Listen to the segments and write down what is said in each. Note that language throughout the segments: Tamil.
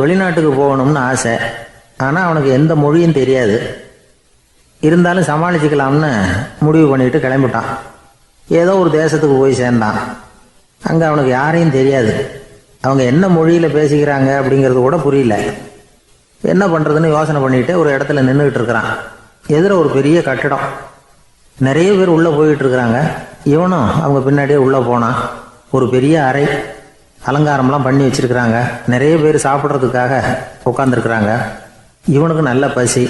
வெளிநாட்டுக்கு போகணும்னு ஆசை. ஆனால் அவனுக்கு எந்த மொழியும் தெரியாது. இருந்தாலும் சமாளிச்சுக்கலாம்னு முடிவு பண்ணிட்டு கிளம்பிட்டான். ஏதோ ஒரு தேசத்துக்கு போய் சேர்ந்தான். அங்கே அவனுக்கு யாரையும் தெரியாது. அவங்க என்ன மொழியில் பேசிக்கிறாங்க அப்படிங்கிறது கூட புரியல. என்ன பண்ணுறதுன்னு யோசனை பண்ணிட்டு ஒரு இடத்துல நின்றுக்கிட்டு இருக்கிறான். எதிர ஒரு பெரிய கட்டடம், நிறைய பேர் உள்ளே போயிட்டு இருக்கிறாங்க. இவனும் அவங்க பின்னாடியே உள்ளே போனான். ஒரு பெரிய அறை, அலங்காரம்லாம் பண்ணி வச்சிருக்கிறாங்க. நிறைய பேர் சாப்பிட்றதுக்காக உட்காந்துருக்குறாங்க. இவனுக்கு நல்ல பசி,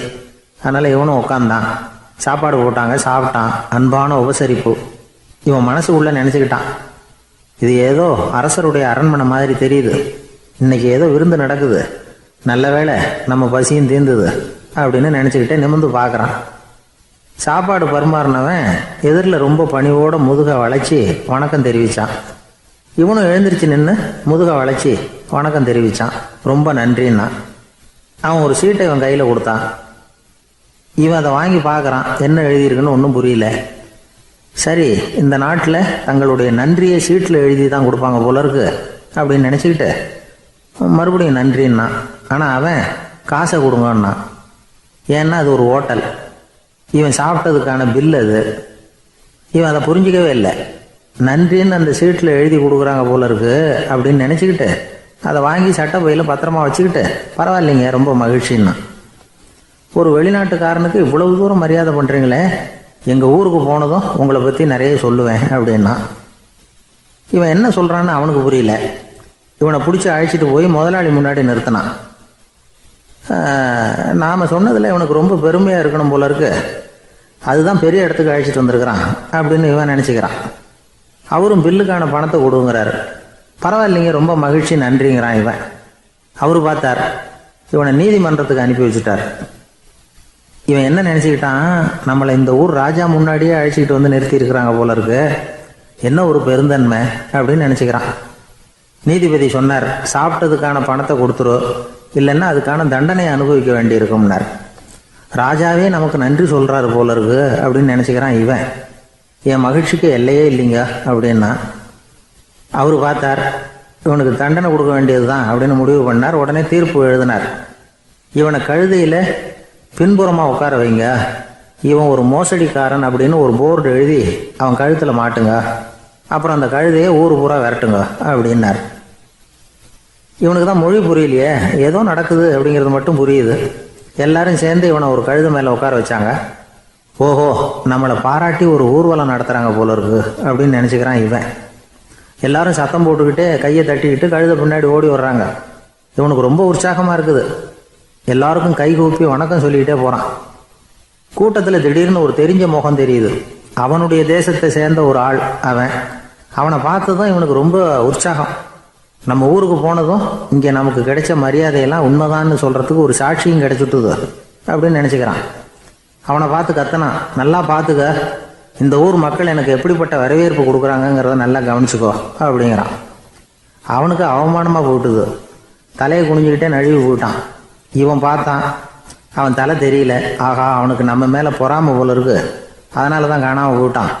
அதனால் இவனும் உட்காந்தான். சாப்பாடு போட்டாங்க, சாப்பிட்டான். அன்பான உபசரிப்பு. இவன் மனசு உள்ள நினச்சிக்கிட்டான், இது ஏதோ அரசருடைய அரண்மனை மாதிரி தெரியுது, இன்னைக்கு ஏதோ விருந்து நடக்குது, நல்ல வேளை நம்ம பசியும் தீர்ந்தது அப்படின்னு நினச்சிக்கிட்டே நிமிர்ந்து பார்க்குறான். சாப்பாடு பரிமாறினவன் எதிரில் ரொம்ப பணிவோட முதுக வளைச்சி வணக்கம் தெரிவித்தான். இவனும் எழுந்திரிச்சு நின்று முதுக வளைச்சி வணக்கம் தெரிவித்தான். ரொம்ப நன்றின்னா. அவன் ஒரு சீட்டை இவன் கையில் கொடுத்தான். இவன் அதை வாங்கி பார்க்குறான். என்ன எழுதியிருக்குன்னு ஒன்றும் புரியல. சரி, இந்த நாட்டில் தங்களுடைய நன்றியை சீட்டில் எழுதி தான் கொடுப்பாங்க போல இருக்கு அப்படின்னு நினச்சிக்கிட்டு மறுபடியும் நன்றின்னா. ஆனால் அவன் காசை கொடுங்கன்னான். ஏன்னா அது ஒரு ஹோட்டல், இவன் சாப்பிட்டதுக்கான பில் அது. இவன் அதை புரிஞ்சிக்கவே இல்லை. நன்றின்னு அந்த சீட்டில் எழுதி கொடுக்குறாங்க போல இருக்கு அப்படின்னு நினச்சிக்கிட்டு அதை வாங்கி சட்டை பையில் பத்திரமா வச்சுக்கிட்டு பரவாயில்லைங்க ரொம்ப மகிழ்ச்சின்னா. ஒரு வெளிநாட்டுக்காரனுக்கு இவ்வளவு தூரம் மரியாதை பண்ணுறீங்களே, எங்கள் ஊருக்கு போனதும் உங்களை பற்றி நிறைய சொல்லுவேன் அப்படின்னா. இவன் என்ன சொல்கிறான்னு அவனுக்கு புரியல. இவனை பிடிச்சி அழைச்சிட்டு போய் முதலாளி முன்னாடி நிறுத்தினான். நாம் சொன்னதில் இவனுக்கு ரொம்ப பெருமையாக இருக்கணும் போல இருக்கு, அதுதான் பெரிய இடத்துக்கு அழைச்சிட்டு வந்திருக்கிறான் அப்படின்னு இவன் நினச்சிக்கிறான். அவரும் பில்லுக்கான பணத்தை கொடுங்கிறாரு. பரவாயில்லைங்க ரொம்ப மகிழ்ச்சி நன்றிங்கிறான் இவன். அவரு பார்த்தார், இவனை நீதிமன்றத்துக்கு அனுப்பி வச்சுட்டார். இவன் என்ன நினச்சிக்கிட்டான், நம்மளை இந்த ஊர் ராஜா முன்னாடியே அழைச்சிக்கிட்டு வந்து நிறுத்தி இருக்கிறாங்க போல இருக்கு, என்ன ஒரு பெருந்தன்மை அப்படின்னு நினச்சிக்கிறான். நீதிபதி சொன்னார், சாப்பிட்டதுக்கான பணத்தை கொடுத்துரு, இல்லைன்னா அதுக்கான தண்டனையை அனுபவிக்க வேண்டி இருக்கும்னார். ராஜாவே நமக்கு நன்றி சொல்கிறாரு போல இருக்கு அப்படின்னு நினச்சிக்கிறான் இவன். என் மகிழ்ச்சிக்கு எல்லையே இல்லைங்க அப்படின்னா. அவர் பார்த்தார், இவனுக்கு தண்டனை கொடுக்க வேண்டியது தான் அப்படின்னு முடிவு பண்ணார். உடனே தீர்ப்பு எழுதினார். இவனை கழுதையில் பின்புறமாக உட்கார வைங்க, இவன் ஒரு மோசடிக்காரன் அப்படின்னு ஒரு போர்டு எழுதி அவன் கழுத்தில் மாட்டுங்க, அப்புறம் அந்த கழுதையை ஊர் பூரா விரட்டுங்க அப்படின்னார். இவனுக்கு தான் மொழி புரியலையே, ஏதோ நடக்குது அப்படிங்கிறது மட்டும் புரியுது. எல்லாரும் சேர்ந்து இவனை ஒரு கழுதை மேலே உட்கார வச்சாங்க. ஓஹோ, நம்மளை பாராட்டி ஒரு ஊர்வலம் நடத்துகிறாங்க போல இருக்கு அப்படின்னு நினச்சிக்கிறான் இவன். எல்லாரும் சத்தம் போட்டுக்கிட்டே கையை தட்டிக்கிட்டு கழுதை பின்னாடி ஓடி வர்றாங்க. இவனுக்கு ரொம்ப உற்சாகமாக இருக்குது. எல்லாருக்கும் கை கூப்பி வணக்கம் சொல்லிக்கிட்டே போகிறான். கூட்டத்தில் திடீர்னு ஒரு தெரிஞ்ச முகம் தெரியுது. அவனுடைய தேசத்தை சேர்ந்த ஒரு ஆள் அவன். அவனை பார்த்து தான் இவனுக்கு ரொம்ப உற்சாகம். நம்ம ஊருக்கு போனதும் இங்கே நமக்கு கிடைச்ச மரியாதையெல்லாம் உண்மைதான்னு சொல்கிறதுக்கு ஒரு சாட்சியும் கிடைச்சிட்டுது அப்படின்னு நினச்சிக்கிறான். அவனை பார்த்து கத்தனான், நல்லா பார்த்துக்க, இந்த ஊர் மக்கள் எனக்கு எப்படிப்பட்ட வரவேற்பு கொடுக்குறாங்கங்கிறத நல்லா கவனிச்சுக்கோ அப்படிங்கிறான். அவனுக்கு அவமானமாக போயிட்டுது. தலையை குனிஞ்சுக்கிட்டே நழுவி போயிட்டான். இவன் பார்த்தான், அவன் தலை தெரியல. ஆகா, அவனுக்கு நம்ம மேலே பொறாமை போல இருக்கு, அதனால தான் காணாமல் போயிட்டான்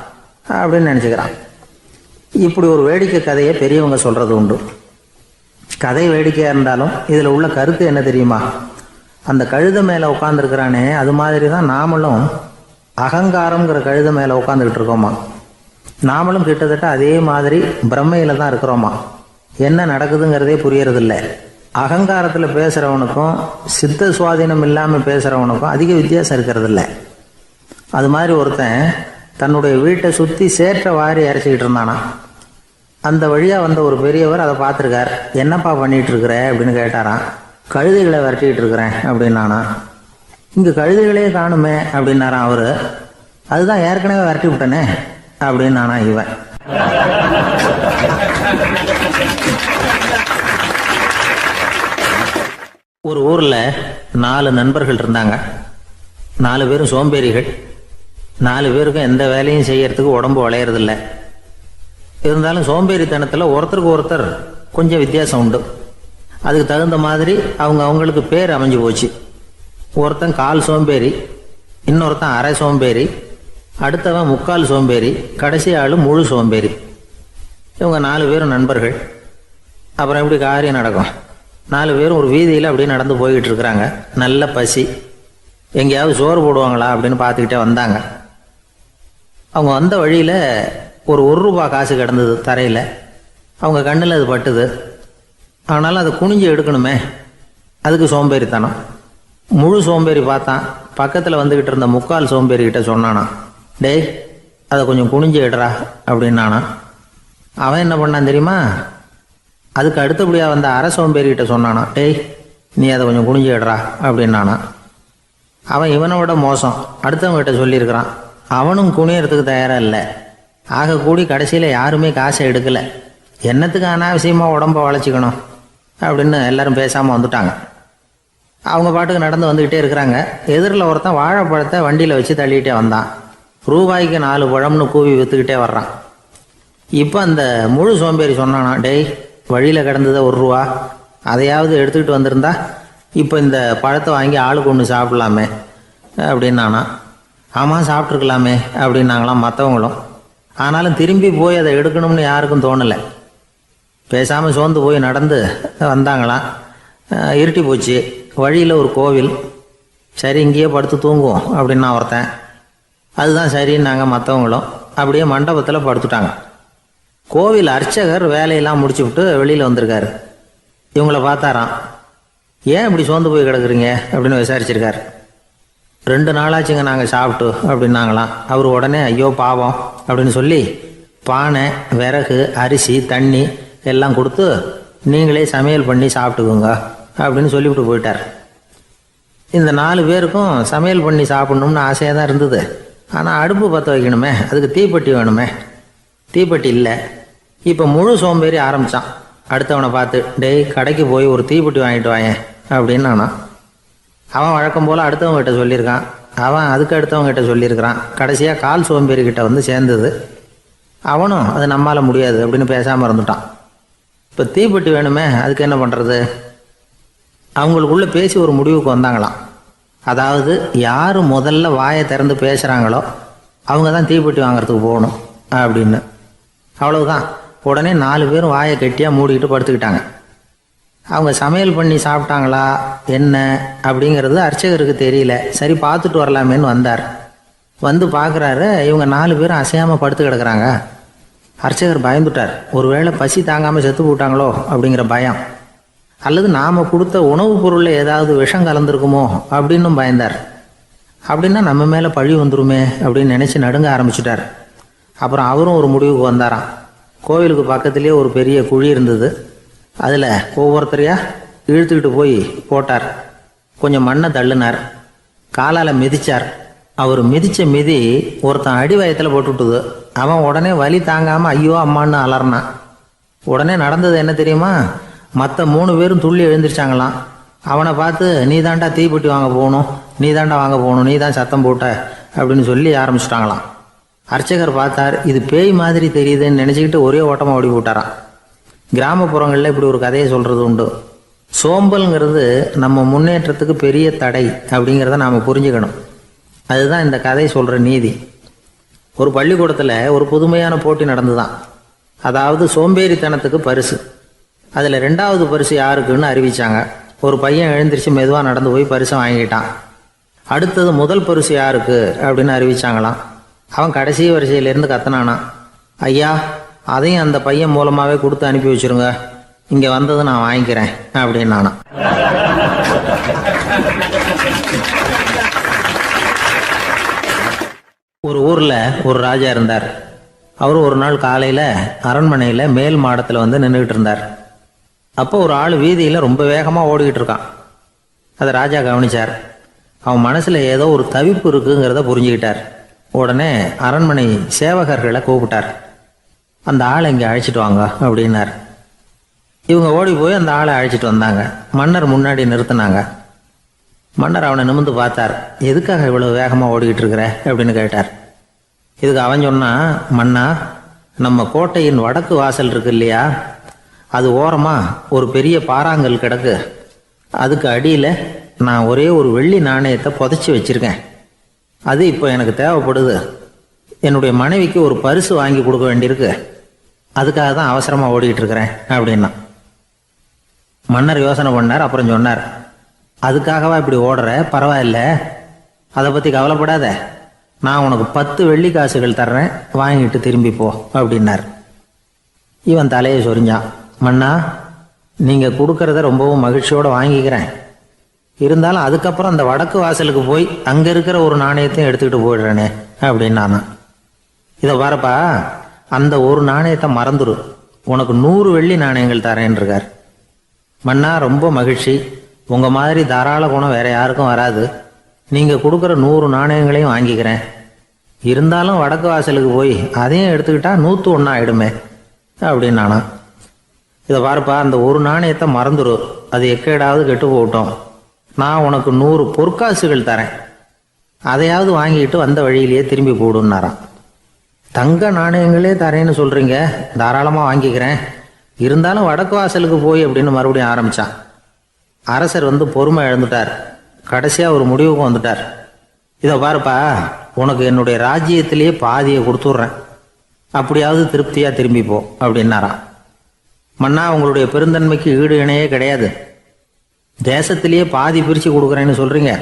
அப்படின்னு நினச்சிக்கிறான். இப்படி ஒரு வேடிக்கை கதையை பெரியவங்க சொல்கிறது உண்டு. கதை வேடிக்கையாக இருந்தாலும் இதில் உள்ள கருத்து என்ன தெரியுமா? அந்த கழுதை மேலே உட்காந்துருக்கிறானே, அது மாதிரி தான் நாமளும் அகங்காரங்கிற கழுதை மேலே உட்காந்துக்கிட்டு இருக்கோமா. நாமளும் கிட்டத்தட்ட அதே மாதிரி பிரம்மையில் தான் இருக்கிறோமா. என்ன நடக்குதுங்கிறதே புரியறதில்ல. அகங்காரத்தில் பேசுகிறவனுக்கும் சித்த சுவாதீனம் இல்லாமல் பேசுகிறவனுக்கும் அதிக வித்தியாசம் இருக்கிறதில்ல. அது மாதிரி ஒருத்தன் தன்னுடைய வீட்டை சுற்றி சேற்றை வாரி அரைச்சிக்கிட்டு இருந்தானா. அந்த வழியாக வந்த ஒரு பெரியவர் அதை பார்த்துருக்கார். என்னப்பா பண்ணிகிட்டு இருக்கிற அப்படின்னு கேட்டாரான். கழுதைகளை விரட்டிகிட்டு இருக்கிறேன் அப்படின்னானா. இங்கே கழுதைகளே காணுமே அப்படின்னாரான் அவரு. அதுதான் ஏற்கனவே விரட்டி விட்டனே அப்படின்னானா இவன். ஒரு ஊரில் 4 நண்பர்கள் இருந்தாங்க. 4 பேரும் சோம்பேறிகள். 4 பேருக்கும் எந்த வேலையும் செய்யறதுக்கு உடம்பு வளையறதில்லை. இருந்தாலும் சோம்பேறித்தனத்தில் ஒருத்தருக்கு ஒருத்தர் கொஞ்சம் வித்தியாசம் உண்டு. அதுக்கு தகுந்த மாதிரி அவங்களுக்கு பேர் அமைஞ்சு போச்சு. ஒருத்தன் கால் சோம்பேறி, இன்னொருத்தன் அரை சோம்பேறி, அடுத்தவன் முக்கால் சோம்பேறி, கடைசி ஆள் முழு சோம்பேறி. இவங்க 4 பேரும் நண்பர்கள். அப்புறம் எப்படி காரியம் நடக்கும்? 4 பேரும் ஒரு வீதியில் அப்படியே நடந்து போய்கிட்டு இருக்கிறாங்க. நல்ல பசி. எங்கேயாவது சோறு போடுவாங்களா அப்படின்னு பார்த்துக்கிட்டே வந்தாங்க. அவங்க வந்த வழியில் ஒரு ரூபா காசு கிடந்தது தரையில். அவங்க கண்ணில் அது பட்டுது. ஆனாலும் அதை குனிஞ்சு எடுக்கணுமே, அதுக்கு சோம்பேறித்தனம். முழு சோம்பேறி பார்த்தான். பக்கத்தில் வந்துக்கிட்டு இருந்த முக்கால் சோம்பேறிக்கிட்ட சொன்னானா, டேய் அதை கொஞ்சம் குனிஞ்சு எடுறா அப்படின்னானா. அவன் என்ன பண்ணான் தெரியுமா? அதுக்கு அடுத்தபடியாக வந்த அரை சோம்பேறிக்கிட்ட சொன்னானா, டேய் நீ அதை கொஞ்சம் குனிஞ்சு எடுறா அப்படின்னானா. அவன் இவனை விட மோசம். அடுத்தவங்ககிட்ட சொல்லியிருக்கிறான். அவனும் குனியறதுக்கு தயாராக இல்லை. ஆக கூடி கடைசியில் யாருமே காசை எடுக்கலை. என்னத்துக்கு அனாவசியமாக உடம்ப வளைச்சிக்கணும் அப்படின்னு எல்லாரும் பேசாமல் வந்துட்டாங்க. அவங்க பாட்டுக்கு நடந்து வந்துக்கிட்டே இருக்கிறாங்க. எதிரில் ஒருத்தன் வாழைப்பழத்தை வண்டியில் வச்சு தள்ளிகிட்டே வந்தான். ரூபாய்க்கு 4 பழம்னு கூவி விற்றுக்கிட்டே வர்றான். இப்போ அந்த முழு சோம்பேறி சொன்னானா, டேய் வழியில் கிடந்ததை ரூபா, அதையாவது எடுத்துக்கிட்டு வந்திருந்தா இப்போ இந்த பழத்தை வாங்கி ஆளுக்கு ஒன்று சாப்பிடலாமே அப்படின்னானா. ஆமாம் சாப்பிட்ருக்கலாமே அப்படின்னாங்களாம் மற்றவங்களும். ஆனாலும் திரும்பி போய் அதை எடுக்கணும்னு யாருக்கும் தோணலை. பேசாமல் சோர்ந்து போய் நடந்து வந்தாங்களாம். இருட்டி போச்சு. வழியில் ஒரு கோவில். சரி இங்கேயே படுத்து தூங்குவோம் அப்படின்னா ஒருத்தன். அதுதான் சரின்னாங்க மற்றவங்களும். அப்படியே மண்டபத்தில் படுத்துட்டாங்க. கோவில் அர்ச்சகர் வேலையெல்லாம் முடிச்சு விட்டு வெளியில் வந்திருக்காரு. இவங்கள பார்த்தாராம். ஏன் இப்படி சோர்ந்து போய் கிடக்குறீங்க அப்படின்னு விசாரிச்சிருக்காரு. 2 நாளாச்சுங்க நாங்கள் சாப்பிட்டு அப்படின்னாங்களாம். அவர் உடனே ஐயோ பாவம் அப்படின்னு சொல்லி பானை, விறகு, அரிசி, தண்ணி எல்லாம் கொடுத்து நீங்களே சமையல் பண்ணி சாப்பிட்டுக்குங்க அப்படின்னு சொல்லிவிட்டு போயிட்டார். இந்த 4 பேருக்கும் சமையல் பண்ணி சாப்பிட்ணும்னு ஆசையாக தான் இருந்தது. ஆனால் அடுப்பு பற்ற வைக்கணுமே, அதுக்கு தீப்பெட்டி வேணுமே. தீப்பெட்டி இல்லை. இப்போ முழு சோம்பேறி ஆரம்பித்தான். அடுத்தவனை பார்த்து, டேய் கடைக்கு போய் ஒரு தீப்பெட்டி வாங்கிட்டு வாயேன் அப்படின்னு நானான். அவன் வழக்கம் போல் அடுத்தவங்ககிட்ட சொல்லியிருக்கான். அவன் அதுக்கு அடுத்தவங்ககிட்ட சொல்லியிருக்கிறான். கடைசியாக கால் சோம்பேறிக்கிட்ட வந்து சேர்ந்தது. அவனும் அது நம்மால் முடியாது அப்படின்னு பேசாமல் இருந்துட்டான். இப்போ தீப்பெட்டி வேணுமே, அதுக்கு என்ன பண்ணுறது? அவங்களுக்குள்ளே பேசி ஒரு முடிவுக்கு வந்தாங்களாம். அதாவது யார் முதல்ல வாயை திறந்து பேசுகிறாங்களோ அவங்க தான் தீப்பெட்டி வாங்கிறதுக்கு போகணும் அப்படின்னு. அவ்வளவுதான். உடனே 4 பேரும் வாயை கெட்டியாக மூடிக்கிட்டு படுத்துக்கிட்டாங்க. அவங்க சமையல் பண்ணி சாப்பிட்டாங்களா என்ன அப்படிங்கிறது அர்ச்சகருக்கு தெரியல. சரி பார்த்துட்டு வரலாமேன்னு வந்தார். வந்து பார்க்குறாரு, இவங்க 4 பேரும் அசையாமல் படுத்து கிடக்குறாங்க. அர்ச்சகர் பயந்துட்டார். ஒருவேளை பசி தாங்காமல் செத்து போட்டாங்களோ அப்படிங்கிற பயம், அல்லது நாம் கொடுத்த உணவுப் பொருளில் ஏதாவது விஷம் கலந்துருக்குமோ அப்படின்னும் பயந்தார். அப்படின்னா நம்ம மேலே பழி வந்துருமே அப்படின்னு நினச்சி நடுங்க ஆரம்பிச்சிட்டார். அப்புறம் அவரும் ஒரு முடிவுக்கு வந்தாராம். கோவிலுக்கு பக்கத்துலேயே ஒரு பெரிய குழி இருந்தது. அதில் ஒவ்வொருத்தரையாக இழுத்துக்கிட்டு போய் போட்டார். கொஞ்சம் மண்ணை தள்ளினார். காலால் மிதித்தார். அவர் மிதித்த மிதி ஒருத்தன் அடி வயத்தில் போட்டுவிட்டுது. அவன் உடனே வலி தாங்காமல் ஐயோ அம்மான்னு அலறினான். உடனே நடந்தது என்ன தெரியுமா? மற்ற 3 பேரும் துள்ளி எழுந்திரிச்சாங்களாம். அவனை பார்த்து நீ தாண்டா தீப்பெட்டி வாங்க போகணும், நீ தாண்டா வாங்க போகணும், நீ தான் சத்தம் போட்ட அப்படின்னு சொல்லி ஆரம்பிச்சிட்டாங்களாம். அர்ச்சகர் பார்த்தார். இது பேய் மாதிரி தெரியுதுன்னு நினச்சிக்கிட்டு ஒரே ஓட்டமாக ஓடி போட்டாராம். கிராமப்புறங்களில் இப்படி ஒரு கதையை சொல்கிறது உண்டு. சோம்பல்ங்கிறது நம்ம முன்னேற்றத்துக்கு பெரிய தடை அப்படிங்கிறத நாம் புரிஞ்சுக்கணும். அதுதான் இந்த கதை சொல்கிற நீதி. ஒரு பள்ளிக்கூடத்தில் ஒரு புதுமையான போட்டி நடந்துதான். அதாவது சோம்பேறித்தனத்துக்கு பரிசு. அதில் 2வது பரிசு யாருக்குன்னு அறிவித்தாங்க. ஒரு பையன் எழுந்திரிச்சு மெதுவாக நடந்து போய் பரிசை வாங்கிட்டான். அடுத்தது முதல் பரிசு யாருக்கு அப்படின்னு அறிவிச்சாங்களாம். அவன் கடைசி வரிசையிலேருந்து கத்தனானா, ஐயா அதையும் அந்த பையன் மூலமாகவே கொடுத்து அனுப்பி வச்சுருங்க, இங்கே வந்தது நான் வாங்கிக்கிறேன் அப்படின்னு நானா. ஒரு ஊரில் ஒரு ராஜா இருந்தார். அவர் ஒரு நாள் காலையில் அரண்மனையில் மேல் மாடத்தில் வந்து நின்றுக்கிட்டு இருந்தார். அப்போ ஒரு ஆள் வீதியில் ரொம்ப வேகமாக ஓடிக்கிட்டு இருக்கான். அதை ராஜா கவனித்தார். அவன் மனசில் ஏதோ ஒரு தவிப்பு இருக்குங்கிறத புரிஞ்சுக்கிட்டார். உடனே அரண்மனை சேவகர்களை கூப்பிட்டார். அந்த ஆளை இங்கே அழைச்சிட்டு வாங்க அப்படின்னார். இவங்க ஓடி போய் அந்த ஆளை அழைச்சிட்டு வந்தாங்க. மன்னர் முன்னாடி நிறுத்தினாங்க. மன்னர் அவனை நிமிர்ந்து பார்த்தார். எதுக்காக இவ்வளோ வேகமாக ஓடிக்கிட்டு இருக்கிற அப்படின்னு கேட்டார். இதுக்கு அவன் சொன்னான், மன்னா நம்ம கோட்டையின் வடக்கு வாசல் இருக்கு இல்லையா, அது ஓரமாக ஒரு பெரிய பாறாங்கல் கிடக்கு. அதுக்கு அடியில் நான் ஒரே ஒரு வெள்ளி நாணயத்தை புதைச்சி வச்சுருக்கேன். அது இப்போ எனக்கு தேவைப்படுது. என்னுடைய மனைவிக்கு ஒரு பரிசு வாங்கி கொடுக்க வேண்டியிருக்கு. அதுக்காக தான் அவசரமாக ஓடிக்கிட்டு இருக்கிறேன் அப்படின்னா. மன்னர் யோசனை பண்ணார். அப்புறம் சொன்னார், அதுக்காகவா இப்படி ஓடுற? பரவாயில்ல, அதை பற்றி கவலைப்படாத. நான் உனக்கு 10 வெள்ளி காசுகள் தர்றேன், வாங்கிட்டு திரும்பி போ அப்படின்னார். இவன் தலையை சொரிஞ்சான். மன்னா, நீங்கள் கொடுக்கறத ரொம்பவும் மகிழ்ச்சியோடு வாங்கிக்கிறேன். இருந்தாலும் அதுக்கப்புறம் அந்த வடக்கு வாசலுக்கு போய் அங்கே இருக்கிற ஒரு நாணயத்தையும் எடுத்துக்கிட்டு போயிடுறேனே அப்படின்னு இதை பாருப்பா, அந்த ஒரு நாணயத்தை மறந்துடு, உனக்கு 100 வெள்ளி நாணயங்கள் தரேன் இருக்கார். மன்னா, ரொம்ப மகிழ்ச்சி. உங்கள் மாதிரி தாராள குணம் வேற யாருக்கும் வராது. நீங்கள் கொடுக்குற 100 நாணயங்களையும் வாங்கிக்கிறேன். இருந்தாலும் வடக்கு வாசலுக்கு போய் அதையும் எடுத்துக்கிட்டா 101 ஆயிடுமே அப்படின்னு இதை பாருப்பா, அந்த ஒரு நாணயத்தை மறந்துடு, அது எக்கேடாவது கெட்டு போகட்டும். நான் உனக்கு 100 பொற்காசுகள் தரேன், அதையாவது வாங்கிட்டு வந்த வழியிலேயே திரும்பி போடுன்னாராம். தங்க நாணயங்களே தரேன்னு சொல்கிறீங்க, தாராளமாக வாங்கிக்கிறேன். இருந்தாலும் வடக்கு வாசலுக்கு போய் அப்படின்னு மறுபடியும் ஆரம்பித்தான். அரசர் பொறுமை இழந்துட்டார். கடைசியாக ஒரு முடிவுக்கு வந்துட்டார். இதை பாருப்பா, உனக்கு என்னுடைய ராஜ்யத்திலேயே பாதியை கொடுத்துட்றேன், அப்படியாவது திருப்தியாக திரும்பி போ அப்படின்னாராம். மன்னா, உங்களுடைய பெருந்தன்மைக்கு ஈடு இணையே கிடையாது. தேசத்திலேயே பாதி பிரித்து கொடுக்குறேன்னு சொல்கிறீங்க,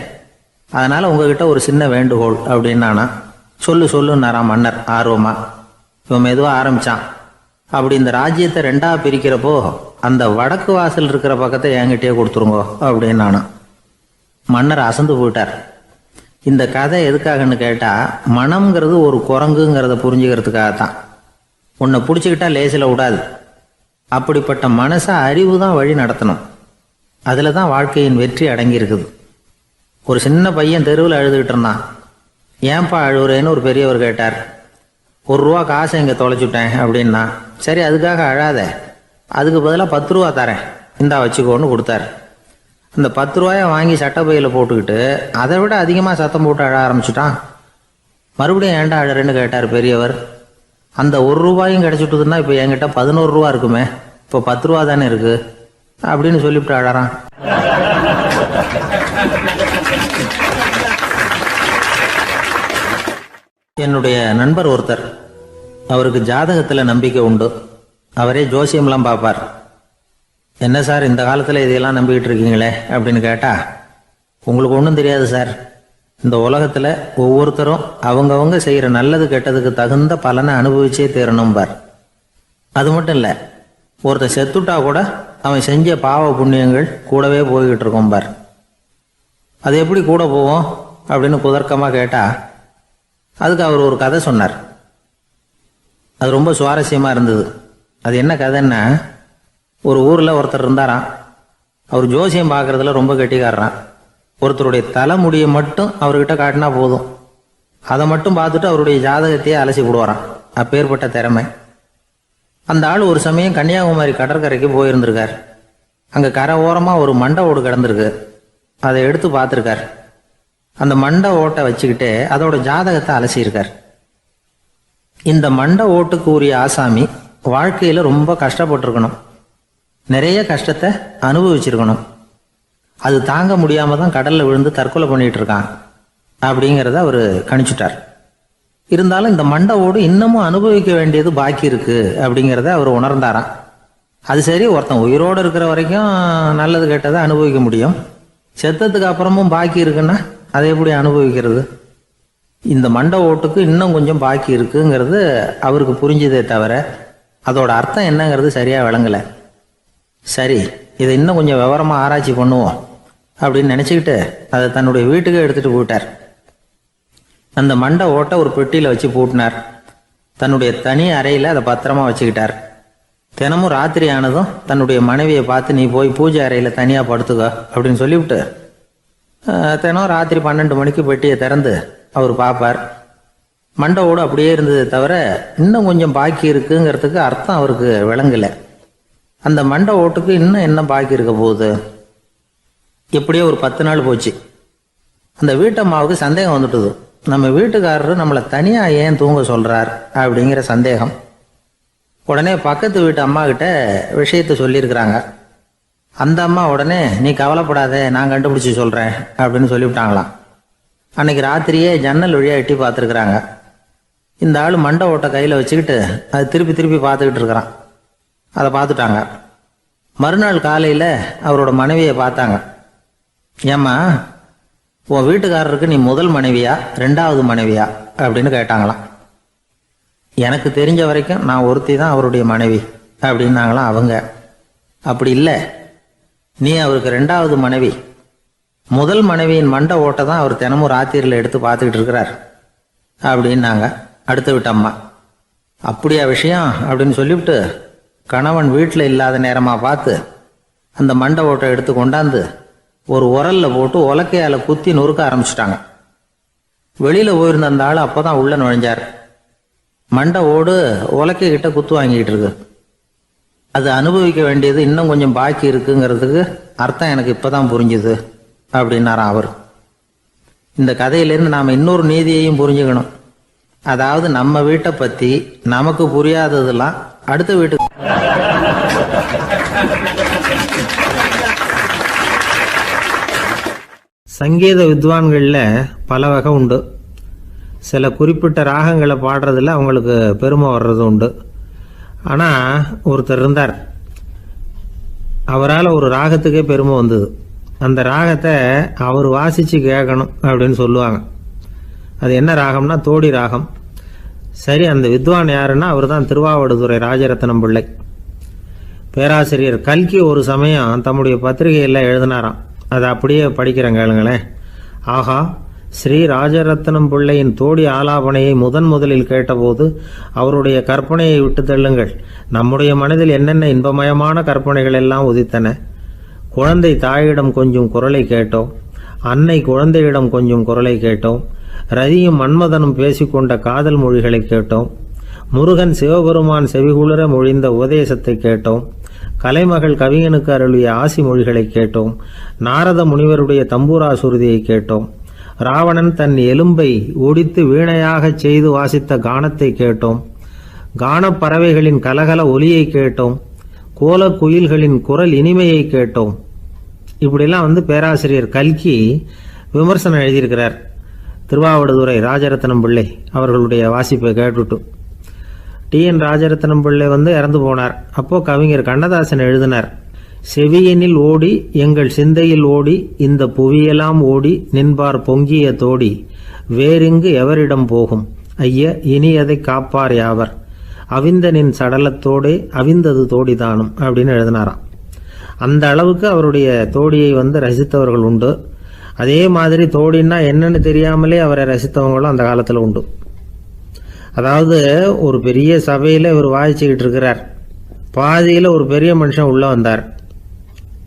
அதனால் உங்ககிட்ட ஒரு சின்ன வேண்டுகோள் அப்படின்னானா. சொல்லுன்னாராம் மன்னர் ஆர்வமா. இவன் மெதுவாக ஆரம்பித்தான். அப்படி இந்த ராஜ்யத்தை 2ஆக பிரிக்கிறப்போ அந்த வடக்கு வாசல் இருக்கிற பக்கத்தை என்கிட்டயே கொடுத்துருங்கோ அப்படின்னானா. மன்னர் அசந்து போயிட்டார். இந்த கதை எதுக்காகன்னு கேட்டால், மனம்ங்கிறது ஒரு குரங்குங்கிறத புரிஞ்சுக்கிறதுக்காகத்தான். உன்னை பிடிச்சிக்கிட்டா லேசில் விடாது. அப்படிப்பட்ட மனசை அறிவு தான் வழி நடத்தணும். அதில் தான் வாழ்க்கையின் வெற்றி அடங்கியிருக்குது. ஒரு சின்ன பையன் தெருவில் அழுதுகிட்டு இருந்தான். ஏன்பா அழுவுறேன்னு ஒரு பெரியவர் கேட்டார். 1 ரூபா காசை இங்கே தொலைச்சுட்டேன் அப்படின்னா. சரி, அதுக்காக அழாத, அதுக்கு பதிலாக 10 ரூபா தரேன், இந்தா வச்சுக்கோன்னு கொடுத்தாரு. அந்த 10 ரூபாயை வாங்கி சட்டப்பையில் போட்டுக்கிட்டு அதை விட அதிகமாக சத்தம் போட்டு அழ ஆரம்பிச்சுட்டான். மறுபடியும் ஏன்டா அழறேன்னு கேட்டார் பெரியவர். அந்த 1 ரூபாயும் கிடைச்சிட்டுதுன்னா இப்போ என்கிட்ட 11 ரூபா இருக்குமே, இப்போ 10 ரூபா தானே இருக்கு அப்படின்னு சொல்லிவிட்டு அழறான். என்னுடைய நண்பர் ஒருத்தர், அவருக்கு ஜாதகத்தில் நம்பிக்கை உண்டு. அவரே ஜோசியம்லாம் பார்ப்பார். என்ன சார், இந்த காலத்தில் இதையெல்லாம் நம்பிக்கிட்டு இருக்கீங்களே அப்படின்னு கேட்டால், உங்களுக்கு ஒன்றும் தெரியாது சார். இந்த உலகத்தில் ஒவ்வொருத்தரும் அவங்கவங்க செய்கிற நல்லது கெட்டதுக்கு தகுந்த பலனை அனுபவிச்சே தீரணும்பார். அது மட்டும் இல்லை, ஒருத்தர் செத்துட்டா கூட அவன் செஞ்ச பாவ புண்ணியங்கள் கூடவே போய்கிட்டு இருக்கோம்பார். அது எப்படி கூட போவோம் அப்படின்னு குதர்க்கமாக கேட்டால், அதுக்கு அவர் ஒரு கதை சொன்னார். அது ரொம்ப சுவாரஸ்யமாக இருந்தது. அது என்ன கதைன்னா, ஒரு ஊரில் ஒருத்தர் இருந்தாராம். அவர் ஜோசியம் பார்க்குறதுல ரொம்ப கெட்டிக்காரரான். ஒருத்தருடைய தலைமுடியை மட்டும் அவர்கிட்ட காட்டினா போதும், அதை மட்டும் பார்த்துட்டு அவருடைய ஜாதகத்தையே அலசி விடுவாராம். அப்பேற்பட்ட திறமை. அந்த ஆள் ஒரு சமயம் கன்னியாகுமரி கடற்கரைக்கு போயிருந்திருக்கார். அங்கே கரை ஓரமாக ஒரு மண்டை ஓடு கிடந்திருக்கு. அதை எடுத்து பார்த்துருக்கார். அந்த மண்டை ஓட்டை வச்சுக்கிட்டே அதோட ஜாதகத்தை அலசியிருக்கார். இந்த மண்டை ஓட்டுக்கு உரிய ஆசாமி வாழ்க்கையில் ரொம்ப கஷ்டப்பட்டிருக்கணும், நிறைய கஷ்டத்தை அனுபவிச்சிருக்கணும். அது தாங்க முடியாமல் தான் கடலில் விழுந்து தற்கொலை பண்ணிட்டு இருக்கான் அப்படிங்கிறத அவர் கணிச்சுட்டார். இருந்தாலும் இந்த மண்டை ஓடு இன்னமும் அனுபவிக்க வேண்டியது பாக்கி இருக்கு அப்படிங்கிறத அவர் உணர்ந்தாராம். அது சரி, ஒருத்தன் உயிரோடு இருக்கிற வரைக்கும் நல்லது கெட்டதை அனுபவிக்க முடியும், செத்ததுக்கு அப்புறமும் பாக்கி இருக்குன்னா அதை எப்படி அனுபவிக்கிறது? இந்த மண்டை ஓட்டுக்கு இன்னும் கொஞ்சம் பாக்கி இருக்குங்கிறது அவருக்கு புரிஞ்சதே தவிர அதோட அர்த்தம் என்னங்கிறது சரியாக விளங்கலை. சரி, இதை இன்னும் கொஞ்சம் விவரமாக ஆராய்ச்சி பண்ணுவோம் அப்படின்னு நினச்சிக்கிட்டு அதை தன்னுடைய வீட்டுக்கு எடுத்துகிட்டு போயிட்டார். அந்த மண்டை ஓட்டை ஒரு பெட்டியில் வச்சு பூட்டினார். தன்னுடைய தனி அறையில் அதை பத்திரமா வச்சுக்கிட்டார். தினமும் ராத்திரி ஆனதும் தன்னுடைய மனைவியை பார்த்து, நீ போய் பூஜை அறையில் தனியாக படுத்துக்க அப்படின்னு சொல்லிவிட்டு தினம் ராத்திரி 12 மணிக்கு பெட்டியை திறந்து அவர் பார்ப்பார். மண்டை ஓடு அப்படியே இருந்தது தவிர இன்னும் கொஞ்சம் பாக்கி இருக்குங்கிறதுக்கு அர்த்தம் அவருக்கு விளங்கலை. அந்த மண்டை ஓட்டுக்கு இன்னும் என்ன பாக்கி இருக்க போகுது? எப்படியோ ஒரு 10 நாள் போச்சு. அந்த வீட்டம்மாவுக்கு சந்தேகம் வந்துட்டுது. நம்ம வீட்டுக்காரரு நம்மளை தனியாக ஏன் தூங்க சொல்கிறார் அப்படிங்கிற சந்தேகம். உடனே பக்கத்து வீட்டு அம்மா கிட்ட விஷயத்த சொல்லியிருக்கிறாங்க. அந்த அம்மா உடனே, நீ கவலைப்படாத, நான் கண்டுபிடிச்சி சொல்கிறேன் அப்படின்னு சொல்லிவிட்டாங்களாம். அன்னைக்கு ராத்திரியே ஜன்னல் வழியாக எட்டி பார்த்துருக்குறாங்க. இந்த ஆள் மண்டை ஓட்டை கையில் வச்சுக்கிட்டு அது திருப்பி திருப்பி பார்த்துக்கிட்டு இருக்கிறான். அதை பார்த்துட்டாங்க. மறுநாள் காலையில் அவரோட மனைவியை பார்த்தாங்க. ஏம்மா, உன் வீட்டுக்காரருக்கு நீ முதல் மனைவியா ரெண்டாவது மனைவியா அப்படின்னு கேட்டாங்களாம். எனக்கு தெரிஞ்ச வரைக்கும் நான் ஒருத்தி தான் அவருடைய மனைவி அப்படின்னாங்களாம் அவங்க. அப்படி இல்லை, நீ அவருக்கு ரெண்டாவது மனைவி. முதல் மனைவியின் மண்டை ஓட்டை தான் அவர் தினமும் ராத்திரியில் எடுத்து பார்த்துக்கிட்டு இருக்கிறார் அப்படின்னாங்க அடுத்த வீட்டு அம்மா. அப்படியா விஷயம் அப்படின்னு சொல்லிவிட்டு கணவன் வீட்டில் இல்லாத நேரமாக பார்த்து அந்த மண்டை ஓட்டை எடுத்து கொண்டாந்து ஒரு உரல்ல போட்டு உலக்கையால் குத்தி நொறுக்க ஆரம்பிச்சிட்டாங்க. வெளியில் போயிருந்த அந்த ஆள் அப்போ தான் உள்ளே நுழைஞ்சார். மண்டை ஓடு உலக்கை கிட்ட குத்து வாங்கிக்கிட்டு இருக்கு. அது அனுபவிக்க வேண்டியது இன்னும் கொஞ்சம் பாக்கி இருக்குங்கிறதுக்கு அர்த்தம் எனக்கு இப்போ தான் புரிஞ்சுது அப்படின்னாராம் அவர். இந்த கதையிலேருந்து நாம் இன்னொரு நீதியையும் புரிஞ்சுக்கணும். அதாவது நம்ம வீட்டை பற்றி நமக்கு புரியாததெல்லாம் அடுத்த வீட்டுக்கு. சங்கீத வித்வான்களில் பல வகை உண்டு. சில குறிப்பிட்ட ராகங்களை பாடுறதில் அவங்களுக்கு பெருமை வர்றது உண்டு. ஆனால் ஒருத்தர் இருந்தார், அவரால் ஒரு ராகத்துக்கே பெருமை வந்தது. அந்த ராகத்தை அவர் வாசித்து கேட்கணும் அப்படின்னு சொல்லுவாங்க. அது என்ன ராகம்னா தோடி ராகம். சரி, அந்த வித்வான் யாருன்னா அவர் தான் திருவாவடுதுறை ராஜரத்னம் பிள்ளை. பேராசிரியர் கல்கி ஒரு சமயம் தம்முடைய பத்திரிகையில் எழுதினாராம். அதை அப்படியே படிக்கிறேன் கேளுங்களேன். ஆஹா, ஸ்ரீ ராஜரத்னம் பிள்ளையின் தோடி ஆலாபனையை முதலில் கேட்டபோது அவருடைய கற்பனையை விட்டு தள்ளுங்கள். நம்முடைய மனதில் என்னென்ன இன்பமயமான கற்பனைகள் எல்லாம் உதித்தன. குழந்தை தாயிடம் கொஞ்சம் குரலை கேட்டோம், அன்னை குழந்தையிடம் கொஞ்சம் குரலை கேட்டோம், ரதியும் மன்மதனும் பேசிக்கொண்ட காதல் மொழிகளை கேட்டோம், முருகன் சிவபெருமான் செவிகுளிர மொழிந்த உபதேசத்தை கேட்டோம், கலைமகள் கவிஞனுக்கு அருளிய ஆசி மொழிகளை கேட்டோம், நாரத முனிவருடைய தம்பூரா சுருதியை கேட்டோம், ராவணன் தன் எலும்பை ஒடித்து வீணையாகச் செய்து வாசித்த கானத்தை கேட்டோம், கானப்பறவைகளின் கலகல ஒலியை கேட்டோம், கோலக்குயில்களின் குரல் இனிமையை கேட்டோம். இப்படிலாம் பேராசிரியர் கல்கி விமர்சனம் எழுதியிருக்கிறார். திருவாவடுதுறை ராஜரத்னம் பிள்ளை அவர்களுடைய வாசிப்பை கேட்டுட்டு டி.என். ராஜரத்னம் பிள்ளை இறந்து போனார். அப்போ கவிஞர் கண்ணதாசன் எழுதினார், செவியனில் ஓடி எங்கள் சிந்தையில் ஓடி இந்த புவியெல்லாம் ஓடி நின்பார் பொங்கிய தோடி வேறிங்கு எவரிடம் போகும் ஐய இனி அதை காப்பார் யாவர் அவிந்தனின் சடலத்தோடே அவிந்தது தோடிதானும் அப்படின்னு எழுதினாராம். அந்த அளவுக்கு அவருடைய தோடியை ரசித்தவர்கள் உண்டு. அதே மாதிரி தோடின்னா என்னன்னு தெரியாமலே அவரை ரசித்தவங்களும் அந்த காலத்தில் உண்டு. அதாவது ஒரு பெரிய சபையில் இவர் வாசிச்சுக்கிட்டு இருக்கிறார். பாதியில் ஒரு பெரிய மனுஷன் உள்ளே வந்தார்.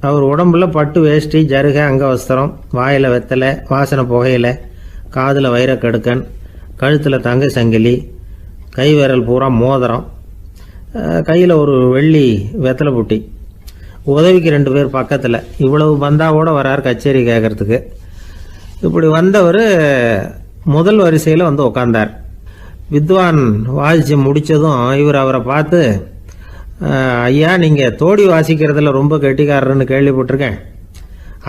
அவர் உடம்புல பட்டு வேஷ்டி, ஜருகை, அங்கவஸ்திரம், வாயில் வெத்தலை, வாசனை புகையில, காதில் வைரக்கடுக்கன், கழுத்தில் தங்க சங்கிலி, கை விரல் பூரா மோதிரம், கையில் ஒரு வெள்ளி வெத்தலை புட்டி, உதவிக்கு 2 பேர் பக்கத்தில். இவ்வளவு பந்தாவோட வரார் கச்சேரி கேட்கறதுக்கு. இப்படி வந்தவர் முதல் வரிசையில் உட்கார்ந்தார். வித்வான் வாசித்து முடித்ததும் இவர் அவரை பார்த்து, ஐயா, நீங்கள் தோடி வாசிக்கிறதுல ரொம்ப கெட்டிக்காரர்னு கேள்விப்பட்டிருக்கேன்,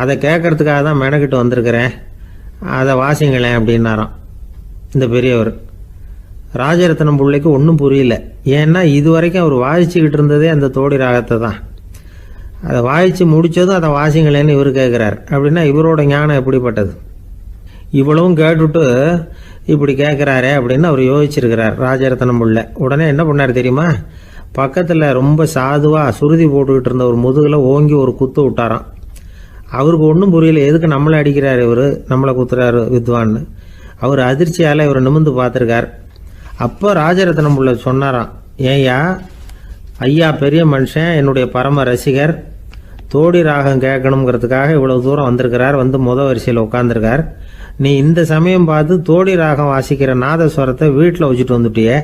அதை கேட்கறதுக்காக தான் மெனக்கிட்டு வந்திருக்கிறேன், அதை வாசிங்களேன் அப்படின்னாராம் இந்த பெரியவர். ராஜரத்னம் பிள்ளைக்கு ஒன்றும் புரியல. ஏன்னா இது வரைக்கும் அவர் வாசிச்சுக்கிட்டு இருந்ததே அந்த தோடி ராகத்தை தான். அதை வாசித்து முடித்ததும் அதை வாசிங்களேன்னு இவர் கேட்குறார். அப்படின்னா இவரோட ஞானம் எப்படிப்பட்டது? இவ்வளவும் கேட்டுட்டு இப்படி கேட்குறாரே அப்படின்னு அவர் யோசிச்சிருக்கிறார் ராஜரத்னம் பிள்ளை. உடனே என்ன பண்ணார் தெரியுமா? பக்கத்தில் ரொம்ப சாதுவாக சுருதி போட்டுக்கிட்டு இருந்த ஒரு முதுகில் ஓங்கி ஒரு குத்து விட்டாராம். அவருக்கு ஒன்றும் புரியல, எதுக்கு நம்மளை அடிக்கிறார் இவர், நம்மளை குத்துறாரு வித்வான்னு. அவர் அதிர்ச்சியால் இவர் நிமிர்ந்து பார்த்துருக்கார். அப்போ ராஜரத்னம் பிள்ளை சொன்னாராம், ஏய்யா ஐயா பெரிய மனுஷன், என்னுடைய பரம ரசிகர், தோடி ராகம் கேட்கணுங்கிறதுக்காக இவ்வளவு தூரம் வந்திருக்கிறார், வரிசையில் உட்காந்துருக்கார். நீ இந்த சமயம் பார்த்து தோடி ராகம் வாசிக்கிற நாதஸ்வரத்தை வீட்டில் வச்சுட்டு வந்துட்டியே,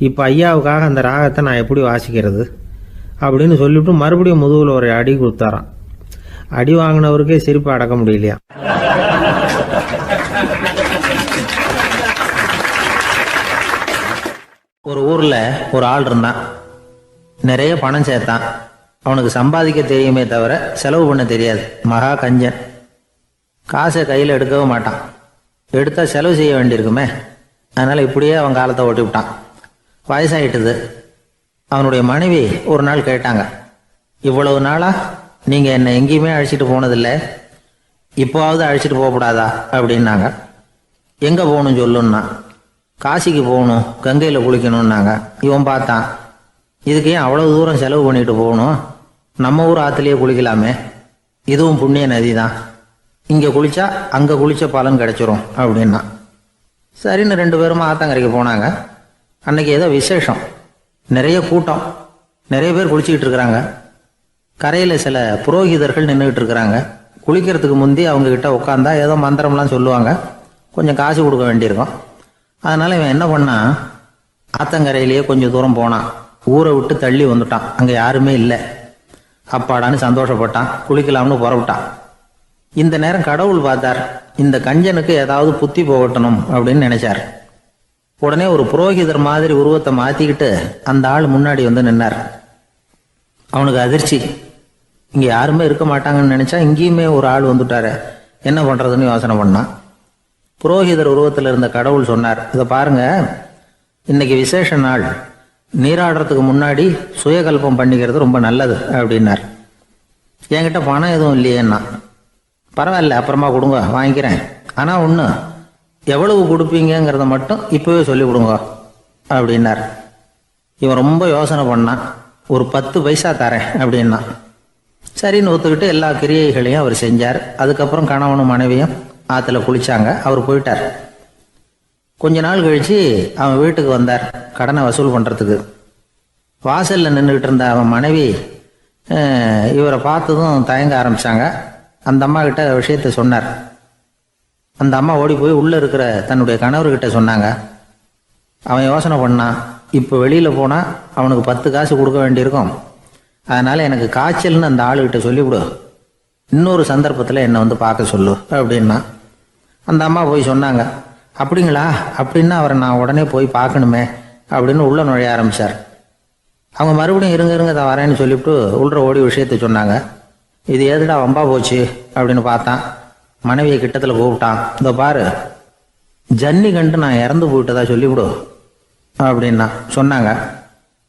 இப்போ ஐயாவுக்காக அந்த ராகத்தை நான் எப்படி வாசிக்கிறது அப்படின்னு சொல்லிவிட்டு மறுபடியும் முதுகில் ஒரு அடி கொடுத்தாராம். அடி வாங்கினவருக்கே சிரிப்பு அடக்க முடியலையா. ஒரு ஊரில் ஒரு ஆள் இருந்தான். நிறைய பணம் சேர்த்தான். அவனுக்கு சம்பாதிக்க தெரியுமே தவிர செலவு பண்ண தெரியாது. மகா கஞ்சன். காசை கையில் எடுக்கவும் மாட்டான். எடுத்தால் செலவு செய்ய வேண்டியிருக்குமே. அதனால் இப்படியே அவன் காலத்தை ஓட்டி விட்டான். வயசாகிட்டுது. அவனுடைய மனைவி ஒரு நாள் கேட்டாங்க, இவ்வளவு நாளா நீங்கள் என்னை எங்கேயுமே அழைச்சிட்டு போனதில்லை, இப்போவாவது அழைச்சிட்டு போகக்கூடாதா அப்படின்னாங்க. எங்கே போகணும் சொல்லுன்னா. காசிக்கு போகணும், கங்கையில் குளிக்கணும்னாங்க. இவன் பார்த்தான், இதுக்கு ஏன் அவ்வளோ தூரம் செலவு பண்ணிட்டு போகணும், நம்ம ஊர் ஆற்றுலேயே குளிக்கலாமே, இதுவும் புண்ணிய நதி தான், இங்கே குளித்தா அங்கே குளித்த பலன் கிடைச்சிரும் அப்படின்னா. சரின்னு 2 பேரும் ஆத்தங்கரைக்கு போனாங்க. அன்னைக்கு ஏதோ விசேஷம், நிறைய கூட்டம், நிறைய பேர் குளிச்சுக்கிட்டு இருக்கிறாங்க. கரையில் சில புரோகிதர்கள் நின்றுக்கிட்டு இருக்கிறாங்க. குளிக்கிறதுக்கு முந்தி அவங்கக்கிட்ட உட்காந்தா ஏதோ மந்திரம்லாம் சொல்லுவாங்க, கொஞ்சம் காசு கொடுக்க வேண்டியிருக்கும். அதனால் இவன் என்ன பண்ணான், ஆத்தங்கரையிலேயே கொஞ்சம் தூரம் போனான். ஊரை விட்டு தள்ளி வந்துட்டான், அங்கே யாருமே இல்லை. அப்பாடான்னு சந்தோஷப்பட்டான், குளிக்கலாம்னு புறப்பட்டான். இந்த நேரம் கடவுள் பார்த்தார், இந்த கஞ்சனுக்கு ஏதாவது புத்தி போகட்டணும் அப்படின்னு நினைச்சார். உடனே ஒரு புரோகிதர் மாதிரி உருவத்தை மாற்றிக்கிட்டு அந்த ஆள் முன்னாடி வந்து நின்னார். அவனுக்கு அதிர்ச்சி, இங்கே யாருமே இருக்க மாட்டாங்கன்னு நினச்சா இங்கேயுமே ஒரு ஆள் வந்துட்டாரு, என்ன பண்ணுறதுன்னு யோசனை பண்ணான். புரோகிதர் உருவத்தில் இருந்த கடவுள் சொன்னார், இதை பாருங்க, இன்னைக்கு விசேஷ நாள், நீராடுறதுக்கு முன்னாடி சுயகல்பம் பண்ணிக்கிறது ரொம்ப நல்லது அப்படின்னார். என்கிட்ட பணம் எதுவும் இல்லையேன்னா. பரவாயில்ல, அப்புறமா கொடுங்க, வாங்கிக்கிறேன். ஆனால் ஒன்று, எவ்வளவு கொடுப்பீங்கிறத மட்டும் இப்போவே சொல்லி கொடுங்க அப்படின்னார். இவன் ரொம்ப யோசனை பண்ணான். ஒரு 10 பைசா தரேன் அப்படின்னா. சரின்னு ஒத்துக்கிட்டு எல்லா கிரியைகளையும் அவர் செஞ்சார். அதுக்கப்புறம் கணவனும் மனைவியும் ஆற்றுல குளிச்சாங்க. அவர் போயிட்டார். கொஞ்ச நாள் கழித்து அவன் வீட்டுக்கு வந்தார் கடனை வசூல் பண்ணுறதுக்கு. வாசலில் நின்றுக்கிட்டு இருந்த அவன் மனைவி இவரை பார்த்ததும் தயங்க ஆரம்பித்தாங்க. அந்த அம்மா கிட்ட விஷயத்த சொன்னார். அந்த அம்மா ஓடி போய் உள்ளே இருக்கிற தன்னுடைய கணவர்கிட்ட சொன்னாங்க. அவன் யோசனை பண்ணான், இப்போ வெளியில் போனால் அவனுக்கு 10 காசு கொடுக்க வேண்டியிருக்கும், அதனால் எனக்கு காய்ச்சல்னு அந்த ஆளுகிட்ட சொல்லிவிடு, இன்னொரு சந்தர்ப்பத்தில் என்னை வந்து பார்க்க சொல்லு அப்படின்னா. அந்த அம்மா போய் சொன்னாங்க. அப்படிங்களா, அப்படின்னா அவரை நான் உடனே போய் பார்க்கணுமே அப்படின்னு உள்ள நுழைய ஆரம்பித்தார். அவங்க மறுபடியும் இருங்க தான் வரேன்னு சொல்லிவிட்டு உள்ள ஓடி விஷயத்த சொன்னாங்க. இது எதுடா வம்பா போச்சு அப்படின்னு பார்த்தான். மனைவியை கிட்டத்தில் கூப்பிட்டான். இதோ பாரு, ஜன்னி கண்டு நான் இறந்து போயிட்டதா சொல்லிவிடு அப்படின்னா சொன்னாங்க.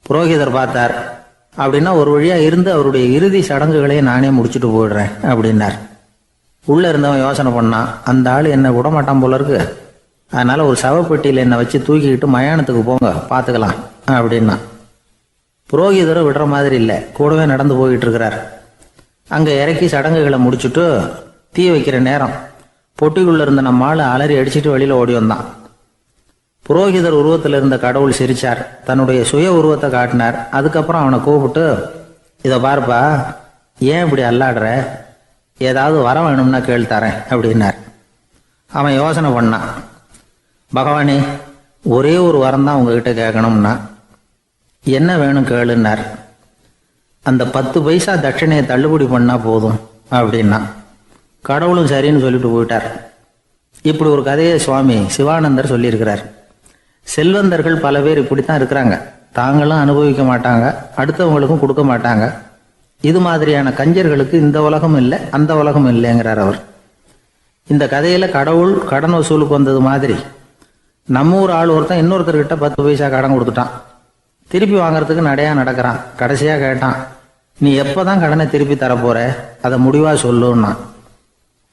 புரோகிதர் பார்த்தார். அப்படின்னா ஒரு வழியாக இருந்து அவருடைய இறுதி சடங்குகளையே நானே முடிச்சுட்டு போயிடுறேன் அப்படின்னார். உள்ளே இருந்தவன் யோசனை பண்ணான், அந்த ஆள் என்னை விட மாட்டான் போல இருக்கு, அதனால் ஒரு சவப்பெட்டியில் என்னை வச்சு தூக்கிக்கிட்டு மயானத்துக்கு போங்க, பார்த்துக்கலாம் அப்படின்னா. புரோகிதரை விடுற மாதிரி இல்லை, கூடவே நடந்து போயிட்டு இருக்கிறார். அங்கே இறக்கி சடங்குகளை முடிச்சுட்டு தீ வைக்கிற நேரம் பொட்டிக்குள்ளே இருந்த நம்ம ஆள் அலறி அடிச்சுட்டு வெளியில் ஓடி வந்தான். புரோகிதர் உருவத்தில் இருந்த கடவுள் சிரிச்சார், தன்னுடைய சுய உருவத்தை காட்டினார். அதுக்கப்புறம் அவனை கூப்பிட்டு, இதை பாருப்பா, ஏன் இப்படி அல்லாடுற, ஏதாவது வர வேணும்னா கேள் தரேன் அப்படின்னார். அவன் யோசனை பண்ணான். பகவானே, ஒரே ஒரு வரம் தான் உங்ககிட்ட கேட்கணும்னா. என்ன வேணும் கேளுன்னார். அந்த 10 பைசா தட்சணையை தள்ளுபடி பண்ணால் போதும் அப்படின்னா. கடவுளும் சரின்னு சொல்லிட்டு போயிட்டார். இப்படி ஒரு கதையை சுவாமி சிவானந்தர் சொல்லியிருக்கிறார். செல்வந்தர்கள் பல பேர் இப்படித்தான் இருக்கிறாங்க. தாங்களும் அனுபவிக்க மாட்டாங்க, அடுத்தவங்களுக்கும் கொடுக்க மாட்டாங்க. இது மாதிரியான கஞ்சர்களுக்கு இந்த உலகம் இல்லை, அந்த உலகம் இல்லைங்கிறார் அவர். இந்த கதையில் கடவுள் கடன் வசூலுக்கு வந்தது மாதிரி நம்ம ஊர் ஆள் ஒருத்தன் இன்னொருத்தர்கிட்ட 10 பைசா கடன் கொடுத்துட்டான். திருப்பி வாங்கறதுக்கு நடையா நடக்கிறான். கடைசியாக கேட்டான், நீ எப்போ தான் கடனை திருப்பி தரப்போற, அதை முடிவாக சொல்லுன்னா.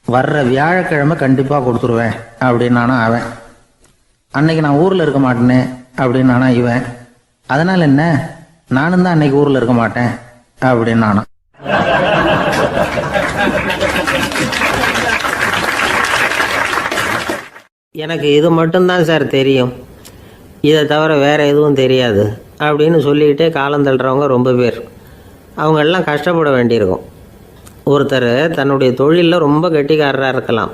வர்ற வியாழக்கிழமை கண்டிப்பாக கொடுத்துருவேன் அப்படின்னானா அவன். அன்னைக்கு நான் ஊரில் இருக்க மாட்டேனே அப்படின்னானா இவன். அதனால் என்ன, நானும் தான் அன்னைக்கு ஊரில் இருக்க மாட்டேன் அப்படின்னானா. எனக்கு இது மட்டும்தான் சார் தெரியும், இதை தவிர வேறு எதுவும் தெரியாது அப்படின்னு சொல்லிக்கிட்டே காலம் தள்ளுறவங்க ரொம்ப பேர். அவங்கெல்லாம் கஷ்டப்பட வேண்டியிருக்கும். ஒருத்தர் தன்னுடைய தொழிலில் ரொம்ப கெட்டிக்காரராக இருக்கலாம்.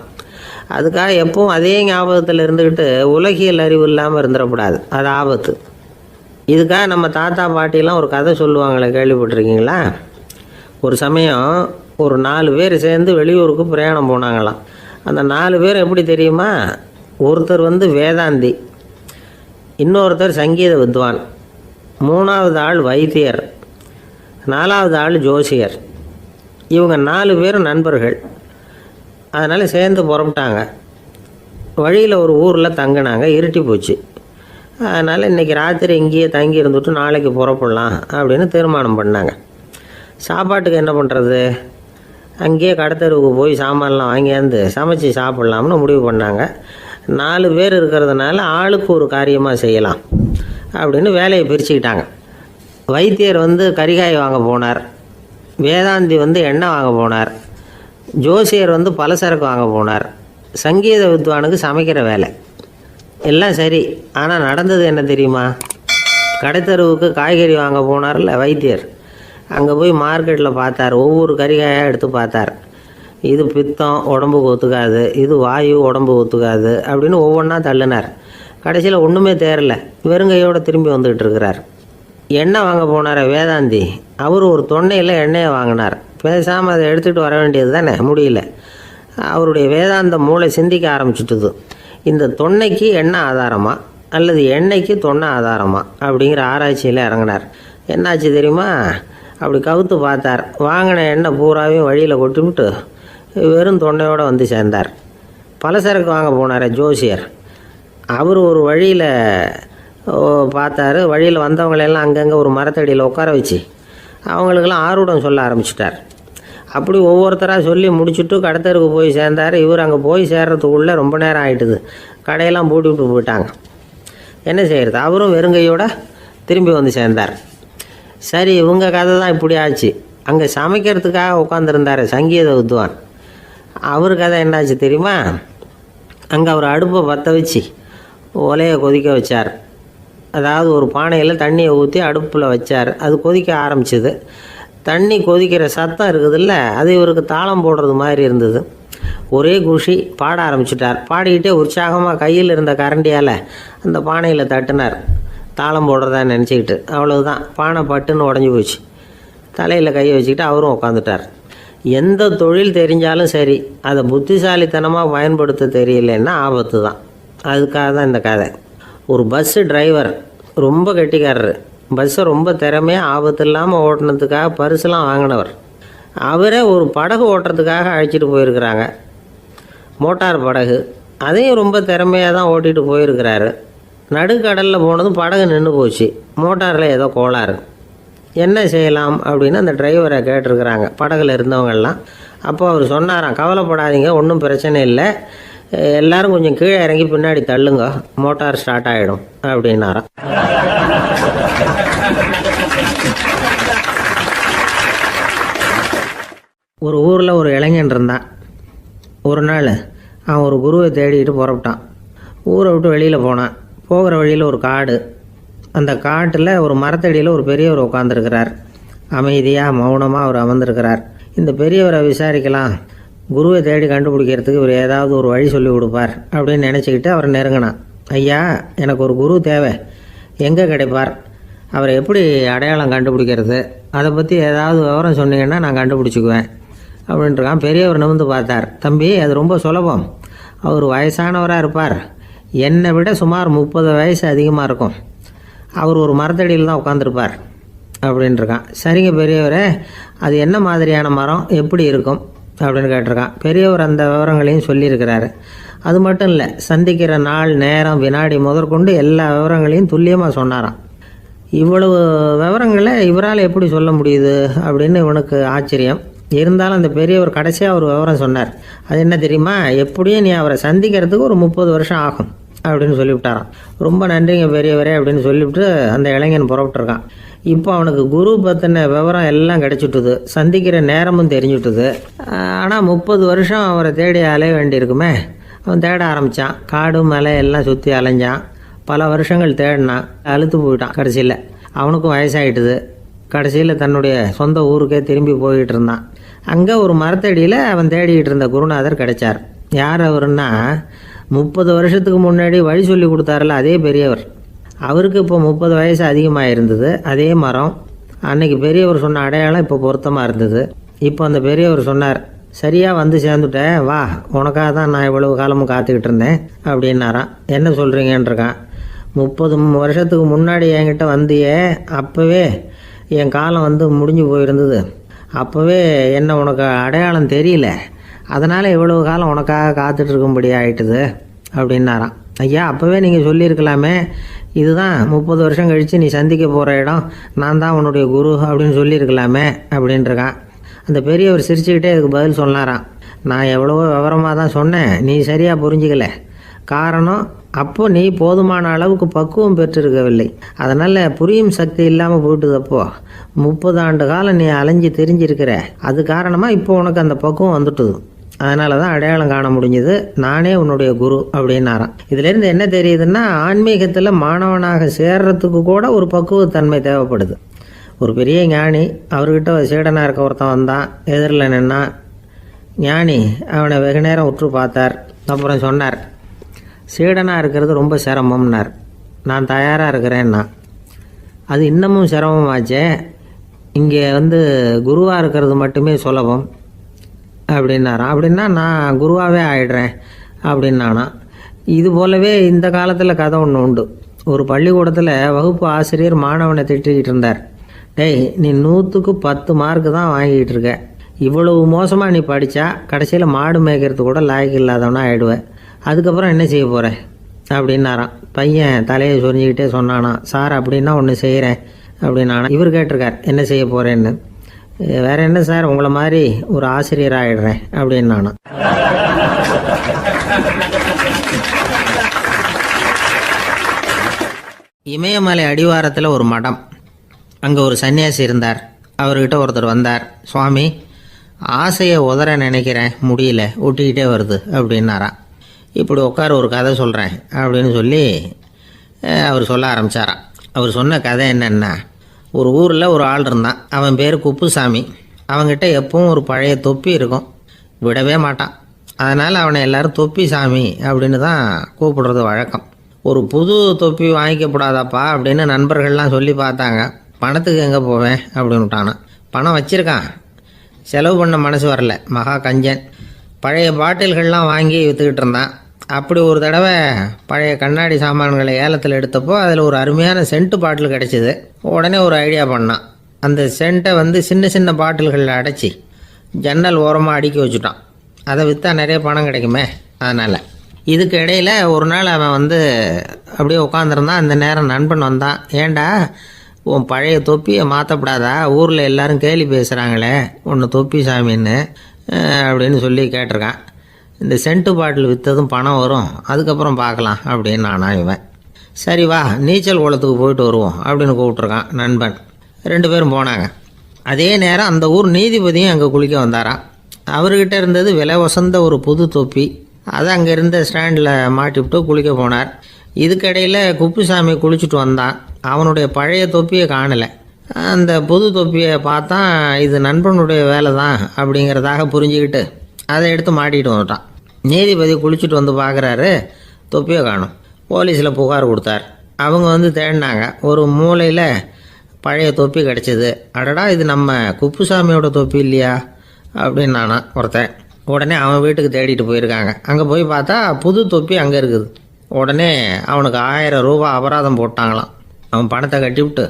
அதுக்காக எப்பவும் அதே ஞாபகத்தில் இருந்துக்கிட்டு உலகியல் அறிவு இல்லாமல் இருந்துடக்கூடாது, அது ஆபத்து. இதுக்காக நம்ம தாத்தா பாட்டிலாம் ஒரு கதை சொல்லுவாங்களே, கேள்விப்பட்டிருக்கீங்களா? ஒரு சமயம் ஒரு 4 பேர் சேர்ந்து வெளியூருக்கு பிரயாணம் போனாங்களாம். அந்த 4 பேர் எப்படி தெரியுமா? ஒருத்தர் வேதாந்தி, இன்னொருத்தர் சங்கீத வித்வான், 3வது ஆள் வைத்தியர், 4வது ஆள் ஜோசியர். இவங்க 4 பேரும் நண்பர்கள். அதனால் சேர்ந்து புறப்பட்டாங்க. வழியில் ஒரு ஊரில் தங்கினாங்க. இருட்டி போச்சு. அதனால் இன்றைக்கி ராத்திரி இங்கேயே தங்கி இருந்துட்டு நாளைக்கு புறப்படலாம் அப்படின்னு தீர்மானம் பண்ணாங்க. சாப்பாட்டுக்கு என்ன பண்ணுறது, அங்கேயே கடத்தெருவுக்கு போய் சாமான்லாம் வாங்கியாந்து சமைச்சு சாப்பிட்லாம்னு முடிவு பண்ணாங்க. 4 பேர் இருக்கிறதுனால ஆளுக்கு ஒரு காரியமாக செய்யலாம் அப்படின்னு வேலையை பிரிச்சுக்கிட்டாங்க. வைத்தியர் கரிகாய் வாங்க போனார், வேதாந்தி எண்ணெய் வாங்க போனார், ஜோசியர் பலசரக்கு வாங்க போனார், சங்கீத வித்வானுக்கு சமைக்கிற வேலை. எல்லாம் சரி, ஆனால் நடந்தது என்ன தெரியுமா? கடைத்தெருவுக்கு காய்கறி வாங்க போனார்ல வைத்தியர், அங்கே போய் மார்க்கெட்டில் பார்த்தார். ஒவ்வொரு கரிகாயாக எடுத்து பார்த்தார். இது பித்தம், உடம்புக்கு ஒத்துக்காது, இது வாயு, உடம்புக்கு ஒத்துக்காது அப்படின்னு ஒவ்வொன்றா தள்ளினார். கடைசியில் ஒன்றுமே தேரல, வெறுங்கையோடு திரும்பி வந்துக்கிட்டு இருக்கிறார். எண்ணெய் வாங்க போனார் வேதாந்தி, அவர் ஒரு தொன்னையில் எண்ணெயை வாங்கினார். பேசாமல் அதை எடுத்துகிட்டு வர வேண்டியது தானே, முடியல. அவருடைய வேதாந்த மூளை சிந்திக்க ஆரம்பிச்சுட்டுது. இந்த தொன்னைக்கு எண்ணெய் ஆதாரமா அல்லது எண்ணெய்க்கு தொன்னை ஆதாரமா அப்படிங்கிற ஆராய்ச்சியில் இறங்கினார். என்னாச்சு தெரியுமா? அப்படி கவுத்து பார்த்தார். வாங்கின எண்ணெய் பூராவையும் வழியில் கொட்டிவிட்டு வெறும் தொன்னையோடு சேர்ந்தார். பலசரக்கு வாங்க போனார் ஜோசியர், அவர் ஒரு வழியில் பார்த்தாரு. வழியில் வந்தவங்களெல்லாம் அங்கங்கே ஒரு மரத்தடியில் உட்கார வச்சு அவங்களுக்கெல்லாம் ஆர்வம் சொல்ல ஆரம்பிச்சிட்டார். அப்படி ஒவ்வொருத்தராக சொல்லி முடிச்சுட்டு கடத்தருக்கு போய் சேர்ந்தார். இவர் அங்கே போய் சேர்றதுக்குள்ளே ரொம்ப நேரம் ஆகிட்டுது. கடையெல்லாம் பூட்டி விட்டு போயிட்டாங்க. என்ன செய்கிறது? அவரும் வெறுங்கையோடு திரும்பி சேர்ந்தார். சரி, இவங்க கதை தான் இப்படி ஆச்சு. அங்கே சமைக்கிறதுக்காக உட்காந்துருந்தார் சங்கீத வித்வான், அவர் கதை என்னாச்சு தெரியுமா? அங்கே அவர் அடுப்பை பற்ற வச்சு ஒலையை கொதிக்க வச்சார். அதாவது ஒரு பானையில் தண்ணியை ஊற்றி அடுப்பில் வச்சார். அது கொதிக்க ஆரம்பிச்சிது. தண்ணி கொதிக்கிற சத்தம் இருக்குதுல்ல, அது இவருக்கு தாளம் போடுறது மாதிரி இருந்தது. ஒரே குஷி, பாட ஆரம்பிச்சிட்டார். பாடிக்கிட்டே உற்சாகமாக கையில் இருந்த கரண்டியால் அந்த பானையில் தட்டினார், தாளம் போடுறதா நினச்சிக்கிட்டு. அவ்வளவுதான், பானை பட்டுன்னு உடஞ்சி போச்சு. தலையில் கையை வச்சுக்கிட்டு அவரும் உட்காந்துட்டார். எந்த தொழில் தெரிஞ்சாலும் சரி, அதை புத்திசாலித்தனமாக பயன்படுத்த தெரியலன்னா ஆபத்து தான். அதுக்காக தான் இந்த கதை. ஒரு பஸ்ஸு டிரைவர் ரொம்ப கெட்டிக்காரர். பஸ்ஸை ரொம்ப திறமையாக ஆபத்து இல்லாமல் ஓட்டினதுக்காக பரிசுலாம் வாங்கினவர். அவரே ஒரு படகு ஓட்டுறதுக்காக அழைச்சிட்டு போயிருக்கிறாங்க, மோட்டார் படகு. அதையும் ரொம்ப திறமையாக தான் ஓட்டிகிட்டு போயிருக்கிறாரு. நடுக்கடலில் போனதும் படகு நின்று போச்சு. மோட்டாரில் ஏதோ கோளாறு. என்ன செய்யலாம் அப்படின்னு அந்த டிரைவரை கேட்டிருக்கிறாங்க படகுல இருந்தவங்கெல்லாம். அப்போ அவர் சொன்னாராம், கவலைப்படாதீங்க, ஒன்றும் பிரச்சனை இல்லை, எல்லாரும் கொஞ்சம் கீழே இறங்கி பின்னாடி தள்ளுங்க, மோட்டார் ஸ்டார்ட் ஆகிடும் அப்படின்னாராம். ஒரு ஊரில் ஒரு இளைஞன் இருந்தான். ஒரு நாள் அவன் ஒரு குருவை தேடிட்டு புறப்பட்டான். ஊரை விட்டு வெளியில் போனான். போகிற வழியில் ஒரு காடு. அந்த காட்டில் ஒரு மரத்தடியில் ஒரு பெரியவர் உட்காந்துருக்கிறார். அமைதியாக மௌனமாக அவர் அமர்ந்திருக்கிறார். இந்த பெரியவரை விசாரிக்கலாம், குருவை தேடி கண்டுபிடிக்கிறதுக்கு இவர் ஏதாவது ஒரு வழி சொல்லி கொடுப்பார் அப்படின்னு நினச்சிக்கிட்டு அவர் நெருங்கினான். ஐயா, எனக்கு ஒரு குரு தேவை, எங்கே கிடைப்பார், அவரை எப்படி அடையாளம் கண்டுபிடிக்கிறது, அதை பற்றி ஏதாவது விவரம் சொன்னீங்கன்னா நான் கண்டுபிடிச்சிக்குவேன் அப்படின்ட்டுருக்கான். பெரியவர் நிமிர்ந்து பார்த்தார். தம்பி, அது ரொம்ப சுலபம். அவர் வயசானவராக இருப்பார், என்னை விட சுமார் 30 வயசு அதிகமாக இருக்கும். அவர் ஒரு மரத்தடியில் தான் உட்காந்துருப்பார் அப்படின்ட்டுருக்கான். சரிங்க பெரியவரே, அது என்ன மாதிரியான மரம், எப்படி இருக்கும் அப்படின்னு கேட்டிருக்கான். பெரியவர் அந்த விவரங்களையும் சொல்லியிருக்கிறாரு. அது மட்டும் இல்லை, சந்திக்கிற நாள், நேரம், வினாடி முதற்கொண்டு எல்லா விவரங்களையும் துல்லியமாக சொன்னாராம். இவ்வளவு விவரங்களை இவரால் எப்படி சொல்ல முடியுது அப்படின்னு இவனுக்கு ஆச்சரியம். இருந்தாலும் அந்த பெரியவர் கடைசியாக ஒரு விவரம் சொன்னார். அது என்ன தெரியுமா? எப்படியும் நீ அவரை சந்திக்கிறதுக்கு ஒரு 30 வருஷம் ஆகும் அப்படின்னு சொல்லிவிட்டாராம். ரொம்ப நன்றிங்க பெரியவரே அப்படின்னு சொல்லிவிட்டு அந்த இளைஞன் புறப்பட்டுருக்கான். இப்போ அவனுக்கு குரு பற்றின விவரம் எல்லாம் கிடைச்சிட்டுது, சந்திக்கிற நேரமும் தெரிஞ்சுட்டுது. ஆனால் 30 வருஷம் அவரை தேடி அலைய வேண்டியிருக்குமே. அவன் தேட ஆரம்பித்தான். காடு மலை எல்லாம் சுற்றி அலைஞ்சான். பல வருஷங்கள் தேடினான், அழுத்து போயிட்டான். கடைசியில் அவனுக்கும் வயசாகிட்டுது. கடைசியில் தன்னுடைய சொந்த ஊருக்கே திரும்பி போய்கிட்டு இருந்தான். அங்கே ஒரு மரத்தடியில் அவன் தேடிக்கிட்டு இருந்த குருநாதர் கிடைச்சார். யார் அவருன்னா, 30 வருஷத்துக்கு முன்னாடி வழி சொல்லி கொடுத்தாருல அதே பெரியவர். அவருக்கு இப்போ 30 வயசு அதிகமாக இருந்தது. அதே மரம். அன்னைக்கு பெரியவர் சொன்ன அடையாளம் இப்போ பொருத்தமாக இருந்தது. இப்போ அந்த பெரியவர் சொன்னார், சரியாக வந்து சேர்ந்துட்டேன், வா, உனக்காக தான் நான் இவ்வளவு காலமும் காத்துக்கிட்டு இருந்தேன் அப்படின்னாராம். என்ன சொல்கிறீங்கன்றிருக்கான். 30 வருஷத்துக்கு முன்னாடி என்கிட்ட வந்தியே, அப்போவே என் காலம் முடிஞ்சு போயிருந்தது. அப்போவே என்ன உனக்கு அடையாளம் தெரியல, அதனால் இவ்வளவு காலம் உனக்காக காத்துட்ருக்கும்படி ஆயிட்டுது அப்படின்னாராம். ஐயா அப்போவே நீங்கள் சொல்லியிருக்கலாமே, இதுதான் 30 வருஷம் கழித்து நீ சந்திக்க போகிற இடம், நான் தான் உன்னுடைய குரு அப்படின்னு சொல்லியிருக்கலாமே அப்படின்ட்டுருக்கான். அந்த பெரியவர் சிரிச்சுக்கிட்டே அதுக்கு பதில் சொன்னாராம், நான் எவ்வளவோ விவரமாக தான் சொன்னேன், நீ சரியாக புரிஞ்சிக்கல. காரணம், அப்போ நீ போதுமான அளவுக்கு பக்குவம் பெற்றிருக்கவில்லை. அதனால் புரியும் சக்தி இல்லாமல் போயிட்டுதப்போ 30 ஆண்டு காலம் நீ அலைஞ்சு தெரிஞ்சிருக்கிற. அது காரணமாக இப்போ உனக்கு அந்த பக்குவம் வந்துட்டுது. அதனால தான் அடையாளம் காண முடிஞ்சது, நானே உன்னுடைய குரு அப்படின்னாராம். இதுலேருந்து என்ன தெரியுதுன்னா, ஆன்மீகத்தில் மாணவனாக சேர்றதுக்கு கூட ஒரு பக்குவத்தன்மை தேவைப்படுது. ஒரு பெரிய ஞானி, அவர்கிட்ட சீடனாக இருக்க ஒருத்தன் வந்தான், எதிரில் நின்னான். ஞானி அவனை வெகு நேரம் உற்று பார்த்தார். அப்புறம் சொன்னார், சீடனாக இருக்கிறது ரொம்ப சிரமம்னார். நான் தயாராக இருக்கிறேன்னா. அது இன்னமும் சிரமமாச்சே, இங்கே குருவாக இருக்கிறது மட்டுமே சுலபம் அப்படின்னாராம். அப்படின்னா நான் குருவாகவே ஆயிடுறேன் அப்படின்னானா. இது போலவே இந்த காலத்தில் கதை ஒன்று உண்டு. ஒரு பள்ளிக்கூடத்தில் வகுப்பு ஆசிரியர் மாணவனை திட்டிக்கிட்டு இருந்தார். டேய், நீ 100க்கு 10 மார்க்கு தான் வாங்கிக்கிட்டு இருக்க. இவ்வளவு மோசமாக நீ படித்தா கடைசியில் மாடு மேய்க்கிறது கூட லாய்க்கு இல்லாதவனா ஆகிடுவேன். அதுக்கப்புறம் என்ன செய்ய போகிறேன் அப்படின்னாராம். பையன் தலையை சொரிஞ்சிக்கிட்டே சொன்னானா, சார் அப்படின்னா ஒன்று செய்கிறேன் அப்படின்னானா. இவர் கேட்டிருக்கார், என்ன செய்ய போகிறேன்னு. வேற என்ன சார், உங்களை மாதிரி ஒரு ஆசிரியர் ஆகிடுறேன் அப்படின்னு நானும். இமயமலை அடிவாரத்தில் ஒரு மடம். அங்கே ஒரு சன்னியாசி இருந்தார். அவர்கிட்ட ஒருத்தர் வந்தார். சுவாமி, ஆசையை உதற நினைக்கிறேன், முடியல, ஒட்டிக்கிட்டே வருது அப்படின்னாராம். இப்படி உட்கார, ஒரு கதை சொல்கிறேன் அப்படின்னு சொல்லி அவர் சொல்ல ஆரம்பித்தாராம். அவர் சொன்ன கதை என்னென்னா, ஒரு ஊரில் ஒரு ஆள் இருந்தான். அவன் பேர் குப்புசாமி. அவன்கிட்ட எப்பவும் ஒரு பழைய தொப்பி இருக்கும், விடவே மாட்டான். அதனால் அவனை எல்லோரும் தொப்பி சாமி அப்படின்னு தான் கூப்பிடுறது வழக்கம். ஒரு புது தொப்பி வாங்கிக்கப்படாதாப்பா அப்படின்னு நண்பர்கள்லாம் சொல்லி பார்த்தாங்க. பணத்துக்கு எங்கே போவேன் அப்படின்னு விட்டானான். பணம் வச்சுருக்கான், செலவு பண்ண மனசு வரல, மகா கஞ்சன். பழைய பாட்டில்கள்லாம் வாங்கி விற்றுக்கிட்டு இருந்தான். அப்படி ஒரு தடவை பழைய கண்ணாடி சாமான்களை ஏலத்தில் எடுத்தப்போ அதில் ஒரு அருமையான சென்ட்டு பாட்டில் கிடச்சிது. உடனே ஒரு ஐடியா பண்ணான். அந்த சென்ட்டை சின்ன சின்ன பாட்டில்களில் அடைச்சி ஜன்னல் ஓரமாக அடுக்கி வச்சுட்டான். அதை விற்றா நிறைய பணம் கிடைக்குமே. அதனால் இதுக்கு இடையில் ஒரு நாள் அவன் அப்படியே உட்காந்துருந்தான். அந்த நேரம் நண்பன் வந்தான். ஏண்டா, உன் பழைய தொப்பியை மாற்றப்படாதா, ஊரில் எல்லோரும் கேலி பேசுகிறாங்களே ஒன்று தொப்பி சாமின்னு அப்படின்னு சொல்லி கேட்டிருக்கான். இந்த சென்ட்டு பாட்டில் விற்றதும் பணம் வரும், அதுக்கப்புறம் பார்க்கலாம் அப்படின்னு நானா. இவன் சரி வா, நீச்சல் குளத்துக்கு போயிட்டு வருவோம் அப்படின்னு கூப்பிட்ருக்கான் நண்பன். 2 பேரும் போனாங்க. அதே நேரம் அந்த ஊர் நீதிபதியும் அங்கே குளிக்க வந்தாராம். அவர்கிட்ட இருந்தது விலை வசந்த ஒரு புது தொப்பி. அதை அங்கே இருந்த ஸ்டாண்டில் மாட்டிவிட்டு குளிக்க போனார். இதுக்கிடையில் குப்புசாமி குளிச்சுட்டு வந்தான். அவனுடைய பழைய தொப்பியை காணலை. அந்த புது தொப்பியை பார்த்தா இது நண்பனுடைய வேலை தான் அப்படிங்கிறதாக புரிஞ்சுக்கிட்டு அதை எடுத்து மாட்டிகிட்டு வந்துட்டான். நீதிபதி குளிச்சுட்டு வந்து பார்க்குறாரு, தொப்பியை காணும். போலீஸில் புகார் கொடுத்தார். அவங்க தேடினாங்க. ஒரு மூலையில் பழைய தொப்பி கிடச்சிது. அடடா, இது நம்ம குப்புசாமியோட தொப்பி இல்லையா அப்படின்னு நானா ஒருத்தன். உடனே அவன் வீட்டுக்கு தேடிட்டு போயிருக்காங்க. அங்கே போய் பார்த்தா புது தொப்பி அங்கே இருக்குது. உடனே அவனுக்கு 1000 ரூபா அபராதம் போட்டாங்களாம். அவன் பணத்தை கட்டிவிட்டு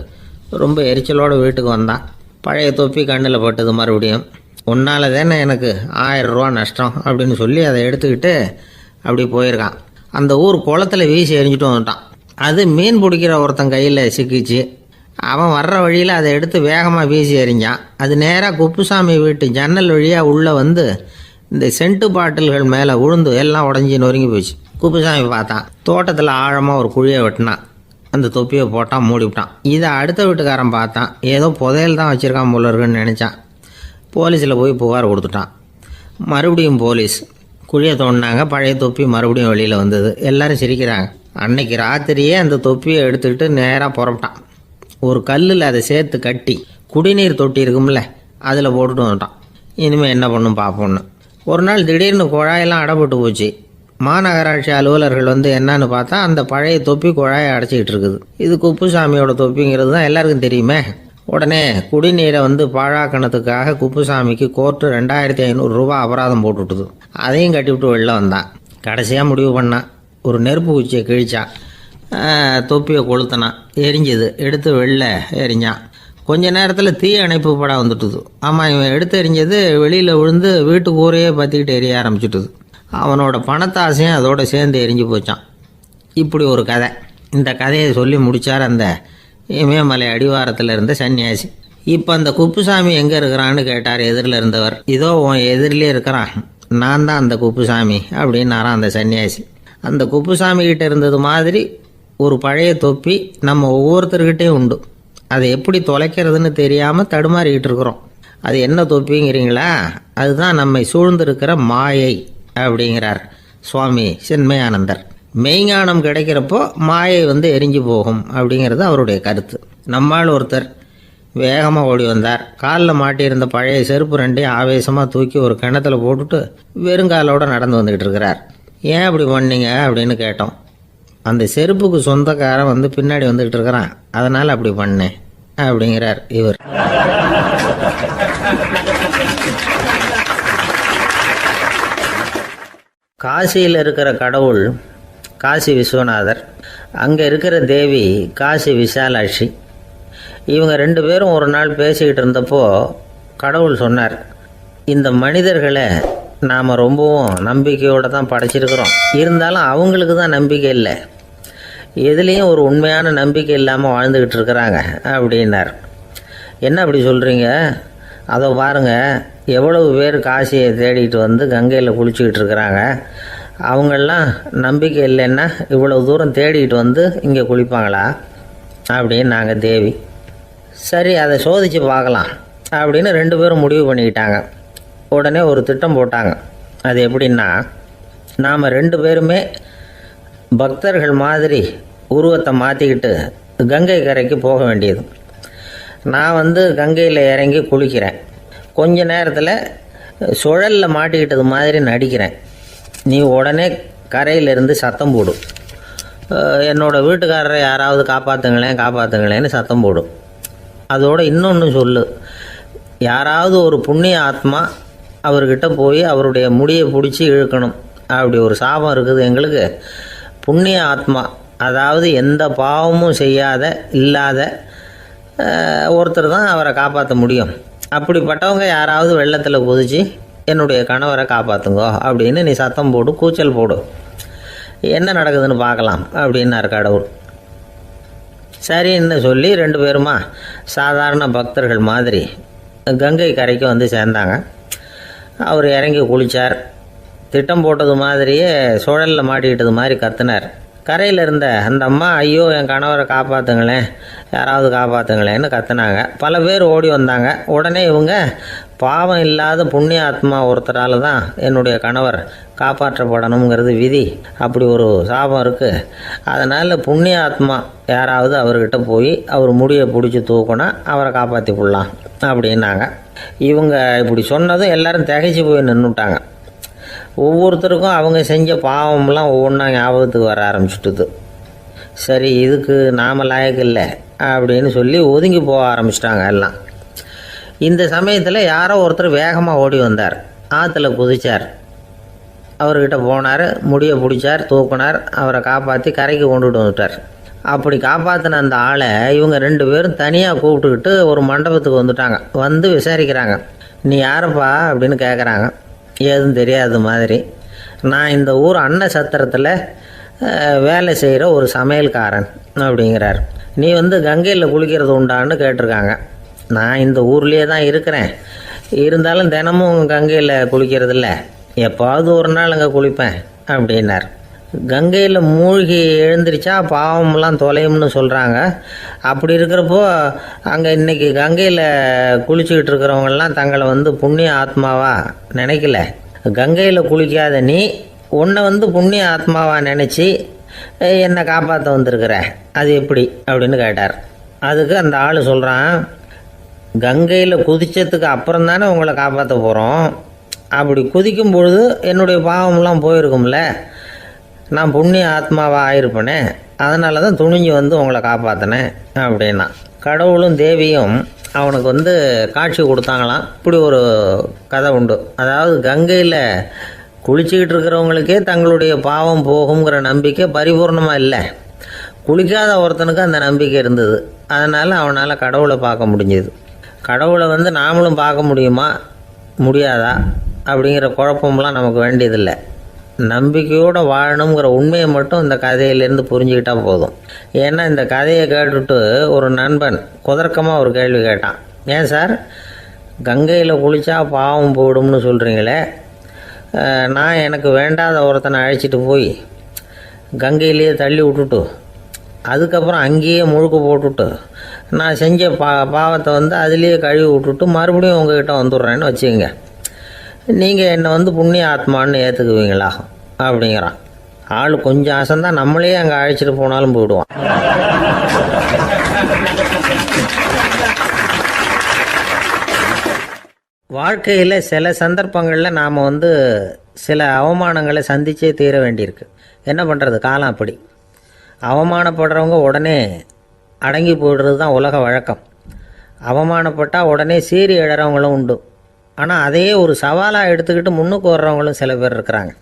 ரொம்ப எரிச்சலோடு வீட்டுக்கு வந்தான். பழைய தொப்பி கண்ணில் பட்டது. மறுபடியும், உன்னால் தானே எனக்கு 1000 ரூபா நஷ்டம் அப்படின்னு சொல்லி அதை எடுத்துக்கிட்டு அப்படி போயிருக்கான். அந்த ஊர் குளத்தில் வீசி எறிஞ்சிட்டு வந்துட்டான். அது மீன் பிடிக்கிற ஒருத்தன் கையில் சிக்கிச்சு. அவன் வர்ற வழியில் அதை எடுத்து வேகமாக வீசி எறிஞ்சான். அது நேராக குப்புசாமி வீட்டு ஜன்னல் வழியாக உள்ளே இந்த சென்ட்டு பாட்டில்கள் மேலே விழுந்து எல்லாம் உடஞ்சி நொறுங்கி போச்சு. குப்புசாமி பார்த்தான். தோட்டத்தில் ஆழமாக ஒரு குழியை வெட்டினான். அந்த தொப்பியை போட்டான், மூடிவிட்டான். இதை அடுத்த வீட்டுக்காரன் பார்த்தான். ஏதோ புதையல் தான் வச்சுருக்கான் போல இருக்குன்னு நினச்சான். போலீஸில் போய் புகார் கொடுத்துட்டான். மறுபடியும் போலீஸ் குழியை தோண்டினாங்க. பழைய தொப்பி மறுபடியும் வெளியில் வந்தது. எல்லோரும் சிரிக்கிறாங்க. அன்னைக்கு ராத்திரியே அந்த தொப்பியை எடுத்துக்கிட்டு நேராக புறப்பட்டான். ஒரு கல்லில் அதை சேர்த்து கட்டி குடிநீர் தொட்டி இருக்கும்ல, அதில் போட்டுட்டு வந்துட்டான். இனிமேல் என்ன பண்ணும் பார்ப்போன்னு. ஒரு நாள் திடீர்னு குழாயெல்லாம் அடைப்பட்டு போச்சு. மாநகராட்சி அலுவலர்கள் என்னன்னு பார்த்தா அந்த பழைய தொப்பி குழாயை அடைச்சிக்கிட்டு இருக்குது. இது குப்புசாமியோட தொப்பிங்கிறது தான் எல்லாருக்கும் தெரியுமே. உடனே குடிநீரை பாழாக்கணத்துக்காக குப்புசாமிக்கு கோர்ட்டு 2500 ரூபா அபராதம் போட்டுவிட்டுது. அதையும் கட்டிவிட்டு வெளில வந்தான். கடைசியாக முடிவு பண்ணான். ஒரு நெருப்பு குச்சியை கிழிச்சான். தொப்பியை கொளுத்தினான். எரிஞ்சுது. எடுத்து வெளில எரிஞ்சான். கொஞ்ச நேரத்தில் தீ அணைப்பு படம் வந்துட்டுது. ஆமாம், இவன் எடுத்து எரிஞ்சது வெளியில் விழுந்து வீட்டு கூரையே பற்றிக்கிட்டு எரிய ஆரம்பிச்சுட்டுது. அவனோட பணத்தாசையும் அதோடு சேர்ந்து எரிஞ்சு போச்சான். இப்படி ஒரு கதை. இந்த கதையை சொல்லி முடித்தார் அந்த இமயமலை அடிவாரத்தில் இருந்த சன்னியாசி. இப்போ அந்த குப்புசாமி எங்கே இருக்கிறான்னு கேட்டார் எதிரில் இருந்தவர். இதோ உன் எதிரிலே இருக்கிறான், நான் தான் அந்த குப்புசாமி அப்படின்னாரான் அந்த சன்னியாசி. அந்த குப்புசாமி கிட்ட இருந்தது மாதிரி ஒரு பழைய தொப்பி நம்ம ஒவ்வொருத்தர்கிட்டையும் உண்டு. அதை எப்படி தொலைக்கிறதுன்னு தெரியாமல் தடுமாறிக்கிட்டு இருக்கிறோம். அது என்ன தொப்பிங்கிறீங்களா? அதுதான் நம்மை சூழ்ந்திருக்கிற மாயை அப்படிங்கிறார் சுவாமி சின்மயானந்தர். மெய்ஞானம் கிடைக்கிறப்போ மாயை எரிஞ்சு போகும் அப்படிங்கிறது அவருடைய கருத்து. நம்மால் ஒருத்தர் வேகமாக ஓடி வந்தார். காலில் மாட்டியிருந்த பழைய செருப்பு ரெண்டையும் ஆவேசமாக தூக்கி ஒரு கிணத்துல போட்டுட்டு வெறுங்காலோடு நடந்து வந்துக்கிட்டு இருக்கிறார். ஏன் அப்படி பண்ணீங்க அப்படின்னு கேட்டோம். அந்த செருப்புக்கு சொந்தக்காரன் பின்னாடி வந்துக்கிட்டு இருக்கிறான், அதனால் அப்படி பண்ணேன் அப்படிங்கிறார் இவர். காசியில் இருக்கிற கடவுள் காசி விஸ்வநாதர், அங்கே இருக்கிற தேவி காசி விசாலாட்சி. இவங்க ரெண்டு பேரும் ஒரு நாள் பேசிக்கிட்டு இருந்தப்போ கடவுள் சொன்னார், இந்த மனிதர்களை நாம் ரொம்பவும் நம்பிக்கையோடு தான் படைச்சிருக்கிறோம், இருந்தாலும் அவங்களுக்கு தான் நம்பிக்கை இல்லை, எதுலேயும் ஒரு உண்மையான நம்பிக்கை இல்லாமல் வாழ்ந்துக்கிட்டு இருக்கிறாங்க அப்படின்னார். என்ன அப்படி சொல்கிறீங்க? அதை பாருங்கள், எவ்வளவு பேர் காசியை தேடிட்டு கங்கையில் குளிச்சுக்கிட்டு இருக்கிறாங்க. அவங்களெலாம் நம்பிக்கை இல்லைன்னா இவ்வளவு தூரம் தேடிட்டு இங்கே குளிப்பாங்களா அப்படின்னு நாங்கள் தேவி. சரி, அதை சோதித்து பார்க்கலாம் அப்படின்னு ரெண்டு பேரும் முடிவு பண்ணிக்கிட்டாங்க. உடனே ஒரு திட்டம் போட்டாங்க. அது எப்படின்னா, நாம் ரெண்டு பேருமே பக்தர்கள் மாதிரி உருவத்தை மாற்றிக்கிட்டு கங்கை கரைக்கு போக வேண்டியது. நான் கங்கையில் இறங்கி குளிக்கிறேன். கொஞ்ச நேரத்தில் சுழலில் மாட்டிக்கிட்டது மாதிரி நடிக்கிறேன். நீ உடனே கரையிலிருந்து சத்தம் போடும், என்னோடய வீட்டுக்காரரை யாராவது காப்பாற்றுங்களேன்னு சத்தம் போடும். அதோடு இன்னொன்று சொல்லு, யாராவது ஒரு புண்ணிய ஆத்மா அவர்கிட்ட போய் அவருடைய முடியை பிடிச்சி இழுக்கணும். அப்படி ஒரு சாபம் இருக்குது எங்களுக்கு. புண்ணிய ஆத்மா, அதாவது எந்த பாவமும் செய்யாத இல்லாத ஒருத்தர் தான் அவரை காப்பாற்ற முடியும். அப்படிப்பட்டவங்க யாராவது வெள்ளத்தில் குதித்து என்னுடைய கணவரை காப்பாற்றுங்கோ அப்படின்னு நீ சத்தம் போடு, கூச்சல் போடு, என்ன நடக்குதுன்னு பார்க்கலாம் அப்படின்னார் கடவுள். சரின்னு சொல்லி ரெண்டு பேருமா சாதாரண பக்தர்கள் மாதிரி கங்கை கரைக்கு சேர்ந்தாங்க. அவர் இறங்கி குளித்தார். திட்டம் போட்டது மாதிரியே சுழலில் மாட்டிக்கிட்டது மாதிரி கத்துனார். கரையில் இருந்த அந்த அம்மா, ஐயோ என் கணவரை காப்பாற்றுங்களேன், யாராவது காப்பாற்றுங்களேன்னு கத்துனாங்க. பல பேர் ஓடி வந்தாங்க. உடனே இவங்க, பாவம் இல்லாத புண்ணிய ஆத்மா ஒருத்தரால் தான் என்னுடைய கணவர் காப்பாற்றப்படணுங்கிறது விதி, அப்படி ஒரு சாபம் இருக்குது, அதனால் புண்ணிய ஆத்மா யாராவது அவர்கிட்ட போய் அவர் முடியை பிடிச்சி தூக்கினா அவரை காப்பாற்றி விடலாம் அப்படின்னாங்க. இவங்க இப்படி சொன்னதும் எல்லாரும் திகைச்சு போய் நின்றுட்டாங்க. ஒவ்வொருத்தருக்கும் அவங்க செஞ்ச பாவம்லாம் ஒவ்வொன்றா ஞாபகத்துக்கு வர ஆரம்பிச்சுட்டுது. சரி, இதுக்கு நாம் லாயக்கு இல்லை அப்படின்னு சொல்லி ஒதுங்கி போக ஆரம்பிச்சிட்டாங்க எல்லாம். இந்த சமயத்தில் யாரோ ஒருத்தர் வேகமாக ஓடி வந்தார். ஆற்றுல குதிச்சார். அவர்கிட்ட போனார், முடியை பிடிச்சார், தூக்கினார், அவரை காப்பாற்றி கரைக்கு கொண்டுட்டு வந்துட்டார். அப்படி காப்பாற்றின அந்த ஆளை இவங்க ரெண்டு பேரும் தனியாக கூப்பிட்டுக்கிட்டு ஒரு மண்டபத்துக்கு வந்துட்டாங்க. விசாரிக்கிறாங்க. நீ யாரப்பா அப்படின்னு கேட்குறாங்க. ஏதும் தெரியாத மாதிரி. நான் இந்த ஊர் அன்ன சத்திரத்தில் வேலை செய்கிற ஒரு சமையல்காரன் அப்படிங்கிறார். நீ கங்கையில் குளிக்கிறது உண்டான்னு கேட்டிருக்காங்க. நான் இந்த ஊர்லேயே தான் இருக்கிறேன், இருந்தாலும் தினமும் கங்கையில் குளிக்கிறதில்ல, எப்பாவது ஒரு நாள் அங்கே குளிப்பேன் அப்படின்னார். கங்கையில் மூழ்கி எழுந்திரிச்சா பாவம்லாம் தொலையும்னு சொல்கிறாங்க. அப்படி இருக்கிறப்போ அங்கே இன்றைக்கி கங்கையில் குளிச்சுக்கிட்டு இருக்கிறவங்கெல்லாம் தங்களை புண்ணிய ஆத்மாவாக நினைக்கல. கங்கையில் குளிக்காத நீ உன்னை புண்ணிய ஆத்மாவாக நினச்சி என்னை காப்பாற்ற வந்திருக்கிற, அது எப்படி அப்படின்னு கேட்டார். அதுக்கு அந்த ஆள் சொல்கிறான், கங்கையில் குதித்ததுக்கு அப்புறம் தானே உங்களை காப்பாற்ற போகிறோம். அப்படி குதிக்கும் பொழுது என்னுடைய பாவம்லாம் போயிருக்கும்ல, நான் புண்ணிய ஆத்மாவாக ஆயிருப்பேனே, அதனால தான் துணிஞ்சு உங்களை காப்பாற்றினேன் அப்படின்னா. கடவுளும் தேவியும் அவனுக்கு காட்சி கொடுத்தாங்களாம். இப்படி ஒரு கதை உண்டு. அதாவது கங்கையில் குளிச்சுக்கிட்டு இருக்கிறவங்களுக்கே தங்களுடைய பாவம் போகுங்கிற நம்பிக்கை பரிபூர்ணமாக இல்லை. குளிக்காத ஒருத்தனுக்கு அந்த நம்பிக்கை இருந்தது. அதனால் அவனால் கடவுளை பார்க்க முடிஞ்சது. கடவுளை நாமளும் பார்க்க முடியுமா முடியாதா அப்படிங்கிற குழப்பம்லாம் நமக்கு வேண்டியதில்லை. நம்பிக்கையோடு வாழணுங்கிற உண்மையை மட்டும் இந்த கதையிலேருந்து புரிஞ்சுக்கிட்டால் போதும். ஏன்னா இந்த கதையை கேட்டுட்டு ஒரு நண்பன் குதர்க்கமாக ஒரு கேள்வி கேட்டான். ஏன் சார், கங்கையில் குளித்தா பாவம் போயிடும்னு சொல்கிறீங்களே, நான் எனக்கு வேண்டாத ஒருத்தனை அழைச்சிட்டு போய் கங்கையிலேயே தள்ளி விட்டுட்டு அதுக்கப்புறம் அங்கேயே முழுக்க போட்டுட்டு நான் செஞ்ச பாவத்தை அதுலேயே கழுவி விட்டுட்டு மறுபடியும் உங்ககிட்ட வந்துடுறேன்னு வச்சுக்கோங்க, நீங்கள் என்னை புண்ணிய ஆத்மான்னு ஏற்றுக்குவீங்களா அப்படிங்கிறான். ஆள் கொஞ்சம் ஆசைந்தான், நம்மளே அங்கே அழைச்சிட்டு போனாலும் போயிடுவான். வாழ்க்கையில் சில சந்தர்ப்பங்களில் நாம் சில அவமானங்களை சந்திச்சே தீர வேண்டியிருக்கு. என்ன பண்ணுறது, காலம் அப்படி. அவமானப்படுறவங்க உடனே அடங்கி போய்டுறது தான் உலக வழக்கம். அவமானப்பட்டால் உடனே சீறி எழறவங்களும் உண்டு. ஆனால் அதையே ஒரு சவாலாக எடுத்துக்கிட்டு முன்னுக்கு வர்றவங்களும் சில பேர் இருக்கிறாங்க.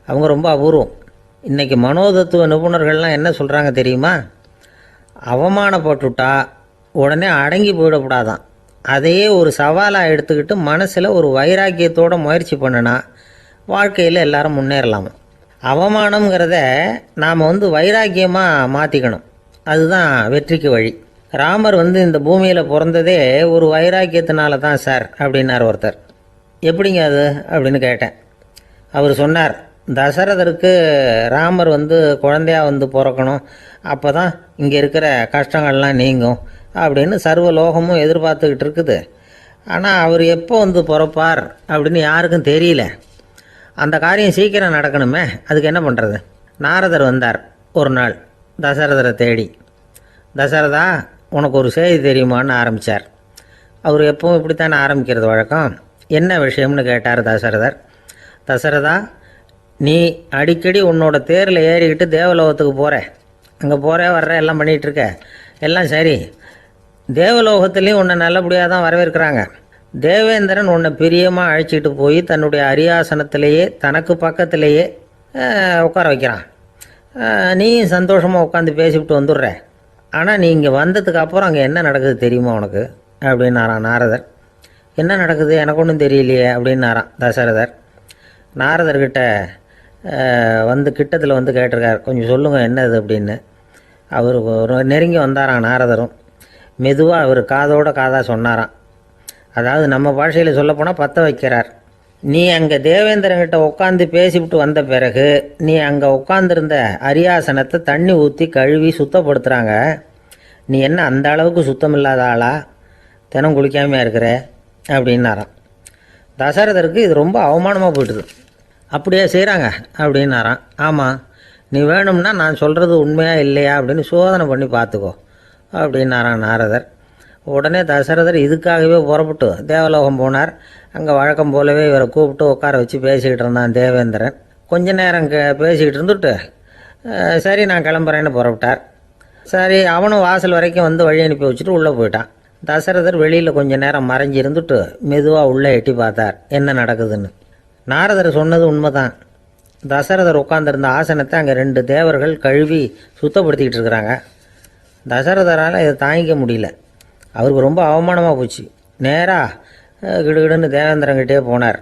அவங்க ரொம்ப அபூர்வம். இன்றைக்கி மனோதத்துவ நிபுணர்கள்லாம் என்ன சொல்கிறாங்க தெரியுமா? அவமானப்பட்டுட்டா உடனே அடங்கி போயிடக்கூடாதான். அதையே ஒரு சவாலாக எடுத்துக்கிட்டு மனசில் ஒரு வைராக்கியத்தோடு முயற்சி பண்ணினா வாழ்க்கையில் எல்லாரும் முன்னேறலாம். அவமானங்கிறத நாம் வைராக்கியமாக மாற்றிக்கணும். அதுதான் வெற்றிக்கு வழி. ராமர் இந்த பூமியில் பிறந்ததே ஒரு வைராக்கியத்தினால தான் சார் அப்படின்னார் ஒருத்தர். எப்படிங்க அது அப்படின்னு கேட்டேன். அவர் சொன்னார், தசரதருக்கு ராமர் குழந்தையாக பிறக்கணும், அப்போ தான் இங்கே இருக்கிற கஷ்டங்கள்லாம் நீங்கும் அப்படின்னு சர்வ லோகமும் எதிர்பார்த்துக்கிட்டு இருக்குது. ஆனால் அவர் எப்போ பிறப்பார் அப்படின்னு யாருக்கும் தெரியல. அந்த காரியம் சீக்கிரம் நடக்கணுமே, அதுக்கு என்ன பண்ணுறது? நாரதர் வந்தார் ஒரு நாள் தசரதரை தேடி. தசரதா, உனக்கு ஒரு செய்தி தெரியுமான்னு ஆரம்பித்தார். அவர் எப்பவும் இப்படித்தானே ஆரம்பிக்கிறது வழக்கம். என்ன விஷயம்னு கேட்டார் தசரதர். தசரதா, நீ அடிக்கடி உன்னோட தேரில் ஏறிக்கிட்டு தேவலோகத்துக்கு போகிற, அங்கே போகிற வர்ற எல்லாம் பண்ணிகிட்ருக்க, எல்லாம் சரி. தேவலோகத்துலேயும் உன்னை நல்லபடியாக தான் வரவேற்கிறாங்க. தேவேந்திரன் உன்னை பிரியமாக அழைச்சிட்டு போய் தன்னுடைய அரியாசனத்திலேயே தனக்கு பக்கத்திலேயே உட்கார வைக்கிறான். நீயும் சந்தோஷமாக உட்காந்து பேசிவிட்டு வந்துடுற. ஆனால் நீ இங்கே வந்ததுக்கு அப்புறம் அங்கே என்ன நடக்குது தெரியுமா உனக்கு அப்படின்னாரான் நாரதர். என்ன நடக்குது எனக்கு ஒன்றும் தெரியலையே அப்படின்னாரான் தசரதர். நாரதர்கிட்ட கிட்டத்தில் கேட்டிருக்கார், கொஞ்சம் சொல்லுங்கள் என்னது அப்படின்னு. அவர் நெருங்கி வந்தாரான் நாரதரும். மெதுவாக அவர் காதோட காதாக சொன்னாராம். அதாவது நம்ம பாஷையில் சொல்லப்போனால் பற்ற வைக்கிறார். நீ அங்கே தேவேந்திரங்கிட்ட உட்காந்து பேசிவிட்டு வந்த பிறகு நீ அங்கே உட்காந்துருந்த அரியாசனத்தை தண்ணி ஊற்றி கழுவி சுத்தப்படுத்துகிறாங்க. நீ என்ன அந்த அளவுக்கு சுத்தம் இல்லாத ஆளா, தினம் குளிக்காமையாக இருக்கிற அப்படின்னாராம். தசரதருக்கு இது ரொம்ப அவமானமாக போயிட்டுது. அப்படியே செய்கிறாங்க அப்படின்னாராம். ஆமாம், நீ வேணும்னா நான் சொல்கிறது உண்மையா இல்லையா அப்படின்னு சோதனை பண்ணி பார்த்துக்கோ அப்படின்னாரான் நாரதர். உடனே தசரதர் இதுக்காகவே புறப்பட்டு தேவலோகம் போனார். அங்கே வழக்கம் போலவே இவரை கூப்பிட்டு உட்கார வச்சு பேசிக்கிட்டு இருந்தான் தேவேந்திரன். கொஞ்ச நேரம் பேசிக்கிட்டு இருந்துட்டு சரி நான் கிளம்புறேன்னு புறப்பட்டார். சரி, அவனும் வாசல் வரைக்கும் வழி அனுப்பி வச்சுட்டு உள்ளே போயிட்டான். தசரதர் வெளியில் கொஞ்ச நேரம் மறைஞ்சி இருந்துட்டு மெதுவாக உள்ளே எட்டி பார்த்தார் என்ன நடக்குதுன்னு. நாரதர் சொன்னது உண்மைதான். தசரதர் உட்காந்துருந்த ஆசனத்தை அங்கே 2 தேவர்கள் கழுவி சுத்தப்படுத்திக்கிட்டு இருக்கிறாங்க. தசரதரால் இதை தாங்கிக்க முடியல. அவருக்கு ரொம்ப அவமானமாக போச்சு. நேராக கிடுகிடுன்னு தேவேந்திரங்கிட்டே போனார்.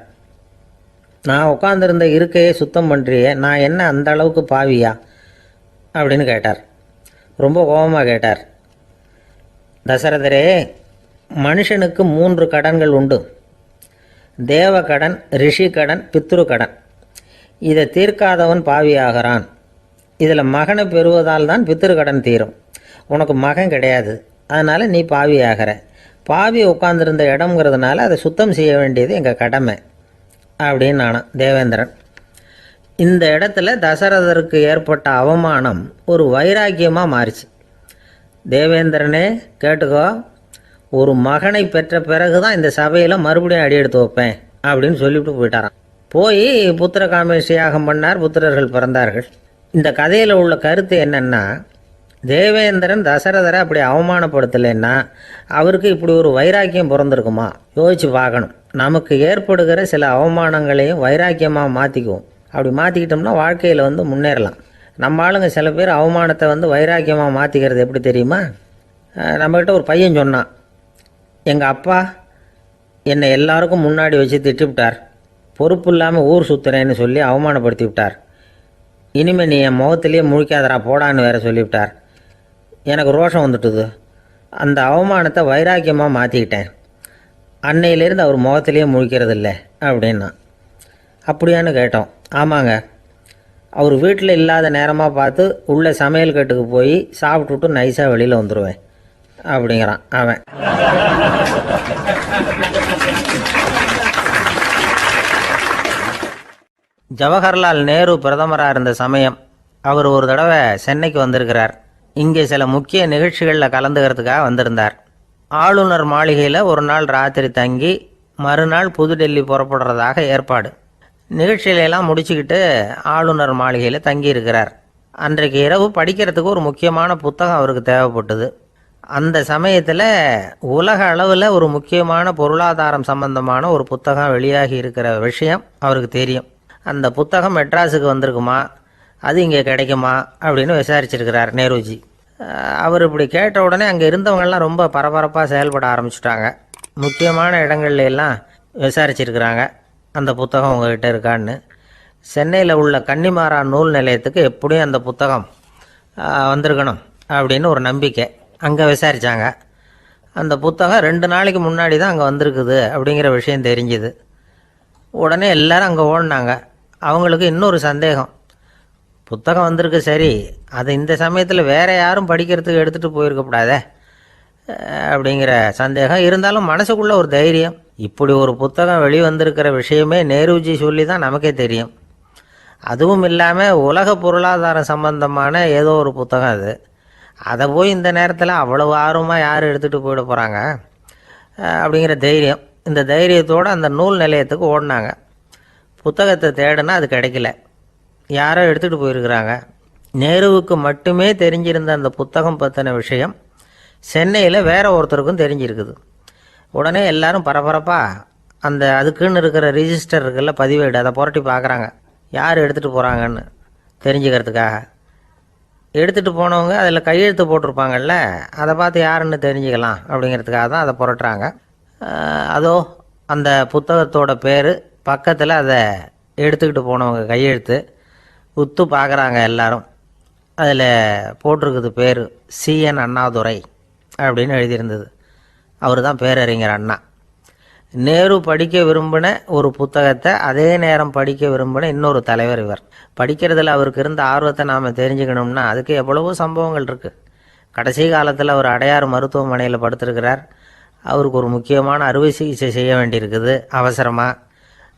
நான் உட்காந்துருந்த இருக்கையே சுத்தம் பண்ணுறியே, நான் என்ன அந்த அளவுக்கு பாவியா அப்படின்னு கேட்டார். ரொம்ப கோபமாக கேட்டார். தசரதரே, மனுஷனுக்கு 3 கடன்கள் உண்டு. தேவ கடன், ரிஷி கடன், பித்ரு கடன். இதை தீர்க்காதவன் பாவியாகிறான். இதில் மகனை பெறுவதால் தான் பித்ரு கடன் தீரும். உனக்கு மகன் கிடையாது, அதனால் நீ பாவி ஆகிற. பாவி உட்காந்துருந்த இடம்ங்கிறதுனால அதை சுத்தம் செய்ய வேண்டியது எங்கள் கடமை அப்படின்னு நானும் தேவேந்திரன். இந்த இடத்துல தசரதருக்கு ஏற்பட்ட அவமானம் ஒரு வைராக்கியமாக மாறிச்சு. தேவேந்திரனே கேட்டுக்கோ, ஒரு மகனை பெற்ற பிறகு தான் இந்த சபையில் மறுபடியும் அடி எடுத்து வைப்பேன் அப்படின்னு சொல்லிவிட்டு போயிட்டாரான். போய் புத்திர காமேஷ் யாகம் பண்ணார். புத்திரர்கள் பிறந்தார்கள். இந்த கதையில் உள்ள கருத்து என்னென்னா, தேவேந்திரன் தசரதரை அப்படி அவமானப்படுத்தலைன்னா அவருக்கு இப்படி ஒரு வைராக்கியம் பிறந்திருக்குமா யோசிச்சு பார்க்கணும். நமக்கு ஏற்படுகிற சில அவமானங்களையும் வைராக்கியமாக மாற்றிக்குவோம். அப்படி மாற்றிக்கிட்டோம்னா வாழ்க்கையில் முன்னேறலாம். நம்ம ஆளுங்க சில பேர் அவமானத்தை வைராக்கியமாக மாற்றிக்கிறது எப்படி தெரியுமா? நம்மக்கிட்ட ஒரு பையன் சொன்னான், எங்கள் அப்பா என்னை எல்லாருக்கும் முன்னாடி வச்சு திட்டிவிட்டார், பொறுப்பு இல்லாமல் ஊர் சுற்றுறேன்னு சொல்லி அவமானப்படுத்தி விட்டார். இனிமேல் நீ என் முகத்திலேயே முழிக்காதரா போடான்னு வேற சொல்லிவிட்டார். எனக்கு ரோஷம் வந்துட்டுது. அந்த அவமானத்தை வைராக்கியமாக மாற்றிக்கிட்டேன். அன்னையிலேருந்து அவர் முகத்திலேயே முழிக்கிறது இல்லை அப்படின்னா. அப்படியான்னு கேட்டோம். ஆமாங்க, அவர் வீட்டில் இல்லாத நேரமாக பார்த்து உள்ளே சமையல் கட்டுக்கு போய் சாப்பிட்டுட்டு நைஸாக வெளியில் வந்துடுவேன் அப்படிங்கிறான் அவன். ஜவஹர்லால் நேரு பிரதமராக இருந்த சமயம் அவர் ஒரு தடவை சென்னைக்கு வந்திருக்கிறார். இங்கே சில முக்கிய நிகழ்ச்சிகளில் கலந்துக்கிறதுக்காக வந்திருந்தார். ஆளுநர் மாளிகையில் ஒரு நாள் ராத்திரி தங்கி மறுநாள் புதுடெல்லி புறப்படுறதாக ஏற்பாடு. நிகழ்ச்சியிலெல்லாம் முடிச்சுக்கிட்டு ஆளுநர் மாளிகையில் தங்கியிருக்கிறார். அன்றைக்கு இரவு படிக்கிறதுக்கு ஒரு முக்கியமான புத்தகம் அவருக்கு தேவைப்பட்டது. அந்த சமயத்தில் உலக அளவில் ஒரு முக்கியமான பொருளாதாரம் சம்பந்தமான ஒரு புத்தகம் வெளியாகி இருக்கிற விஷயம் அவருக்கு தெரியும். அந்த புத்தகம் மெட்ராஸுக்கு வந்திருக்குமா, அது இங்கே கிடைக்குமா அப்படின்னு விசாரிச்சிருக்கிறார் நேருஜி. அவர் இப்படி கேட்ட உடனே அங்கே இருந்தவங்கெல்லாம் ரொம்ப பரபரப்பாக செயல்பட ஆரம்பிச்சுட்டாங்க. முக்கியமான இடங்கள்ல எல்லாம் விசாரிச்சிருக்கிறாங்க அந்த புத்தகம் உங்ககிட்ட இருக்கான்னு. சென்னையில் உள்ள கன்னிமாரா நூல் நிலையத்துக்கு எப்படியும் அந்த புத்தகம் வந்திருக்கணும் அப்படின்னு ஒரு நம்பிக்கை. அங்கே விசாரித்தாங்க. அந்த புத்தகம் 2 நாளைக்கு முன்னாடி தான் அங்கே வந்திருக்குது அப்படிங்கிற விஷயம் தெரிஞ்சுது. உடனே எல்லாரும் அங்கே ஓடினாங்க. அவங்களுக்கு இன்னொரு சந்தேகம். புத்தகம் வந்திருக்கு சரி, அது இந்த சமயத்தில் வேறு யாரும் படிக்கிறதுக்கு எடுத்துகிட்டு போயிருக்கக்கூடாதே அப்படிங்கிற சந்தேகம் இருந்தாலும் மனசுக்குள்ளே ஒரு தைரியம். இப்படி ஒரு புத்தகம் வெளிவந்திருக்கிற விஷயமே நேருஜி சொல்லி தான் நமக்கே தெரியும். அதுவும் இல்லாமல் உலக பொருளாதாரம் சம்பந்தமான ஏதோ ஒரு புத்தகம் அது. அதை போய் இந்த நேரத்தில் அவ்வளவு ஆர்வமாக யார் எடுத்துகிட்டு போயிட போகிறாங்க அப்படிங்கிற தைரியம். இந்த தைரியத்தோடு அந்த நூல் நிலையத்துக்கு ஓடினாங்க. புத்தகத்தை தேடினா அது கிடைக்கல. யாரோ எடுத்துகிட்டு போயிருக்கிறாங்க. நேருவுக்கு மட்டுமே தெரிஞ்சிருந்த அந்த புத்தகம் பற்றின விஷயம் சென்னையில் வேற ஒருத்தருக்கும் தெரிஞ்சிருக்குது. உடனே எல்லாரும் பரபரப்பாக அதுக்குன்னு இருக்கிற ரிஜிஸ்டர் இருக்குல்ல, பதிவேடு, அதை புரட்டி பார்க்குறாங்க யார் எடுத்துகிட்டு போகிறாங்கன்னு தெரிஞ்சுக்கிறதுக்காக. எடுத்துகிட்டு போனவங்க அதில் கையெழுத்து போட்டிருப்பாங்கல்ல, அதை பார்த்து யாருன்னு தெரிஞ்சுக்கலாம் அப்படிங்கிறதுக்காக தான் அதை புரட்டுறாங்க. அதோ அந்த புத்தகத்தோட பேர் பக்கத்தில் அதை எடுத்துக்கிட்டு போனவங்க கையெழுத்து உத்து பார்க்குறாங்க எல்லாரும். அதில் போட்டிருக்குது பேர் சிஎன் அண்ணாதுரை அப்படின்னு எழுதியிருந்தது. அவர் தான் பேரறிஞர் அண்ணா. நேரு படிக்க விரும்பின ஒரு புத்தகத்தை அதே நேரம் படிக்க விரும்பின இன்னொரு தலைவர் இவர். படிக்கிறதுல அவருக்கு இருந்த ஆர்வத்தை நாம் தெரிஞ்சுக்கணும்னா அதுக்கு எவ்வளவோ சம்பவங்கள் இருக்குது. கடைசி காலத்தில் அவர் அடையாறு மருத்துவமனையில் படுத்திருக்கிறார். அவருக்கு ஒரு முக்கியமான அறுவை சிகிச்சை செய்ய வேண்டியிருக்குது அவசரமாக.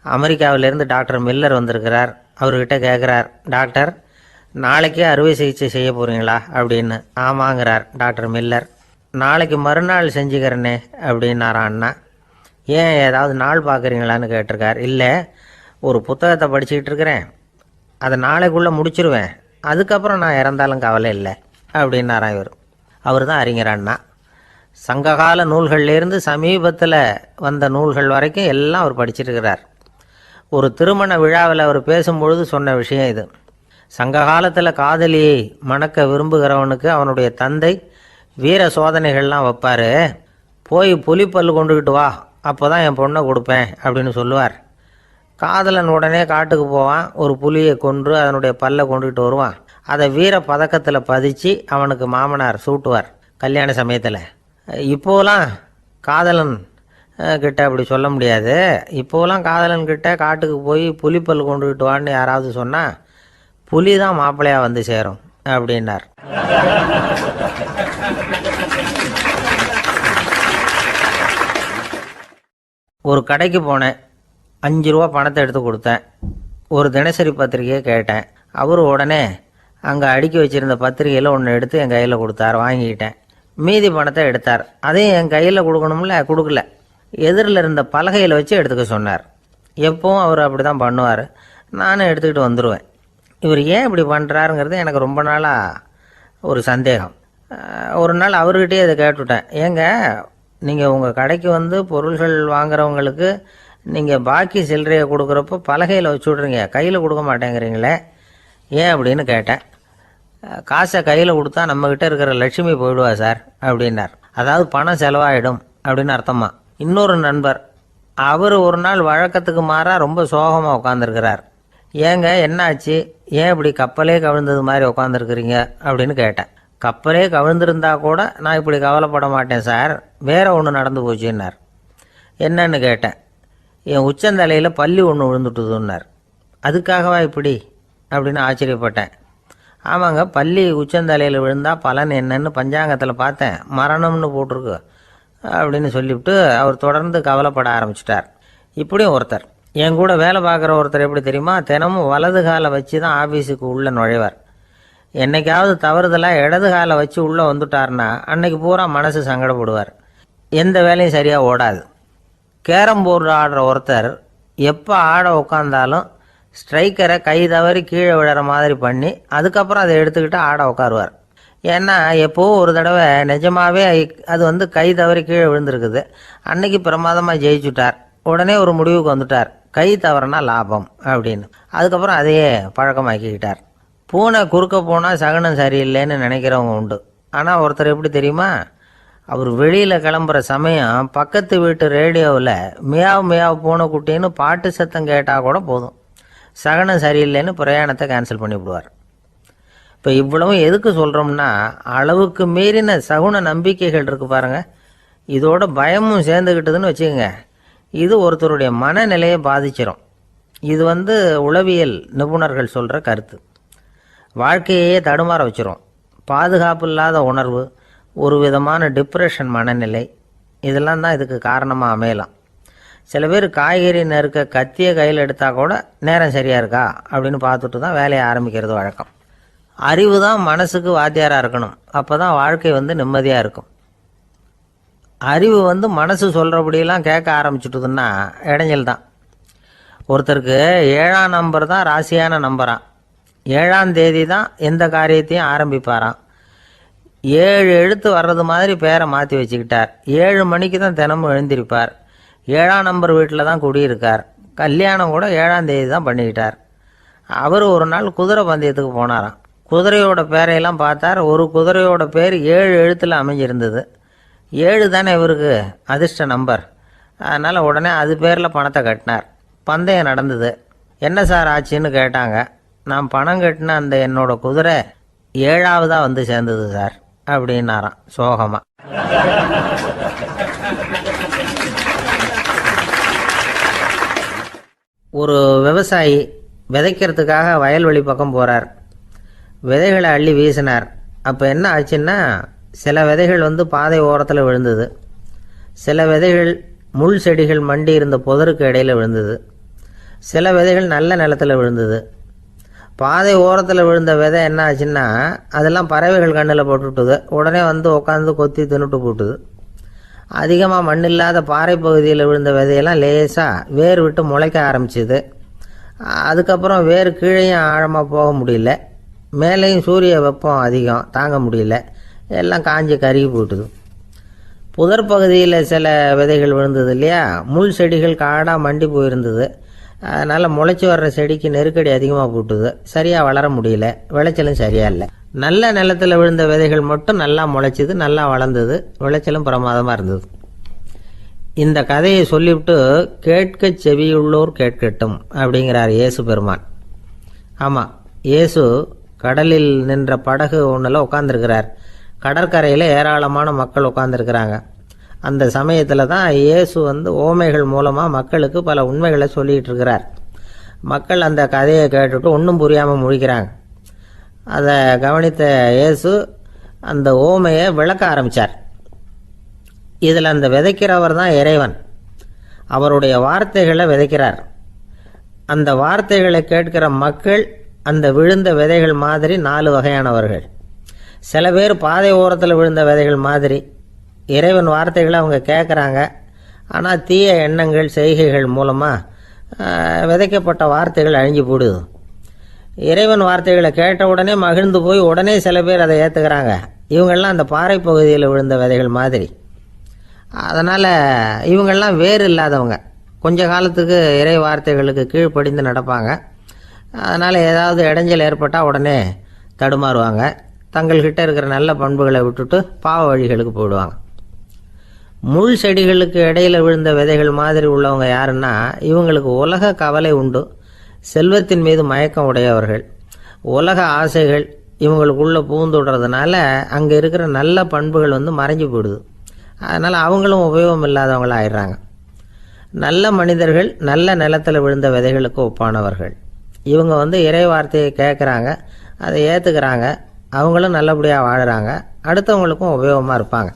அமெரிக்காவிலேருந்து டாக்டர் மில்லர் வந்திருக்கிறார். அவர்கிட்ட கேட்குறார், டாக்டர் நாளைக்கே அறுவை சிகிச்சை செய்ய போகிறீங்களா அப்படின்னு. ஆமாங்கிறார் டாக்டர் மில்லர். நாளைக்கு மறுநாள் செஞ்சுக்கிறேனே அப்படின்னாரான் அண்ணா. ஏன் ஏதாவது நாள் பார்க்குறீங்களான்னு கேட்டிருக்கார். இல்லை, ஒரு புத்தகத்தை படிச்சுக்கிட்டு இருக்கிறேன், அதை நாளைக்குள்ளே முடிச்சிருவேன், அதுக்கப்புறம் நான் இறந்தாலும் கவலை இல்லை அப்படின்னாரான் இவர். அவர் தான் அறிஞர் அண்ணா. சங்ககால நூல்கள்லேருந்து சமீபத்தில் வந்த நூல்கள் வரைக்கும் எல்லாம் அவர் படிச்சிருக்கிறார். ஒரு திருமண விழாவில் அவர் பேசும்பொழுது சொன்ன விஷயம் இது. சங்க காலத்தில் காதலியை மணக்க விரும்புகிறவனுக்கு அவனுடைய தந்தை வீர சோதனைகள்லாம் வைப்பார். போய் புலிப்பல் கொண்டுக்கிட்டு வா, அப்போ தான் என் பொண்ணை கொடுப்பேன் அப்படின்னு சொல்லுவார். காதலன் உடனே காட்டுக்கு போவான், ஒரு புலியை கொன்று அதனுடைய பல்லை கொண்டுக்கிட்டு வருவான். அதை வீர பதக்கத்தில் பதிச்சு அவனுக்கு மாமனார் சூட்டுவார் கல்யாண சமயத்தில். இப்போலாம் காதலன் கிட்ட அப்படி சொல்ல முடியாது. இப்போலாம் காதலன் கிட்ட காட்டுக்கு போய் புலிப்பல் கொண்டுக்கிட்டு வான்னு யாராவது சொன்னால் புலி தான் மாப்பிள்ளையாக வந்து சேரும் அப்படின்னார். ஒரு கடைக்கு போனேன், 5 ரூபா பணத்தை எடுத்து கொடுத்தேன். ஒரு தினசரி பத்திரிகையை கேட்டேன். அவர் உடனே அங்கே அடுக்கி வச்சுருந்த பத்திரிகையில் ஒன்று எடுத்து என் கையில் கொடுத்தார். வாங்கிக்கிட்டேன். மீதி பணத்தை எடுத்தார். அதையும் என் கையில் கொடுக்கணும்ல, கொடுக்கல. எதிரில் இருந்த பலகையில் வச்சு எடுத்துக்க சொன்னார். எப்பவும் அவர் அப்படி தான் பண்ணுவார். நானும் எடுத்துக்கிட்டு வந்துடுவேன். இவர் ஏன் இப்படி பண்ணுறாருங்கிறது எனக்கு ரொம்ப நாளாக ஒரு சந்தேகம். ஒரு நாள் அவர்கிட்டயே இதை கேட்டுவிட்டேன். ஏங்க, நீங்கள் உங்கள் கடைக்கு வந்து பொருள்கள் வாங்குறவங்களுக்கு நீங்கள் பாக்கி சில்லறையை கொடுக்குறப்போ பலகையில் வச்சு விட்றீங்க, கையில் கொடுக்க மாட்டேங்கிறீங்களே ஏன் அப்படின்னு கேட்டேன். காசை கையில் கொடுத்தா நம்மக்கிட்ட இருக்கிற லட்சுமி போயிடுவா சார் அப்படின்னார். அதாவது பணம் செலவாயிடும் அப்படின்னு அர்த்தமா. இன்னொரு நண்பர் அவர் ஒரு நாள் வழக்கத்துக்கு மாறாக ரொம்ப சோகமாக உட்காந்துருக்கிறார். ஏங்க என்னாச்சு, ஏன் இப்படி கப்பலே கவிழ்ந்தது மாதிரி உட்காந்துருக்குறீங்க அப்படின்னு கேட்டேன். கப்பலே கவிழ்ந்திருந்தா கூட நான் இப்படி கவலைப்பட மாட்டேன் சார், வேற ஒன்று நடந்து போச்சுன்னார். என்னன்னு கேட்டேன். என் உச்சந்தலையில் பல்லி ஒன்று விழுந்துட்டுதுன்னார். அதுக்காகவா இப்படி அப்படின்னு ஆச்சரியப்பட்டேன். ஆமாங்க, பல்லி உச்சந்தலையில் விழுந்தால் பலன் என்னன்னு பஞ்சாங்கத்தில் பார்த்தேன், மரணம்னு போட்டிருக்கு அப்படின்னு சொல்லிவிட்டு அவர் தொடர்ந்து கவலைப்பட ஆரம்பிச்சிட்டார். இப்படியும் ஒருத்தர், என் கூட வேலை பார்க்குற ஒருத்தர் எப்படி தெரியுமா, தினமும் வலது காலை வச்சு தான் ஆஃபீஸுக்கு உள்ளே நுழைவார். என்னைக்காவது தவறுதலாக இடது காலை வச்சு உள்ளே வந்துட்டார்னா அன்னைக்கு பூரா மனசு சங்கடப்படுவார், எந்த வேலையும் சரியாக ஓடாது. கேரம் போர்டு ஆடுற ஒருத்தர் எப்போ ஆட உட்காந்தாலும் ஸ்ட்ரைக்கரை கை தவறி கீழே விழுற மாதிரி பண்ணி அதுக்கப்புறம் அதை எடுத்துக்கிட்டு ஆட உட்காருவார். ஏன்னா எப்போவும் ஒரு தடவை நிஜமாகவே அது கை தவறி கீழே விழுந்திருக்குது, அன்னைக்கு பிரமாதமாக ஜெயிச்சுட்டார். உடனே ஒரு முடிவுக்கு வந்துட்டார், கை தவறுனா லாபம் அப்படின்னு. அதுக்கப்புறம் அதையே பழக்கமாக்கிக்கிட்டார். பூனை குறுக்க போனால் சகனம் சரியில்லைன்னு நினைக்கிறவங்க உண்டு. ஆனால் ஒருத்தர் எப்படி தெரியுமா, அவர் வெளியில் கிளம்புற சமயம் பக்கத்து வீட்டு ரேடியோவில் மியாவ் மியாவ் பூனை குட்டின்னு பாட்டு சத்தம் கேட்டால் கூட போதும், சகனம் சரியில்லைன்னு பிரயாணத்தை கேன்சல் பண்ணிவிடுவார். இப்போ இவ்வளவும் எதுக்கு சொல்கிறோம்னா, அளவுக்கு மீறின சகுன நம்பிக்கைகள் இருக்குது பாருங்கள், இதோட பயமும் சேர்ந்துக்கிட்டதுன்னு வச்சுக்கோங்க, இது ஒருத்தருடைய மனநிலையை பாதிச்சிடும். இது உளவியல் நிபுணர்கள் சொல்கிற கருத்து. வாழ்க்கையே தடுமாற வச்சிரும். பாதுகாப்பு இல்லாத உணர்வு, ஒரு விதமான டிப்ரெஷன் மனநிலை, இதெல்லாம் தான் இதுக்கு காரணமாக அமையலாம். சில பேர் காய்கறி நறுக்க கத்தியை கையில் எடுத்தால் கூட நேரம் சரியாக இருக்கா அப்படின்னு பார்த்துட்டு தான் வேலையை ஆரம்பிக்கிறது வழக்கம். அறிவு தான் மனசுக்கு வாத்தியாராக இருக்கணும், அப்போ தான் வாழ்க்கை நிம்மதியாக இருக்கும். அறிவு மனசு சொல்கிறபடியெல்லாம் கேட்க ஆரம்பிச்சுட்டுதுன்னா இடைஞ்சல் தான். ஒருத்தருக்கு 7ஆம் நம்பர் தான் ராசியான நம்பரான், 7ஆம் தேதி தான் எந்த காரியத்தையும் ஆரம்பிப்பாராம். 7 எழுத்து வர்றது மாதிரி பேரை மாற்றி வச்சுக்கிட்டார். 7 மணிக்கு தான் தினமும் எழுந்திருப்பார். 7ஆம் நம்பர் வீட்டில் தான் குடியிருக்கார். கல்யாணம் கூட 7ஆம் தேதி தான் பண்ணிக்கிட்டார். அவர் ஒரு நாள் குதிரை பந்தயத்துக்கு போனாராம். குதிரையோட பேரையெல்லாம் பார்த்தார். ஒரு குதிரையோட பேர் 7 எழுத்தில் அமைஞ்சிருந்தது. 7 தானே இவருக்கு அதிர்ஷ்ட நம்பர், அதனால் உடனே அது பேரில் பணத்தை கட்டினார். பந்தயம் நடந்தது. என்ன சார் ஆச்சுன்னு கேட்டாங்க. நான் பணம் கட்டின அந்த என்னோட குதிரை 7ஆவதாக சேர்ந்தது சார் அப்படின்னாராம் சோகமாக. ஒரு விவசாயி விதைக்கிறதுக்காக வயல்வெளி பக்கம் போகிறார். விதைகளை அள்ளி வீசினார். அப்போ என்ன ஆச்சுன்னா, சில விதைகள் பாதை ஓரத்தில் விழுந்தது, சில விதைகள் முள் செடிகள் மண்டி இருந்த புதருக்கு இடையில் விழுந்தது, சில விதைகள் நல்ல நிலத்தில் விழுந்தது. பாதை ஓரத்தில் விழுந்த விதை என்ன ஆச்சுன்னா, அதெல்லாம் பறவைகள் கண்ணில் போட்டுவிட்டுது. உடனே உட்காந்து கொத்தி தின்னுட்டு போட்டுது. அதிகமாக மண் இல்லாத பாறை பகுதியில் விழுந்த விதையெல்லாம் லேசாக வேர் விட்டு முளைக்க ஆரம்பிச்சிது. அதுக்கப்புறம் வேர் கீழேயும் ஆழமாக போக முடியல, மேலேயும் சூரிய வெப்பம் அதிகம் தாங்க முடியல, எல்லாம் காஞ்சி கருகி போட்டுது. புதர் பகுதியில் சில விதைகள் விழுந்தது இல்லையா, முள் செடிகள் காடாக மண்டி போயிருந்தது. அதனால் முளைச்சி வர்ற செடிக்கு நெருக்கடி அதிகமாக போட்டுது, சரியாக வளர முடியல, விளைச்சலும் சரியாக இல்லை. நல்ல நிலத்தில் விழுந்த விதைகள் மட்டும் நல்லா முளைச்சிது, நல்லா வளர்ந்தது, விளைச்சலும் பிரமாதமாக இருந்தது. இந்த கதையை சொல்லிவிட்டு கேட்க செவியுள்ளோர் கேட்கட்டும் அப்படிங்கிறார் இயேசு பெருமான். ஆமாம், இயேசு கடலில் நின்ற படகு ஒன்றில் உட்காந்துருக்கிறார். கடற்கரையில் ஏராளமான மக்கள் உட்காந்துருக்கிறாங்க. அந்த சமயத்தில் தான் இயேசு ஓமைகள் மூலமாக மக்களுக்கு பல உண்மைகளை சொல்லிகிட்டு இருக்கிறார். மக்கள் அந்த கதையை கேட்டுட்டு ஒன்றும் புரியாமல் முழிக்கிறாங்க. அதை கவனித்த இயேசு அந்த ஓமையை விளக்க ஆரம்பித்தார். இதில் அந்த விதைக்கிறவர் தான் இறைவன். அவருடைய வார்த்தைகளை விதைக்கிறார். அந்த வார்த்தைகளை கேட்கிற மக்கள் அந்த விழுந்த விதைகள் மாதிரி 4 வகையானவர்கள். சில பேர் பாதை ஓரத்தில் விழுந்த விதைகள் மாதிரி இறைவன் வார்த்தைகளை அவங்க கேட்குறாங்க. ஆனால் தீய எண்ணங்கள் செய்கைகள் மூலமாக விதைக்கப்பட்ட வார்த்தைகள் அழிஞ்சு போடுது. இறைவன் வார்த்தைகளை கேட்ட உடனே மகிழ்ந்து போய் உடனே சில பேர் அதை ஏற்றுக்கிறாங்க. இவங்கெல்லாம் அந்த பாறை பகுதியில் விழுந்த விதைகள் மாதிரி. அதனால் இவங்கெல்லாம் வேறு இல்லாதவங்க, கொஞ்ச காலத்துக்கு இறை வார்த்தைகளுக்கு கீழ்ப்படிந்து நடப்பாங்க. அதனால் ஏதாவது இடைஞ்சல் ஏற்பட்டால் உடனே தடுமாறுவாங்க. தங்கள்கிட்ட இருக்கிற நல்ல பண்புகளை விட்டுட்டு பாவ வழிகளுக்கு போயிடுவாங்க. முள் செடிகளுக்கு இடையில விழுந்த விதைகள் மாதிரி உள்ளவங்க யாருன்னா இவங்களுக்கு உலக கவலை உண்டு, செல்வத்தின் மீது மயக்கம் உடையவர்கள். உலக ஆசைகள் இவங்களுக்குள்ளே பூந்துடுறதுனால அங்கே இருக்கிற நல்ல பண்புகள் மறைஞ்சு போயிடுது. அதனால் அவங்களும் உபயோகம் இல்லாதவங்களாக ஆயிடுறாங்க. நல்ல மனிதர்கள் நல்ல நிலத்தில் விழுந்த விதைகளுக்கு ஒப்பானவர்கள். இவங்க இறை வார்த்தையை கேட்குறாங்க, அதை ஏற்றுக்கிறாங்க, அவங்களும் நல்லபடியாக வாழுறாங்க, அடுத்தவங்களுக்கும் உபயோகமாக இருப்பாங்க.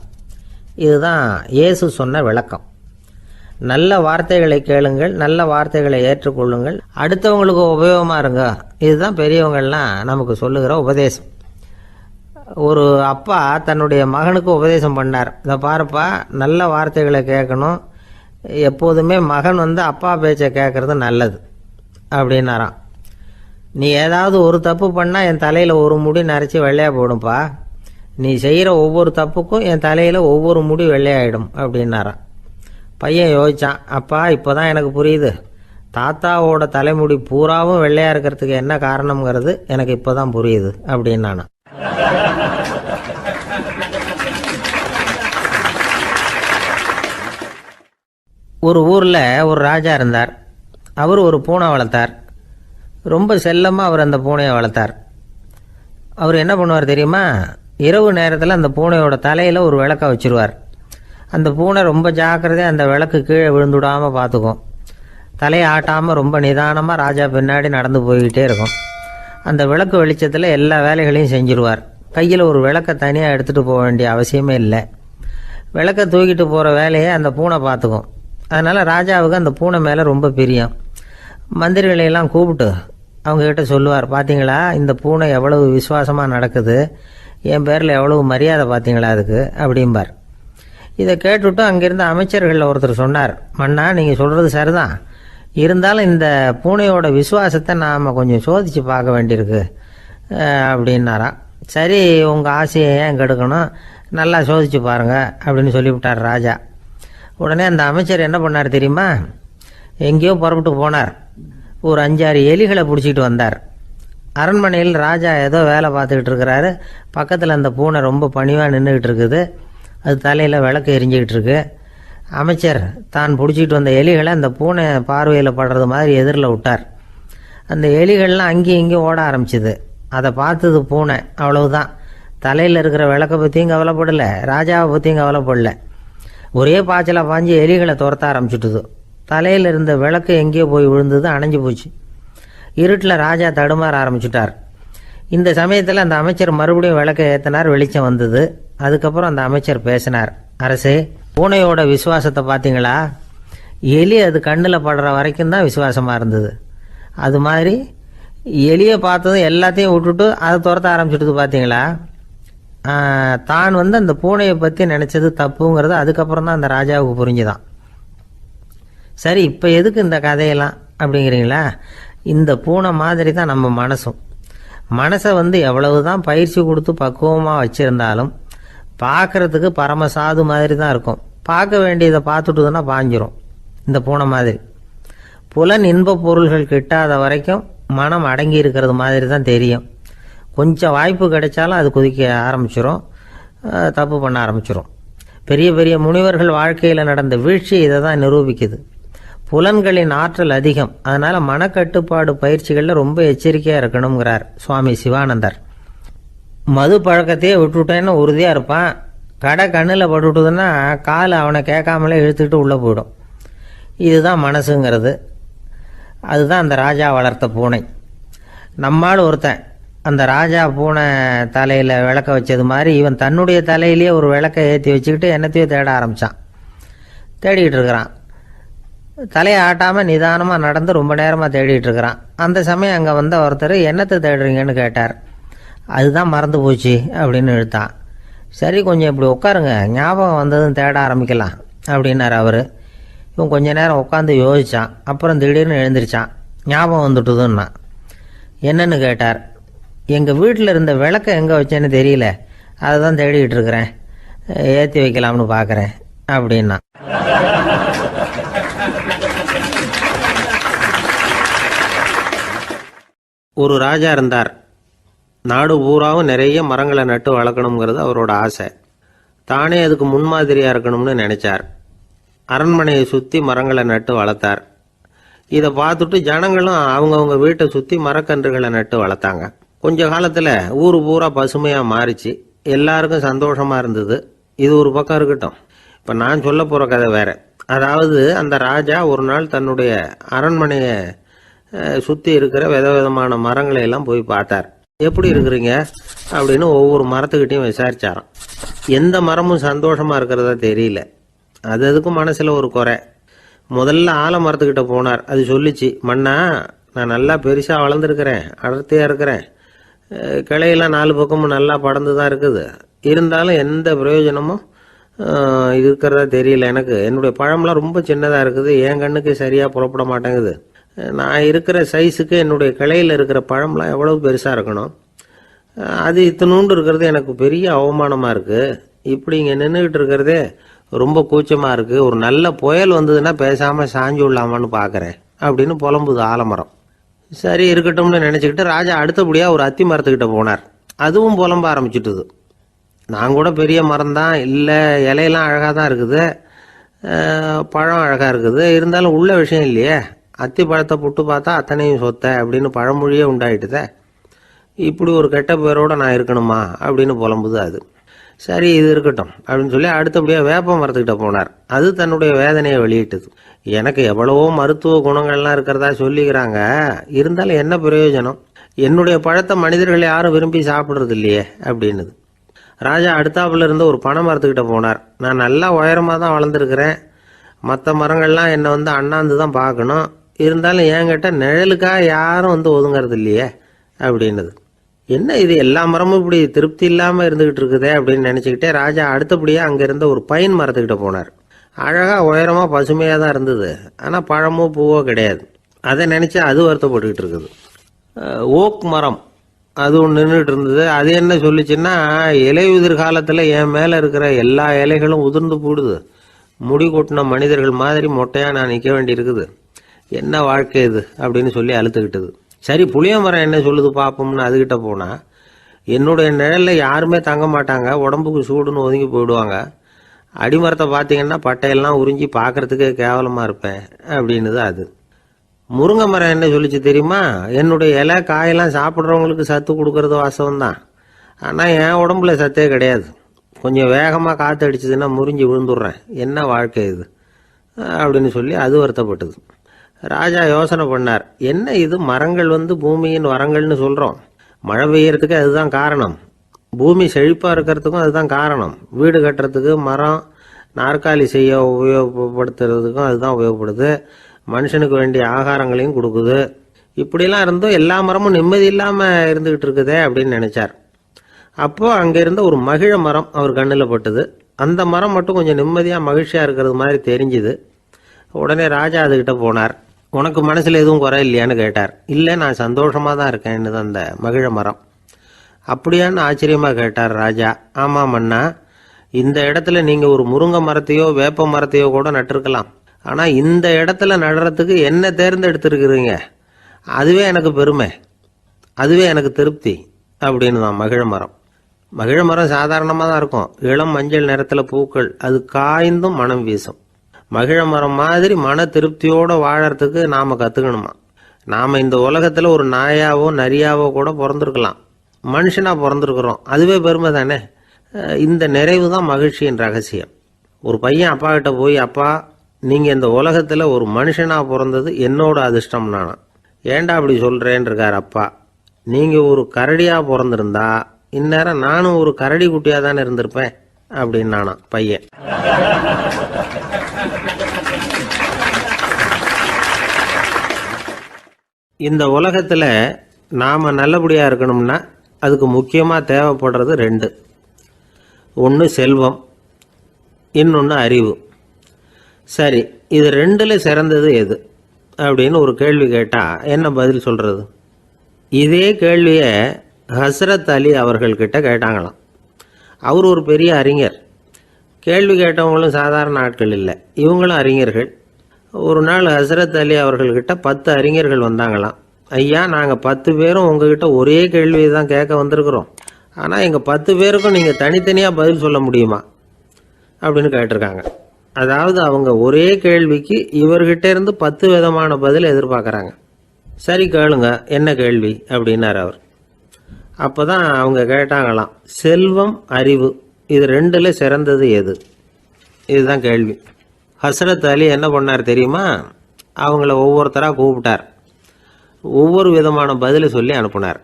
இதுதான் இயேசு சொன்ன விளக்கம். நல்ல வார்த்தைகளை கேளுங்கள், நல்ல வார்த்தைகளை ஏற்றுக்கொள்ளுங்கள், அடுத்தவங்களுக்கு உபயோகமாக இருங்க. இதுதான் பெரியவங்கள்லாம் நமக்கு சொல்லுகிற உபதேசம். ஒரு அப்பா தன்னுடைய மகனுக்கு உபதேசம் பண்ணார். இதை பாருப்பா, நல்ல வார்த்தைகளை கேட்கணும், எப்போதுமே மகன் அப்பா பேச்சை கேட்கறது நல்லது அப்படின்னாராம். நீ ஏதாவது ஒரு தப்பு பண்ணால் என் தலையில் ஒரு முடி நரைச்சி வெள்ளையாக போடும்பா, நீ செய்கிற ஒவ்வொரு தப்புக்கும் என் தலையில் ஒவ்வொரு முடி வெள்ளையாயிடும் அப்படின்னாராம். பையன் யோசிச்சான், அப்பா இப்போ தான் எனக்கு புரியுது, தாத்தாவோட தலைமுடி பூராவும் வெள்ளையாக இருக்கிறதுக்கு என்ன காரணம்ங்கிறது எனக்கு இப்போ தான் புரியுது அப்படின்னானா. ஒரு ஊரில் ஒரு ராஜா இருந்தார். அவர் ஒரு பூனை வளர்த்தார். ரொம்ப செல்லமாக அவர் அந்த பூனையை வளர்த்தார். அவர் என்ன பண்ணுவார் தெரியுமா? இரவு நேரத்தில் அந்த பூனையோட தலையில் ஒரு விளக்க வச்சுருவார். அந்த பூனை ரொம்ப ஜாக்கிரதையாக அந்த விளக்கு கீழே விழுந்துடாமல் பார்த்துக்கும். தலையை ஆட்டாமல் ரொம்ப நிதானமாக ராஜா பின்னாடி நடந்து போய்கிட்டே இருக்கும். அந்த விளக்கு வெளிச்சத்தில் எல்லா வேலைகளையும் செஞ்சுருவார். கையில் ஒரு விளக்கை தனியாக எடுத்துகிட்டு போக வேண்டிய அவசியமே இல்லை. விளக்கை தூக்கிட்டு போகிற வேலையை அந்த பூனை பார்த்துக்கும். அதனால் ராஜாவுக்கு அந்த பூனை மேலே ரொம்ப பிரியம். மந்திரிகளையெல்லாம் கூப்பிட்டு அவங்கக்கிட்ட சொல்லுவார், பார்த்தீங்களா இந்த பூனை எவ்வளவு விசுவாசமாக நடக்குது, என் பேரில் எவ்வளவு மரியாதை பார்த்தீங்களா அதுக்கு அப்படிம்பார். இதை கேட்டுவிட்டு அங்கிருந்த அமைச்சர்களில் ஒருத்தர் சொன்னார், மன்னா நீங்கள் சொல்கிறது சரிதான், இருந்தாலும் இந்த பூனையோட விசுவாசத்தை நாம் கொஞ்சம் சோதித்து பார்க்க வேண்டியிருக்கு அப்படின்னாராம். சரி, உங்கள் ஆசையை ஏன் கெடுக்கணும், நல்லா சோதித்து பாருங்கள் அப்படின்னு சொல்லிவிட்டார் ராஜா. உடனே அந்த அமைச்சர் என்ன பண்ணார் தெரியுமா? எங்கேயோ புறப்பட்டு போனார். ஒரு 5-6 எலிகளை பிடிச்சிட்டு வந்தார். அரண்மனையில் ராஜா ஏதோ வேலை பார்த்துக்கிட்டு இருக்கிறாரு. பக்கத்தில் அந்த பூனை ரொம்ப பணிவாக நின்றுக்கிட்டு இருக்குது. அது தலையில் விளக்கு எரிஞ்சிக்கிட்டு இருக்கு. அமைச்சர் தான் பிடிச்சிட்டு வந்த எலிகளை அந்த பூனை பார்வையில் படுறது மாதிரி எதிரில் விட்டார். அந்த எலிகள்லாம் அங்கேயும் இங்கேயும் ஓட ஆரம்பிச்சுது. அதை பார்த்தது பூனை, அவ்வளவுதான். தலையில் இருக்கிற விளக்கை பற்றியும் கவலைப்படலை, ராஜாவை பற்றியும் கவலைப்படலை. ஒரே பாய்ச்சலாக பாஞ்சு எலிகளை துரத்த ஆரம்பிச்சுட்டுது. தலையில் இருந்த விளக்கு எங்கேயோ போய் விழுந்தது, அணைஞ்சு போச்சு. இருட்டில் ராஜா தடுமாற ஆரம்பிச்சுட்டார். இந்த சமயத்தில் அந்த அமைச்சர் மறுபடியும் விளக்கை ஏற்றினார். வெளிச்சம் வந்தது. அதுக்கப்புறம் அந்த அமைச்சர் பேசினார், அரசே, பூனையோட விசுவாசத்தை பார்த்தீங்களா? எலி அது கண்ணில் படுற வரைக்கும் தான் விசுவாசமாக இருந்தது. அது மாதிரி எலியை பார்த்ததும் எல்லாத்தையும் விட்டுட்டு அதை துரத்த ஆரம்பிச்சுட்டு பார்த்தீங்களா? தான் அந்த பூனையை பற்றி நினச்சது தப்புங்கிறது அதுக்கப்புறம் தான் அந்த ராஜாவுக்கு புரிஞ்சுதான். சரி, இப்போ எதுக்கு இந்த கதையெல்லாம் அப்படிங்கிறீங்களா? இந்த பூனை மாதிரி தான் நம்ம மனசும். மனசை எவ்வளவு தான் பயிற்சி கொடுத்து பக்குவமாக வச்சுருந்தாலும் பார்க்குறதுக்கு பரமசாது மாதிரி தான் இருக்கும். பார்க்க வேண்டியதை பார்த்துட்டுதுன்னா பாஞ்சிரும். இந்த பூனை மாதிரி புலன் இன்ப பொருள்கள் கிட்டாத வரைக்கும் மனம் அடங்கி இருக்கிறது மாதிரி தான் தெரியும். கொஞ்சம் வாய்ப்பு கிடைச்சாலும் அது குதிக்க ஆரம்பிச்சிடும், தப்பு பண்ண ஆரம்பிச்சிடும். பெரிய பெரிய முனிவர்கள் வாழ்க்கையில் நடந்த வீழ்ச்சி இதை தான் நிரூபிக்குது. புலன்களின் ஆற்றல் அதிகம், அதனால் மனக்கட்டுப்பாடு பயிற்சிகளில் ரொம்ப எச்சரிக்கையாக இருக்கணுங்கிறார் சுவாமி சிவானந்தர். மது பழக்கத்தையே விட்டுவிட்டேன்னு உறுதியாக இருப்பான். கடை கண்ணில் பட்டுவிட்டதுன்னா கால் அவனை கேட்காமலே இழுத்துக்கிட்டு உள்ளே போயிடும். இதுதான் மனசுங்கிறது. அதுதான் அந்த ராஜா வளர்த்த பூனை. நம்மால் ஒருத்தன் அந்த ராஜா பூனை தலையில் விளக்க வச்சது மாதிரி இவன் தன்னுடைய தலையிலேயே ஒரு விளக்கை ஏற்றி வச்சுக்கிட்டு என்னத்தையோ தேட ஆரம்பித்தான். தேடிக்கிட்டு இருக்கிறான். தலையை ஆட்டாமல் நிதானமாக நடந்து ரொம்ப நேரமாக தேடிட்டு இருக்கிறான். அந்த சமயம் அங்கே வந்த ஒருத்தர், என்னத்தை தேடுறீங்கன்னு கேட்டார். அதுதான் மறந்து போச்சு அப்படின்னு இழுத்தான். சரி, கொஞ்சம் இப்படி உட்காருங்க, ஞாபகம் வந்ததும் தேட ஆரம்பிக்கலாம் அப்படின்னார் அவர். இவன் கொஞ்ச நேரம் உட்காந்து யோசித்தான். அப்புறம் திடீர்னு எழுந்திரிச்சான். ஞாபகம் வந்துட்டுதுன்னா. என்னன்னு கேட்டார். எங்கள் வீட்டில் இருந்த விளக்கை எங்கே வச்சேன்னு தெரியல, அதை தான் தேடிக்கிட்டு இருக்கிறேன், ஏற்றி வைக்கலாம்னு பார்க்குறேன் அப்படின்னா. ஒரு ராஜா இருந்தார். நாடு பூராவும் நிறைய மரங்களை நட்டு வளர்க்கணுங்கிறது அவரோட ஆசை. தானே அதுக்கு முன்மாதிரியாக இருக்கணும்னு நினைச்சார். அரண்மனையை சுற்றி மரங்களை நட்டு வளர்த்தார். இதை பார்த்துட்டு ஜனங்களும் அவங்கவுங்க வீட்டை சுற்றி மரக்கன்றுகளை நட்டு வளர்த்தாங்க. கொஞ்ச காலத்தில் ஊர் பூரா பசுமையாக மாறிச்சு. எல்லாருக்கும் சந்தோஷமாக இருந்தது. இது ஒரு பக்கம் இருக்கட்டும். இப்போ நான் சொல்ல போகிற கதை வேற. அதாவது அந்த ராஜா ஒரு நாள் தன்னுடைய அரண்மனையை சுற்றி இருக்கிற விதவிதமான மரங்களை எல்லாம் போய் பார்த்தார். எப்படி இருக்கிறீங்க அப்படின்னு ஒவ்வொரு மரத்துக்கிட்டையும் விசாரிச்சாராம். எந்த மரமும் சந்தோஷமாக இருக்கிறதா தெரியல. அதுக்கும் மனசில் ஒரு குறை. முதல்ல ஆலமரத்துக்கிட்ட போனார். அது சொல்லிச்சு, மண்ணா நான் நல்லா பெருசாக வளர்ந்துருக்கிறேன், அடர்த்தியாக இருக்கிறேன், கிளையெல்லாம் 4 பக்கமும் நல்லா படர்ந்து தான் இருக்குது, இருந்தாலும் எந்த பிரயோஜனமும் இருக்கிறதா தெரியல எனக்கு. என்னுடைய பழம்லாம் ரொம்ப சின்னதாக இருக்குது, என் கண்ணுக்கு சரியாக புறப்பட மாட்டேங்குது. நான் இருக்கிற சைஸுக்கு என்னுடைய கிளையில் இருக்கிற பழம்லாம் எவ்வளவு பெருசாக இருக்கணும், அது இத்தனூண்டு இருக்கிறது எனக்கு பெரிய அவமானமாக இருக்குது. இப்படி இங்கே நின்றுக்கிட்டு இருக்கிறதே ரொம்ப கூச்சமாக இருக்குது. ஒரு நல்ல புயல் வந்ததுன்னா பேசாமல் சாஞ்சு விடலாமான்னு பார்க்குறேன் அப்படின்னு புலம்புது ஆலமரம். சரி இருக்கட்டும்னு நினச்சிக்கிட்டு ராஜா அடுத்தபடியாக ஒரு அத்தி மரத்துக்கிட்ட போனார். அதுவும் புலம்ப ஆரம்பிச்சுட்டுது. நான் கூட பெரிய மரம் தான், இல்லை இலையெல்லாம் அழகாக தான் இருக்குது, பழம் அழகாக இருக்குது, இருந்தாலும் உள்ள விஷயம் இல்லையே, அத்தி பழத்தை புட்டு பார்த்தா அத்தனையும் சொத்தை அப்படின்னு பழமொழியே உண்டாயிட்டுதே. இப்படி ஒரு கெட்ட பேரோடு நான் இருக்கணுமா அப்படின்னு புலம்புது அது. சரி இது இருக்கட்டும் அப்படின்னு சொல்லி அடுத்தபடியாக வேப்ப மரத்துக்கிட்ட போனார். அது தன்னுடைய வேதனையை வெளியிட்டது. எனக்கு எவ்வளவோ மருத்துவ குணங்கள்லாம் இருக்கிறதா சொல்லிக்கிறாங்க, இருந்தாலும் என்ன பிரயோஜனம், என்னுடைய பழத்தை மனிதர்கள் யாரும் விரும்பி சாப்பிட்றது இல்லையே அப்படின்னுது. ராஜா அடுத்தாப்புல இருந்து ஒரு பனை மரத்துக்கிட்ட போனார். நான் நல்லா உயரமாக தான் வளர்ந்துருக்கிறேன், மற்ற மரங்கள்லாம் என்னை அண்ணாந்து தான் பார்க்கணும், இருந்தாலும் என்கிட்ட நிழலுக்காக யாரும் ஒதுங்கிறது இல்லையே அப்படின்னுது. என்ன இது எல்லா மரமும் இப்படி திருப்தி இல்லாமல் இருந்துகிட்டு இருக்குதே அப்படின்னு நினச்சிக்கிட்டே ராஜா அடுத்தபடியாக அங்கே இருந்த ஒரு பைன் மரத்துக்கிட்ட போனார். அழகாக உயரமாக பசுமையாக தான் இருந்தது, ஆனால் பழமோ பூவோ கிடையாது. அதை நினச்சி அது வருத்தப்பட்டுக்கிட்டு இருக்குது. ஓக் மரம் அது ஒன்று நின்றுட்டு இருந்தது. அது என்ன சொல்லிச்சுன்னா, இலையுதிர் காலத்தில் என் மேலே இருக்கிற எல்லா இலைகளும் உதிர்ந்து போடுது, முடி கொட்டின மனிதர்கள் மாதிரி மொட்டையாக நான் நிற்க வேண்டி இருக்குது, என்ன வாழ்க்கை இது அப்படின்னு சொல்லி அழுத்துக்கிட்டது. சரி புளிய மரம் என்ன சொல்லுது பார்ப்போம்னு அதுகிட்ட போனால், என்னுடைய நிழலில் யாருமே தங்க மாட்டாங்க, உடம்புக்கு சூடுன்னு ஒதுங்கி போயிடுவாங்க, அடிமரத்தை பார்த்தீங்கன்னா பட்டையெல்லாம் உறிஞ்சி பார்க்கறதுக்கே கேவலமாக இருப்பேன் அப்படின்னுது அது. முருங்கை மரம் என்ன சொல்லிச்சு தெரியுமா, என்னுடைய இலை காயெல்லாம் சாப்பிட்றவங்களுக்கு சத்து கொடுக்கறது வாசம்தான், ஆனால் என் உடம்புல சத்தே கிடையாது, கொஞ்சம் வேகமாக காற்று அடிச்சதுன்னா முறிஞ்சி விழுந்துடுறேன், என்ன வாழ்க்கை இது அப்படின்னு சொல்லி அது வருத்தப்பட்டது. ராஜா யோசனை பண்ணார், என்ன இது மரங்கள் பூமியின் வரங்கள்னு சொல்கிறோம், மழை பெய்யறதுக்கு அதுதான் காரணம், பூமி செழிப்பாக இருக்கிறதுக்கும் அதுதான் காரணம், வீடு கட்டுறதுக்கு மரம், நாற்காலி செய்ய உபயோகப்படுத்துறதுக்கும் அதுதான் உபயோகப்படுது, மனுஷனுக்கு வேண்டிய ஆகாரங்களையும் கொடுக்குது, இப்படிலாம் இருந்தும் எல்லா மரமும் நிம்மதி இல்லாமல் இருந்துக்கிட்டு இருக்குதே அப்படின்னு நினச்சார். அப்போது அங்கே இருந்த ஒரு மகிழ மரம் அவர் கண்ணில் பட்டுது. அந்த மரம் மட்டும் கொஞ்சம் நிம்மதியாக மகிழ்ச்சியாக இருக்கிறது மாதிரி தெரிஞ்சுது. உடனே ராஜா அதுக்கிட்ட போனார். உனக்கு மனசில் எதுவும் குறை இல்லையான்னு கேட்டார். இல்லை நான் சந்தோஷமாக தான் இருக்கேன்னு அந்த மகிழ மரம். அப்படியான்னு ஆச்சரியமாக கேட்டார் ராஜா. ஆமாம் மன்னா, இந்த இடத்துல நீங்கள் ஒரு முருங்கை மரத்தையோ வேப்ப மரத்தையோ கூட நட்டிருக்கலாம், ஆனால் இந்த இடத்துல நடுறதுக்கு என்ன தேர்ந்தெடுத்துருக்குறீங்க, அதுவே எனக்கு பெருமை, அதுவே எனக்கு திருப்தி அப்படின்னு தான் மகிழ மரம். மகிழ மரம் சாதாரணமாக தான் இருக்கும், இளம் மஞ்சள் நிறத்தில் பூக்கள், அது காய்ந்தும் மனம் வீசும். மகிழ மரம் மாதிரி மன திருப்தியோடு வாழறதுக்கு நாம் கற்றுக்கணுமா. நாம் இந்த உலகத்தில் ஒரு நாயாவோ நரியாவோ கூட பிறந்திருக்கலாம், மனுஷனாக பிறந்திருக்கிறோம், அதுவே பெருமை தானே. இந்த நிறைவு தான் மகிழ்ச்சியின் ரகசியம். ஒரு பையன் அப்பா கிட்ட போய், அப்பா நீங்கள் இந்த உலகத்தில் ஒரு மனுஷனாக பிறந்தது என்னோட அதிர்ஷ்டம் நானா. ஏண்டா அப்படி சொல்கிறேன்னு இருக்கார் அப்பா. நீங்கள் ஒரு கரடியாக பிறந்திருந்தா இந்நேரம் நானும் ஒரு கரடி குட்டியாக தானே இருந்திருப்பேன் அப்படின்னு நானா பையன். இந்த உலகத்தில் நாம் நல்லபடியாக இருக்கணும்னா அதுக்கு முக்கியமாக தேவைப்படுறது 2. ஒன்று செல்வம், இன்னொன்று அறிவு. சரி, இது 2ல் சிறந்தது எது அப்படின்னு ஒரு கேள்வி கேட்டால் என்ன பதில் சொல்கிறது? இதே கேள்வியை ஹஸ்ரத் அலி அவர்கள்கிட்ட கேட்டாங்களாம். அவர் ஒரு பெரிய அறிஞர். கேள்வி கேட்டவங்களும் சாதாரண ஆட்கள் இல்லை, இவங்களும் அறிஞர்கள். ஒரு நாள் ஹஸ்ரத் அலி அவர்கள்கிட்ட 10 அறிஞர்கள் வந்தாங்களாம். ஐயா, நாங்கள் 10 பேரும் உங்ககிட்ட ஒரே கேள்வியை தான் கேட்க வந்திருக்கிறோம், ஆனால் எங்கள் 10 பேருக்கும் நீங்கள் தனித்தனியாக பதில் சொல்ல முடியுமா அப்படின்னு கேட்டிருக்காங்க. அதாவது அவங்க ஒரே கேள்விக்கு இவர்கிட்ட இருந்து 10 விதமான பதில் எதிர்பார்க்குறாங்க. சரி கேளுங்க, என்ன கேள்வி அப்படின்னார் அவர். அப்போ தான் அவங்க கேட்டாங்களாம், செல்வம் அறிவு இது ரெண்டுல சிறந்தது எது? இதுதான் கேள்வி. ஹஸ்ரத் அலி என்ன பண்ணார் தெரியுமா? அவங்கள ஒவ்வொருத்தராக கூப்பிட்டார். ஒவ்வொரு விதமான பதிலை சொல்லி அனுப்புனார்.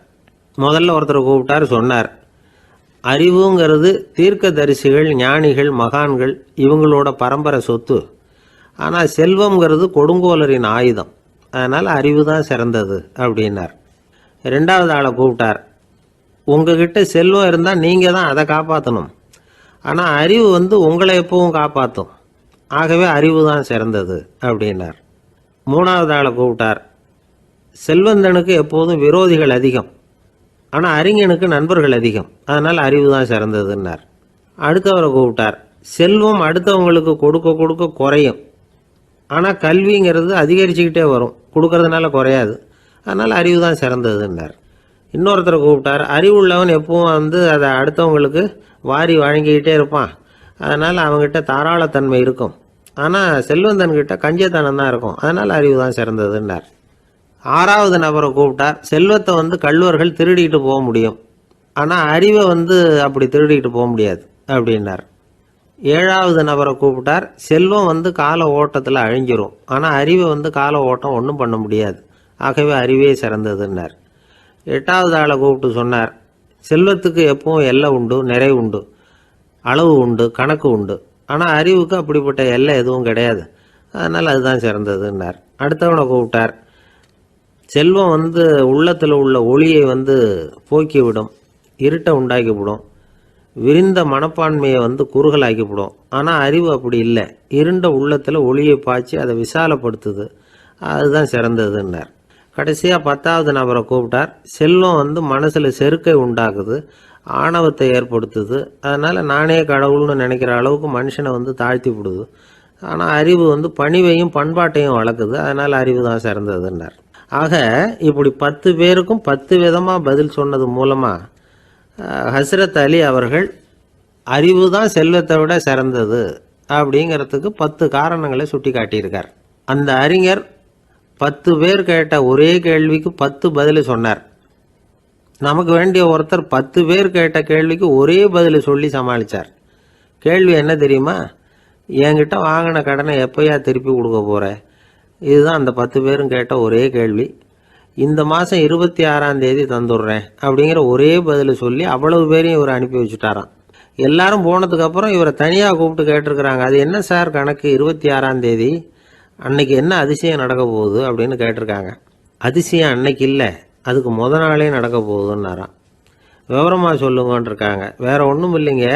முதல்ல ஒருத்தரை கூப்பிட்டார், சொன்னார், அறிவுங்கிறது தீர்க்கதரிசிகள், ஞானிகள், மகான்கள் இவங்களோட பரம்பரை சொத்து. ஆனால் செல்வம்ங்கிறது கொடுங்கோலரின் ஆயுதம். அதனால் அறிவு தான் சிறந்தது அப்படின்னார். ரெண்டாவது ஆளை கூப்பிட்டார். உங்ககிட்ட செல்வம் இருந்தால் நீங்கள் தான் அதை காப்பாற்றணும். ஆனால் அறிவு உங்களை எப்பவும் காப்பாற்றும். ஆகவே அறிவு தான் சிறந்தது அப்படின்னார். மூணாவது ஆளை கூப்பிட்டார். செல்வந்தனுக்கு எப்போதும் விரோதிகள் அதிகம், ஆனால் அறிஞனுக்கு நண்பர்கள் அதிகம். அதனால் அறிவு தான் சிறந்ததுன்னார். அடுத்தவரை கூப்பிட்டார். செல்வம் அடுத்தவங்களுக்கு கொடுக்க கொடுக்க குறையும், ஆனால் கல்விங்கிறது அதிகரிச்சுக்கிட்டே வரும், கொடுக்கறதுனால குறையாது. அதனால் அறிவு தான் சிறந்ததுன்னார். இன்னொருத்தரை கூப்பிட்டார். அறிவுள்ளவன் எப்பவும் அதை அடுத்தவங்களுக்கு வாரி வழங்கிக்கிட்டே இருப்பான். அதனால் அவங்ககிட்ட தாராளத்தன்மை இருக்கும். ஆனால் செல்வந்தன்கிட்ட கஞ்சத்தனம் தான் இருக்கும். அதனால் அறிவு தான் சிறந்ததுன்னார். ஆறாவது நபரை கூப்பிட்டார். செல்வத்தை கள்வர்கள் திருடிட்டு போக முடியும், ஆனால் அறிவை அப்படி திருடிட்டு போக முடியாது அப்படின்னார். ஏழாவது நபரை கூப்பிட்டார். செல்வம் கால ஓட்டத்தில் அழிஞ்சிரும், ஆனால் அறிவை கால ஓட்டம் ஒன்றும் பண்ண முடியாது. ஆகவே அறிவே சிறந்ததுன்னார். எட்டாவது ஆளை கூப்பிட்டு சொன்னார், செல்வத்துக்கு எப்பவும் எல்லை உண்டு, நிறைவு உண்டு, அளவு உண்டு, கணக்கு உண்டு. ஆனால் அறிவுக்கு அப்படிப்பட்ட எல்லை எதுவும் கிடையாது. அதனால் அதுதான் சிறந்ததுன்னார். அடுத்தவனை கூப்பிட்டார். செல்வம் உள்ளத்தில் உள்ள ஒளியை போக்கிவிடும், இருட்டை உண்டாக்கிவிடும், விரிந்த மனப்பான்மையை குறுகலாக்கிவிடும். ஆனால் அறிவு அப்படி இல்லை, இருண்ட உள்ளத்தில் ஒளியை பாய்ச்சி அதை விசாலப்படுத்துது. அதுதான் சிறந்ததுன்னார். கடைசியாக 10வது நபரை கூப்பிட்டார். செல்வம் மனசில் செருக்கை உண்டாக்குது, ஆணவத்தை ஏற்படுத்துது. அதனால் நானே கடவுள்னு நினைக்கிற அளவுக்கு மனுஷனை தாழ்த்தி விடுது. ஆனால் அறிவு பணிவையும் பண்பாட்டையும் வளர்க்குது. அதனால் அறிவு தான் சிறந்ததுன்னார். ஆக இப்படி 10 பேருக்கும் 10 விதமாக பதில் சொன்னது மூலமாக ஹஸ்ரத் அலி அவர்கள் அறிவு தான் செல்வத்தை விட சிறந்தது அப்படிங்கிறதுக்கு 10 காரணங்களை சுட்டி காட்டியிருக்கார். அந்த அறிஞர் 10 பேர் கேட்ட ஒரே கேள்விக்கு 10 பதில் சொன்னார். நமக்கு வேண்டிய ஒருத்தர் 10 பேர் கேட்ட கேள்விக்கு ஒரே பதில் சொல்லி சமாளித்தார். கேள்வி என்ன தெரியுமா? என்கிட்ட வாங்கின கடனை எப்போயா திருப்பி கொடுக்க போகிற? இதுதான் அந்த 10 பேரும் கேட்ட ஒரே கேள்வி. இந்த மாதம் 26ஆம் தேதி தந்துடுறேன் அப்படிங்கிற ஒரே பதில் சொல்லி அவ்வளவு பேரையும் இவர் அனுப்பி வச்சுட்டாராம். எல்லாரும் போனதுக்கப்புறம் இவரை தனியாக கூப்பிட்டு கேட்டிருக்கிறாங்க. அது என்ன சார் கணக்கு, 26ஆம் தேதி அன்னைக்கு என்ன அதிசயம் நடக்க போகுது அப்படின்னு கேட்டிருக்காங்க. அதிசயம் அன்னைக்கு இல்லை, அதுக்கு நாளே நடக்க போகுதுன்னாராம். விவரமாக சொல்லுங்கன்னு இருக்காங்க. வேற ஒன்றும் இல்லைங்க,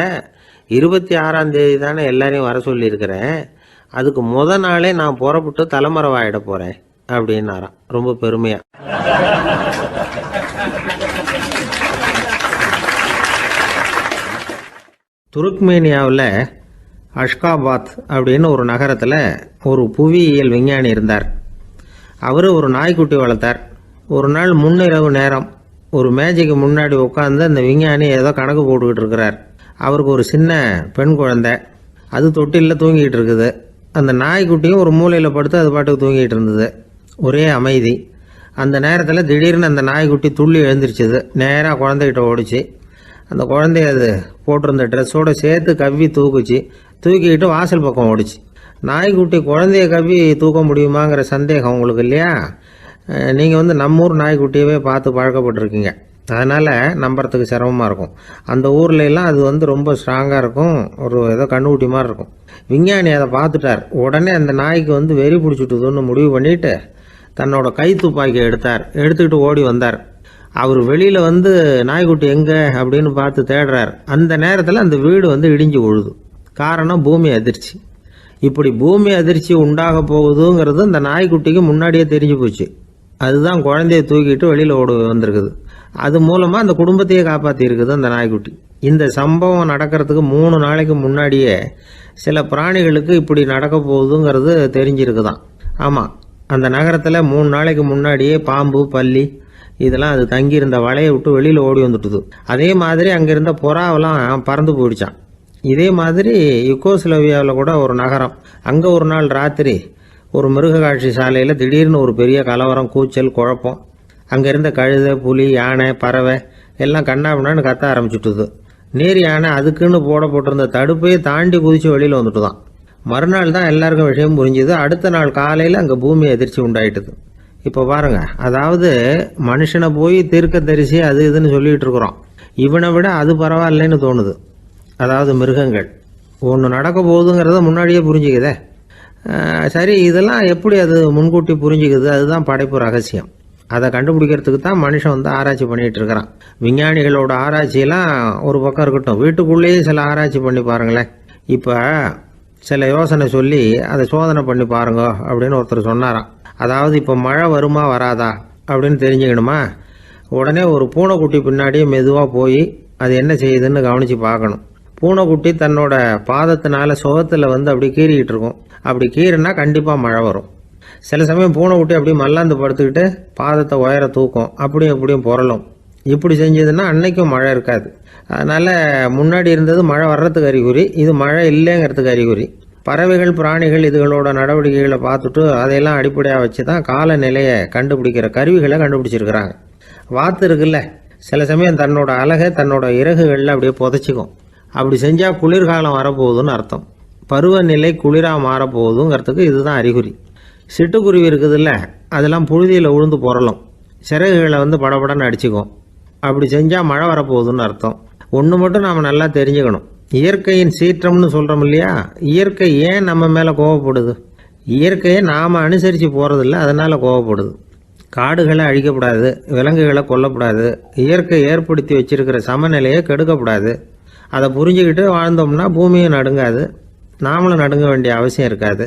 26ஆம் தேதி தானே எல்லாரையும் வர சொல்லியிருக்கிறேன், அதுக்கு நாளே நான் புறப்பட்டு தலைமறைவாயிட போகிறேன் அப்படின்னாராம் ரொம்ப பெருமையாக. துருக்மேனியாவில் அஷ்காபாத் அப்படின்னு ஒரு நகரத்தில் ஒரு புவியியல் விஞ்ஞானி இருந்தார். அவர் ஒரு நாய்க்குட்டி வளர்த்தார். ஒரு நாள் முன்னிரவு நேரம் ஒரு மேஜைக்கு முன்னாடி உட்காந்து அந்த விஞ்ஞானி ஏதோ கணக்கு போட்டுக்கிட்டு இருக்கிறார். அவருக்கு ஒரு சின்ன பெண் குழந்தை, அது தொட்டிலில் தூங்கிட்டு இருக்குது. அந்த நாய்க்குட்டியும் ஒரு மூலையில் படுத்து அது பாட்டுக்கு தூங்கிட்டு இருந்தது. ஒரே அமைதி. அந்த நேரத்தில் திடீர்னு அந்த நாய்க்குட்டி துள்ளி எழுந்திரிச்சிது. நேராக குழந்தைகிட்ட ஓடிச்சு. அந்த குழந்தைய அது போட்டிருந்த ட்ரெஸ்ஸோடு சேர்த்து கவ்வி தூக்கிக்கிட்டு வாசல் பக்கம் ஓடிச்சு. நாய்க்குட்டி குழந்தைய கவ்வி தூக்க முடியுமாங்கிற சந்தேகம் உங்களுக்கு இல்லையா? நீங்கள் நம்ம ஊர் நாய்க்குட்டியவே பார்த்து பழக்கப்பட்டிருக்கீங்க, அதனால் நம்புறதுக்கு சிரமமாக இருக்கும். அந்த ஊர்ல எல்லாம் அது ரொம்ப ஸ்ட்ராங்காக இருக்கும், ஒரு ஏதோ கண்ணுக்குட்டி மாதிரி இருக்கும். விஞ்ஞானி அதை பார்த்துட்டார். உடனே அந்த நாய்க்கு வெறி பிடிச்சிட்டுதுன்னு முடிவு பண்ணிட்டு தன்னோட கை துப்பாக்கி எடுத்துக்கிட்டு ஓடி வந்தார். அவர் வெளியில் நாய்க்குட்டி எங்கே அப்படின்னு பார்த்து தேடுறார். அந்த நேரத்தில் அந்த வீடு இடிஞ்சு விழுது. காரணம் பூமி அதிர்ச்சி. இப்படி பூமி அதிர்ச்சி உண்டாக போகுதுங்கிறது அந்த நாய்க்குட்டிக்கு முன்னாடியே தெரிஞ்சு போச்சு. அதுதான் குழந்தைய தூக்கிட்டு வெளியில் ஓடி வந்திருக்குது. அது மூலமாக அந்த குடும்பத்தையே காப்பாற்றிருக்குது அந்த நாய்க்குட்டி. இந்த சம்பவம் நடக்கிறதுக்கு 3 நாளைக்கு முன்னாடியே சில பிராணிகளுக்கு இப்படி நடக்க போகுதுங்கிறது தெரிஞ்சிருக்குதான். ஆமாம், அந்த நகரத்தில் 3 நாளைக்கு முன்னாடியே பாம்பு, பல்லி இதெல்லாம் அது தங்கியிருந்த வலையை விட்டு வெளியில் ஓடி வந்துட்டுது. அதே மாதிரி அங்கே இருந்த புறாவெல்லாம் பறந்து போயிடுச்சான். இதே மாதிரி யுகோஸ்லோவியாவில் கூட ஒரு நகரம், அங்கே ஒரு நாள் ராத்திரி ஒரு மிருக காட்சி சாலையில் திடீர்னு ஒரு பெரிய கலவரம், கூச்சல், குழப்பம். அங்கே இருந்த கழுதை, புலி, யானை, பறவை எல்லாம் கண்ணாபின்னான்னு கத்த ஆரம்பிச்சுட்டுது. நேர் யானை அதுக்குன்னு போட்டிருந்த தடுப்பையே தாண்டி குதிச்சு வெளியில் வந்துட்டு தான். மறுநாள் தான் எல்லாருக்கும் விஷயம் புரிஞ்சுது. அடுத்த நாள் காலையில் அங்கே பூமி எதிர்ச்சி உண்டாயிட்டுது. இப்போ பாருங்க, அதாவது மனுஷனை போய் தீர்க்க தரிசி அது இதுன்னு சொல்லிட்டு இருக்கிறோம். இவனை விட அது பரவாயில்லைன்னு தோணுது. அதாவது மிருகங்கள் ஒன்று நடக்க போகுதுங்கிறத முன்னாடியே புரிஞ்சுக்குதே. சரி, இதெல்லாம் எப்படி அது முன்கூட்டி புரிஞ்சுக்குது? அதுதான் படைப்பு ரகசியம். அதை கண்டுபிடிக்கிறதுக்கு தான் மனுஷன் வந்து ஆராய்ச்சி பண்ணிகிட்டு இருக்கிறான். விஞ்ஞானிகளோட ஆராய்ச்சியெல்லாம் ஒரு பக்கம் இருக்கட்டும், வீட்டுக்குள்ளேயே சில ஆராய்ச்சி பண்ணி பாருங்களேன். இப்போ சில யோசனை சொல்லி அதை சோதனை பண்ணி பாருங்க அப்படின்னு ஒருத்தர் சொன்னாராம். அதாவது இப்போ மழை வருமா வராதா அப்படின்னு தெரிஞ்சுக்கணுமா, உடனே ஒரு பூனைக்குட்டி பின்னாடியே மெதுவாக போய் அது என்ன செய்யுதுன்னு கவனித்து பார்க்கணும். பூனைக்குட்டி தன்னோட பாதத்தினால சுகத்தில் வந்து அப்படி கீறிக்கிட்டு இருக்கும். அப்படி கீறினா கண்டிப்பாக மழை வரும். சில சமயம் பூனைக்குட்டி அப்படி மல்லாந்து படுத்துக்கிட்டு பாதத்தை உயர தூக்கும், அப்படியும் இப்படியும் புரளும். இப்படி செஞ்சதுன்னா அன்னைக்கும் மழை இருக்காது. அதனால் முன்னாடி இருந்தது மழை வர்றதுக்கு அறிகுறி, இது மழை இல்லைங்கிறதுக்கு அறிகுறி. பறவைகள், பிராணிகள் இதுகளோட நடவடிக்கைகளை பார்த்துட்டு அதையெல்லாம் அடிப்படையாக வச்சு தான் காலநிலையை கண்டுபிடிக்கிற கருவிகளை கண்டுபிடிச்சிருக்கிறாங்க. வாத்து இருக்குல்ல, சில சமயம் தன்னோட அழகை தன்னோட இறகுகளில் அப்படியே புதைச்சிக்கும். அப்படி செஞ்சால் குளிர்காலம் வரப்போகுதுன்னு அர்த்தம். பருவநிலை குளிராக மாறப்போகுதுங்கிறதுக்கு இதுதான் அறிகுறி. சிட்டுக்குருவி இருக்குதுல்ல, அதெல்லாம் புழுதியில் உழுந்து புரளும், சிறகுகளை வந்து படபடன்னு அடிச்சுக்கும். அப்படி செஞ்சால் மழை வரப்போகுதுன்னு அர்த்தம். ஒன்று மட்டும் நாம் நல்லா தெரிஞ்சுக்கணும், இயற்கையின் சீற்றம்னு சொல்கிறோம் இல்லையா, இயற்கை ஏன் நம்ம மேலே கோவப்படுது? இயற்கையை நாம் அனுசரித்து போகிறதில்ல, அதனால் கோவப்படுது. காடுகளை அழிக்கப்படாது, விலங்குகளை கொல்லக்கூடாது, இயற்கை ஏற்படுத்தி வச்சிருக்கிற சமநிலையை கெடுக்கக்கூடாது. அதை புரிஞ்சுக்கிட்டு வாழ்ந்தோம்னா பூமியும் நடுங்காது, நாமளும் நடுங்க வேண்டிய அவசியம் இருக்காது.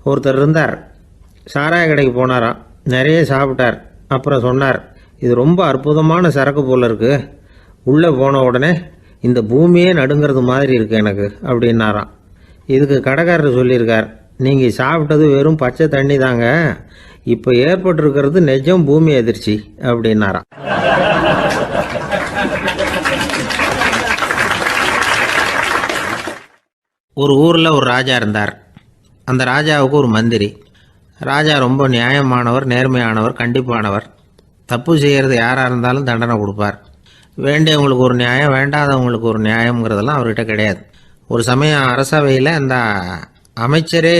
ஒருத்தர் இருந்தார், சாராய கடைக்கு போனாராம், நிறைய சாப்பிட்டார். அப்புறம் சொன்னார், இது ரொம்ப அற்புதமான சரக்கு போல் இருக்குது. உள்ளே போன உடனே இந்த பூமியே நடுங்கிறது மாதிரி இருக்குது எனக்கு அப்படின்னாராம். இதுக்கு கடைக்காரர் சொல்லியிருக்கார், நீங்கள் சாப்பிட்டது வெறும் பச்சை தண்ணி தாங்க, இப்போ ஏற்பட்டிருக்கிறது நிஜம் பூமி எதிர்ச்சி அப்படின்னாராம். ஒரு ஊரில் ஒரு ராஜா இருந்தார். அந்த ராஜாவுக்கு ஒரு மந்திரி. ராஜா ரொம்ப நியாயமானவர், நேர்மையானவர், கண்டிப்பானவர். தப்பு செய்கிறது யாராக இருந்தாலும் தண்டனை கொடுப்பார். வேண்டியவங்களுக்கு ஒரு நியாயம், வேண்டாதவங்களுக்கு ஒரு நியாயங்கிறதெல்லாம் அவர்கிட்ட கிடையாது. ஒரு சமயம் அரசவையில் அந்த அமைச்சரே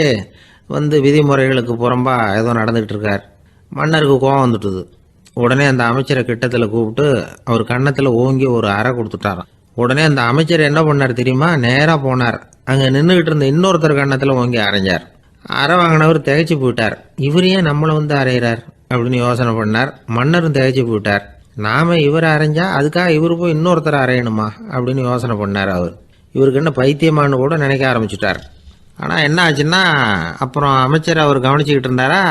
வந்து விதிமுறைகளுக்கு புறம்பா ஏதோ நடந்துகிட்டு இருக்கார். மன்னருக்கு கோபம் வந்துட்டுது. உடனே அந்த அமைச்சரை கிட்டத்தில் கூப்பிட்டு அவர் கன்னத்தில் ஓங்கி ஒரு அறை கொடுத்துட்டாராம். உடனே அந்த அமைச்சர் என்ன பண்ணார் தெரியுமா, நேராக போனார், அங்கே நின்றுக்கிட்டு இருந்த இன்னொருத்தர் கன்னத்தில் ஓங்கி அரைஞ்சார். அறை வாங்கினவர் திகைச்சு போயிட்டார். இவர் ஏன் நம்மளை வந்து அரைகிறார் அப்படின்னு யோசனை பண்ணார். மன்னரும் திகைச்சு போயிட்டார். நாம இவர் அரைஞ்சா அதுக்காக இவர் போய் இன்னொருத்தர் அரையணுமா அப்படின்னு யோசனை பண்ணார். இவருக்கு என்ன பைத்தியமானு கூட நினைக்க ஆரம்பிச்சுட்டார். ஆனால் என்ன ஆச்சுன்னா, அப்புறம் அமைச்சர் அவர் கவனிச்சுக்கிட்டு இருந்தாரா,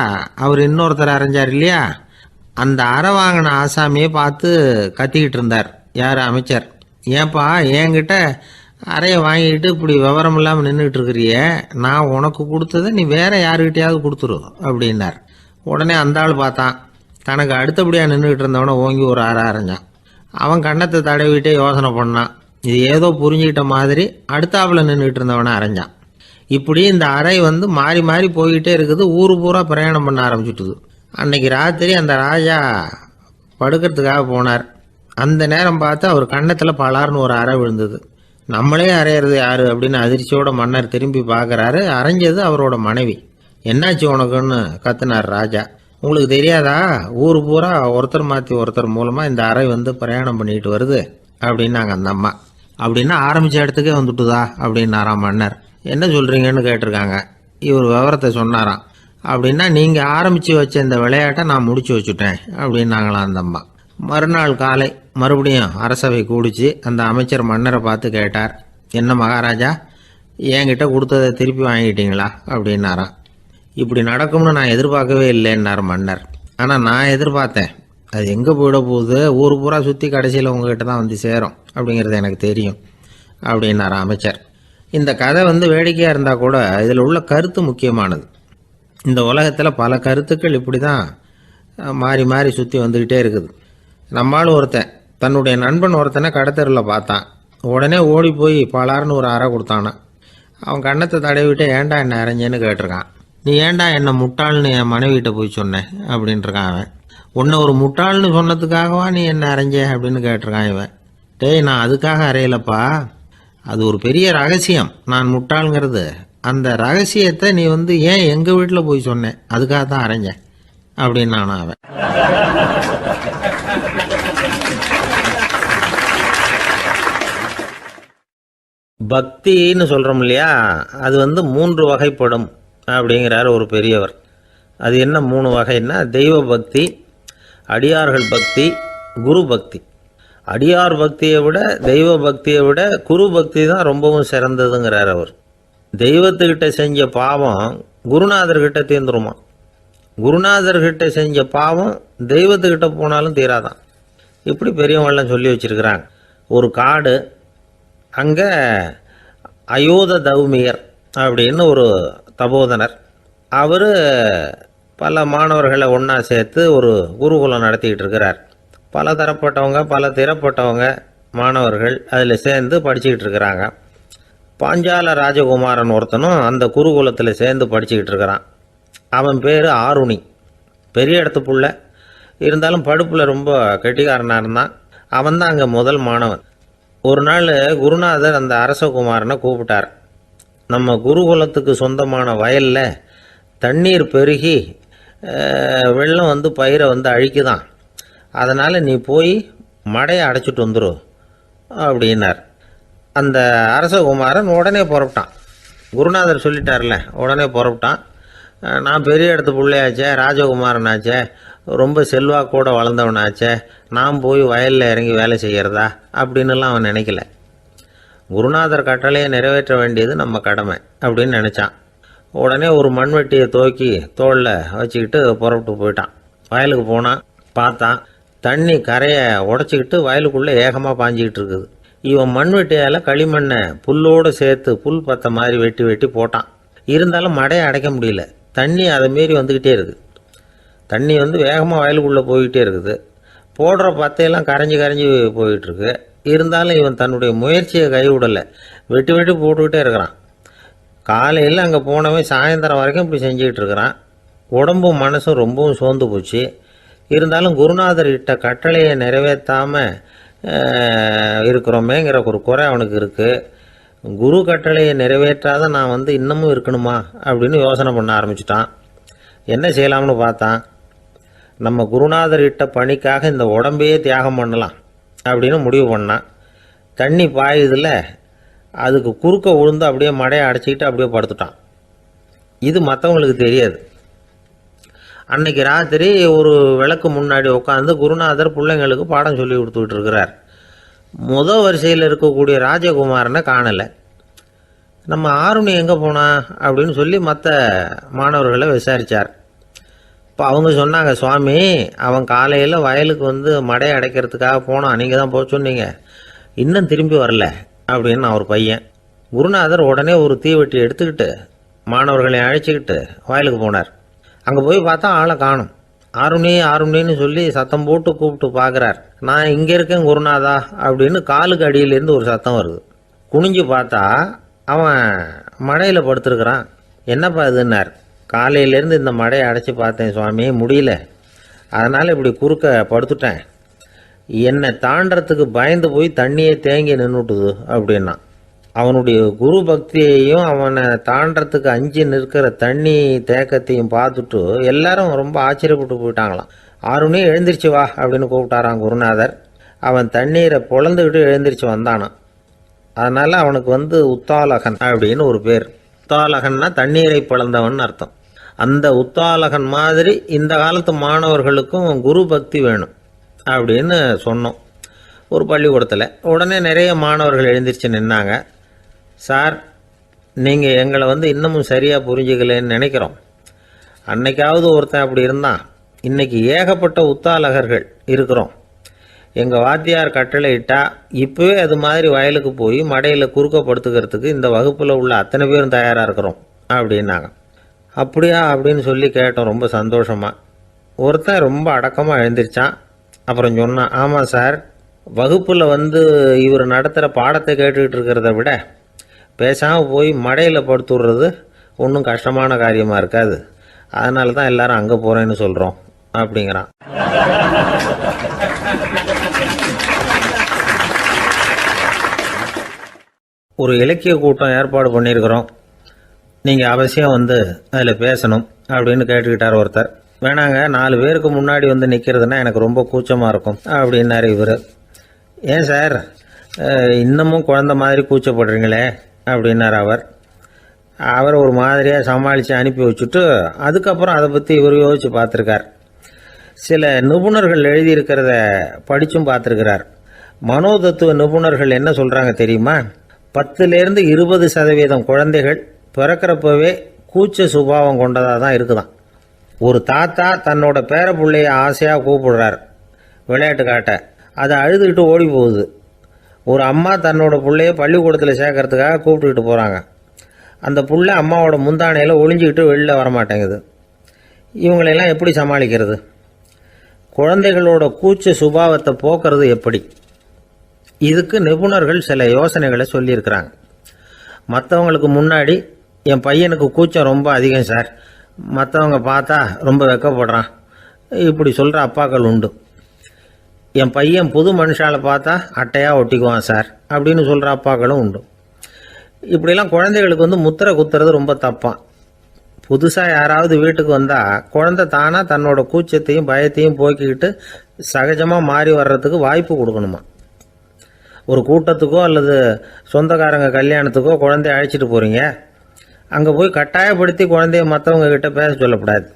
அவர் இன்னொருத்தர் அரைஞ்சார் இல்லையா, அந்த அறை வாங்கின ஆசாமியை பார்த்து கத்திக்கிட்டு இருந்தார். யார்? அமைச்சர். ஏன்பா என்கிட்ட அறையை வாங்கிக்கிட்டு இப்படி விவரம் இல்லாமல் நின்றுக்கிட்டு இருக்கிறிய, நான் உனக்கு கொடுத்ததை நீ வேற யாருக்கிட்டையாவது கொடுத்துரு அப்படின்னார். உடனே அந்த ஆள் பார்த்தான், தனக்கு அடுத்தபடியாக நின்றுக்கிட்டு இருந்தவனை ஓங்கி ஒரு அறை அரைஞ்சான். அவன் கன்னத்தை தடவிட்டே யோசனை பண்ணான். இது ஏதோ புரிஞ்சுக்கிட்ட மாதிரி அடுத்தாப்புல நின்றுக்கிட்டு இருந்தவனை அரைஞ்சான். இப்படி இந்த அறை வந்து மாறி மாறி போய்கிட்டே இருக்குது. ஊரு பூரா பிரயாணம் பண்ண ஆரம்பிச்சுட்டுது. அன்னைக்கு ராத்திரி அந்த ராஜா படுக்கிறதுக்காக போனார். அந்த நேரம் பார்த்து அவர் கன்னத்தில் பலார்னு ஒரு அறை விழுந்தது. நம்மளே அரையிறது யாரு அப்படின்னு அதிர்ச்சியோட மன்னர் திரும்பி பார்க்குறாரு. அரைஞ்சது அவரோட மனைவி. என்னாச்சு உனக்குன்னு கத்துனார் ராஜா. உங்களுக்கு தெரியாதா, ஊர் பூரா ஒருத்தர் மாற்றி ஒருத்தர் மூலமாக இந்த அறை வந்து பிரயாணம் பண்ணிட்டு வருது அப்படின்னாங்க அந்த அம்மா. அப்படின்னா ஆரம்பித்த இடத்துக்கே வந்துட்டுதா அப்படின்னாராம் மன்னர். என்ன சொல்கிறீங்கன்னு கேட்டிருக்காங்க. இவர் விவரத்தை சொன்னாராம். அப்படின்னா நீங்கள் ஆரம்பித்து வச்ச இந்த விளையாட்டை நான் முடிச்சு வச்சுட்டேன் அப்படின்னாங்களாம் அந்த அம்மா. மறுநாள் காலை மறுபடியும் அரசவை கூடிச்சு. அந்த அமைச்சர் மன்னரை பார்த்து கேட்டார், என்ன மகாராஜா, என்கிட்ட கொடுத்ததை திருப்பி வாங்கிட்டீங்களா அப்படின்னாராம். இப்படி நடக்கும்னு நான் எதிர்பார்க்கவே இல்லைன்னார் மன்னர். ஆனால் நான் எதிர்பார்த்தேன். அது எங்கே போயிட போகுது, ஊர் பூரா சுற்றி கடைசியில் உங்ககிட்ட தான் வந்து சேரும் அப்படிங்கிறது எனக்கு தெரியும் அப்படின்னார் அமைச்சர். இந்த கதை வந்து வேடிக்கையாக இருந்தால் கூட இதில் உள்ள கருத்து முக்கியமானது. இந்த உலகத்தில் பல கருத்துக்கள் இப்படி தான் மாறி மாறி சுற்றி வந்துக்கிட்டே இருக்குது. நம்மளும் ஒருத்தன் தன்னுடைய நண்பன் ஒருத்தனை கடத்தெருவில் பார்த்தான். உடனே ஓடி போய் பலார்னு ஒரு அறை கொடுத்தானான். அவன் கண்ணத்தை தடவிட்டு ஏன்டா என்ன அரைஞ்சேன்னு கேட்டிருக்கான். நீ ஏன்டா என்ன முட்டாள்னு என் மனைவிட்ட போய் சொன்னேன் அப்படின்ட்டுருக்கான் அவன். உன்னை ஒரு முட்டாள்னு சொன்னதுக்காகவா நீ என்ன அரைஞ்ச அப்படின்னு கேட்டிருக்கான் இவன். டேய், நான் அதுக்காக அறையலப்பா, அது ஒரு பெரிய ரகசியம் நான் முட்டாளுங்கிறது. அந்த ரகசியத்தை நீ ஏன் எங்கள் வீட்டில் போய் சொன்னேன், அதுக்காக தான் அரைஞ்சேன் அப்படின்னு நானும் அவன். பக்தின்னு சொல்கிறோம் இல்லையா, அது 3 வகைப்படும் அப்படிங்கிறார் ஒரு பெரியவர். அது என்ன 3 வகைன்னா, தெய்வ பக்தி, அடியார்கள் பக்தி, குரு பக்தி. அடியார் பக்தியை விட தெய்வ பக்தியை விட குரு பக்தி தான் ரொம்பவும் சிறந்ததுங்கிறார் அவர். தெய்வத்துக்கிட்ட செஞ்ச பாவம் குருநாதர்கிட்ட தீர்ந்துருமா, குருநாதர்கிட்ட செஞ்ச பாவம் தெய்வத்துக்கிட்ட போனாலும் தீராதான். இப்படி பெரியவங்களாம் சொல்லி வச்சிருக்கிறாங்க. ஒரு காடு, அங்கே அயோத தௌமியர் அப்படின்னு ஒரு தபோதனர், அவர் பல மாணவர்களை ஒன்றா சேர்த்து ஒரு குருகுலம் நடத்திக்கிட்டு இருக்கிறார். பல தரப்பட்டவங்க பல திறப்பட்டவங்க மாணவர்கள் அதில் சேர்ந்து படிச்சுக்கிட்டு இருக்கிறாங்க. பாஞ்சால ராஜகுமாரன் ஒருத்தனும் அந்த குருகுலத்தில் சேர்ந்து படிச்சுக்கிட்டு இருக்கிறான். அவன் பேர் ஆருணி. பெரிய இடத்து புள்ள, இருந்தாலும் படுப்பில் ரொம்ப கெட்டிக்காரனாக இருந்தான். அவன் தான் அங்கே முதல் மாணவன். ஒரு நாள் குருநாதர் அந்த அரசகுமாரனை கூப்பிட்டார். நம்ம குருகுலத்துக்கு சொந்தமான வயலில் தண்ணீர் பெருகி வெள்ளம் பயிரை அழிக்குதான், அதனால் நீ போய் மடையை அடைச்சிட்டு வந்துரு அப்படின்னார். அந்த அரசகுமாரன் உடனே புறப்பட்டான். குருநாதர் சொல்லிட்டார்ல, உடனே புறப்பட்டான். நான் பெரிய இடத்து பிள்ளையாச்சே, ராஜகுமாரனாச்சே, ரொம்ப செல்வாக்கூட வளர்ந்தவனாச்சே, நான் போய் வயலில் இறங்கி வேலை செய்கிறதா அப்படின்னுலாம் அவன் நினைக்கல. குருநாதர் கட்டளையை நிறைவேற்ற வேண்டியது நம்ம கடமை அப்படின்னு நினச்சான். உடனே ஒரு மண்வெட்டியை தூக்கி தோளில் வச்சுக்கிட்டு புறப்பட்டு போயிட்டான். வயலுக்கு போனான். பார்த்தான், தண்ணி கரையை உடச்சிக்கிட்டு வயலுக்குள்ளே ஏகமாக பாஞ்சிக்கிட்டு இருக்குது. இவன் மண்வெட்டியால் களிமண்ணை புல்லோடு சேர்த்து புல் பத்த மாதிரி வெட்டி வெட்டி போட்டான். இருந்தாலும் மடையை அடைக்க முடியல. தண்ணி அதை மீறி வந்துக்கிட்டே இருக்குது. தண்ணி வேகமாக வயலுக்குள்ளே போய்கிட்டே இருக்குது. போடுற பத்தையெல்லாம் கரைஞ்சி கரைஞ்சி போயிட்டுருக்கு. இருந்தாலும் இவன் தன்னுடைய முயற்சியை கைவிடலை. வெட்டி வெட்டி போட்டுக்கிட்டே இருக்கிறான். காலையில் அங்கே போனவன் சாயந்தரம் வரைக்கும் இப்படி செஞ்சுக்கிட்டு இருக்கிறான். உடம்பும் மனசும் ரொம்பவும் சோர்ந்து போச்சு. இருந்தாலும் குருநாதர் இட்ட கட்டளையை நிறைவேற்றாமல் இருக்கிறோமேங்கிற ஒரு குறை அவனுக்கு இருக்குது. குரு கட்டளையை நிறைவேற்றாத நான் இன்னமும் இருக்கணுமா அப்படின்னு யோசனை பண்ண ஆரம்பிச்சிட்டான். என்ன செய்யலாம்னு பார்த்தான். நம்ம குருநாதர் இட்ட பணிக்காக இந்த உடம்பையே தியாகம் பண்ணலாம் அப்படின்னு முடிவு பண்ணான். தண்ணி பாயுதில் அதுக்கு குறுக்க விழுந்து அப்படியே மடையை அடைச்சிக்கிட்டு அப்படியே படுத்துட்டான். இது மற்றவங்களுக்கு தெரியாது. அன்னைக்கு ராத்திரி ஒரு விளக்கு முன்னாடி உட்காந்து குருநாதர் பிள்ளைங்களுக்கு பாடம் சொல்லி கொடுத்துக்கிட்டு இருக்கிறார். வரிசையில் இருக்கக்கூடிய ராஜகுமாரனை காணலை. நம்ம ஆருணி எங்கே போனா அப்படின்னு சொல்லி மற்ற மாணவர்களை விசாரித்தார். இப்போ அவங்க சொன்னாங்க, சுவாமி, அவன் காலையில் வயலுக்கு மடையை அடைக்கிறதுக்காக போனான், நீங்கள் தான் போக சொன்னீங்க, இன்னும் திரும்பி வரல அப்படின்னு அவர் பையன். குருநாதர் உடனே ஒரு தீவெட்டி எடுத்துக்கிட்டு மாணவர்களை அழைச்சிக்கிட்டு வயலுக்கு போனார். அங்கே போய் பார்த்தா ஆளை காணும். ஆருணி ஆருணின்னு சொல்லி சத்தம் போட்டு கூப்பிட்டு பார்க்குறார். நான் இங்கே இருக்கேன் குருநாதா அப்படின்னு காலுக்கு அடியிலேருந்து ஒரு சத்தம் வருது. குனிஞ்சு பார்த்தா அவன் மடையில் படுத்துருக்கிறான். என்னப்பா இதுன்னார். காலையிலேருந்து இந்த மடையை அடைச்சி பார்த்தேன் சுவாமி, முடியல, அதனால் இப்படி குறுக்க படுத்துட்டேன். என்னை தாண்டறதுக்கு பயந்து போய் தண்ணியே தேங்கி நின்றுட்டுது அப்படின்னா. அவனுடைய குரு பக்தியையும் அவனை தாண்டறதுக்கு அஞ்சு நிற்கிற தண்ணி தேக்கத்தையும் பார்த்துட்டு எல்லாரும் ரொம்ப ஆச்சரியப்பட்டு போயிட்டாங்களாம். ஆருணி எழுந்திரிச்சு வா அப்படின்னு கூப்பிட்டாரான் குருநாதர். அவன் தண்ணீரை பொழந்துக்கிட்டு எழுந்திரிச்சு வந்தானான். அதனால் அவனுக்கு உத்தாலகன் அப்படின்னு ஒரு பேர். உத்தாலகன்னா தண்ணீரை பிளந்தவன் அர்த்தம். அந்த உத்தாலகன் மாதிரி இந்த காலத்து மாணவர்களுக்கும் குரு பக்தி வேணும் அப்படின்னு சொன்னோம் ஒரு பள்ளிக்கூடத்தில். உடனே நிறைய மாணவர்கள் எழுந்திரிச்சு நின்னாங்க. சார், நீங்கள் எங்களை இன்னமும் சரியாக புரிஞ்சுக்கலன்னு நினைக்கிறோம். அன்னைக்காவது ஒருத்தன் அப்படி இருந்தான், இன்றைக்கி ஏகப்பட்ட உத்தாலகர்கள் இருக்கிறோம். எங்கள் வாத்தியார் கட்டளை இட்டால் இப்போவே அது மாதிரி வயலுக்கு போய் மடையில் குறுக்கப்படுத்துக்கிறதுக்கு இந்த வகுப்பில் உள்ள அத்தனை பேரும் தயாராக இருக்கிறோம் அப்படின்னாங்க. அப்படியா அப்படின்னு சொல்லி கேட்டோம் ரொம்ப சந்தோஷமாக. ஒருத்தன் ரொம்ப அடக்கமாக எழுந்திரிச்சான். அப்புறம் சொன்னான், ஆமாம் சார், வகுப்பில் இவர் நடத்துகிற பாடத்தை கேட்டுக்கிட்டு இருக்கிறத விட பேசாமல் போய் மடையில் படுத்துடுறது ஒன்றும் கஷ்டமான காரியமாக இருக்காது. அதனால தான் எல்லாரும் அங்கே போகிறேன்னு சொல்கிறோம் அப்படிங்கிறான். ஒரு இலக்கிய கூட்டம் ஏற்பாடு பண்ணியிருக்கிறோம், நீங்கள் அவசியம் அதில் பேசணும் அப்படின்னு கேட்டுக்கிட்டார் ஒருத்தர். வேணாங்க, 4 பேருக்கு முன்னாடி நிற்கிறதுனா எனக்கு ரொம்ப கூச்சமாக இருக்கும் அப்படின்னாரு இவர். ஏன் சார் இன்னமும் குழந்த மாதிரி கூச்சப்படுறீங்களே அப்படின்னார் அவர் ஒரு மாதிரியாக சமாளித்து அனுப்பி வச்சுட்டு அதுக்கப்புறம் அதை பற்றி இவர் யோசித்து பார்த்துருக்கார். சில நிபுணர்கள் எழுதியிருக்கிறத படித்தும் பார்த்துருக்கிறார். மனோதத்துவ நிபுணர்கள் என்ன சொல்கிறாங்க தெரியுமா? 10லேருந்து 20% குழந்தைகள் பிறக்கிறப்பவே கூச்ச சுபாவம் கொண்டதாக தான் இருக்குதான். ஒரு தாத்தா தன்னோட பேர பிள்ளைய ஆசையாக கூப்பிடுறார் விளையாட்டு காட்ட, அதை அழுதுகிட்டு ஓடி போகுது. ஒரு அம்மா தன்னோட பிள்ளைய பள்ளிக்கூடத்தில் சேர்க்கறதுக்காக கூப்பிட்டுக்கிட்டு போகிறாங்க. அந்த புள்ள அம்மாவோட முந்தானையில் ஒளிஞ்சிக்கிட்டு வெளில வரமாட்டேங்குது. இவங்களெல்லாம் எப்படி சமாளிக்கிறது? குழந்தைகளோட கூச்ச சுபாவத்தை போக்குறது எப்படி? இதுக்கு நிபுணர்கள் சில யோசனைகளை சொல்லியிருக்கிறாங்க. மற்றவங்களுக்கு முன்னாடி என் பையனுக்கு கூச்சம் ரொம்ப அதிகம் சார், மற்றவங்க பார்த்தா ரொம்ப வெக்கப்படுறான், இப்படி சொல்கிற அப்பாக்கள் உண்டு. என் பையன் புது மனுஷால பார்த்தா அட்டையாக ஒட்டிக்குவான் சார் அப்படின்னு சொல்கிற அப்பாக்களும் உண்டு. இப்படிலாம் குழந்தைகளுக்கு முத்திரை குத்துறது ரொம்ப தப்பான். புதுசாக யாராவது வீட்டுக்கு வந்தால் குழந்தை தானாக தன்னோட கூச்சத்தையும் பயத்தையும் போக்கிக்கிட்டு சகஜமாக மாறி வர்றதுக்கு வாய்ப்பு கொடுக்கணுமா. ஒரு கூட்டத்துக்கோ அல்லது சொந்தக்காரங்க கல்யாணத்துக்கோ குழந்தைய அழைச்சிட்டு போகிறீங்க, அங்கே போய் கட்டாயப்படுத்தி குழந்தைய மற்றவங்க கிட்ட பேச சொல்லக்கூடாது.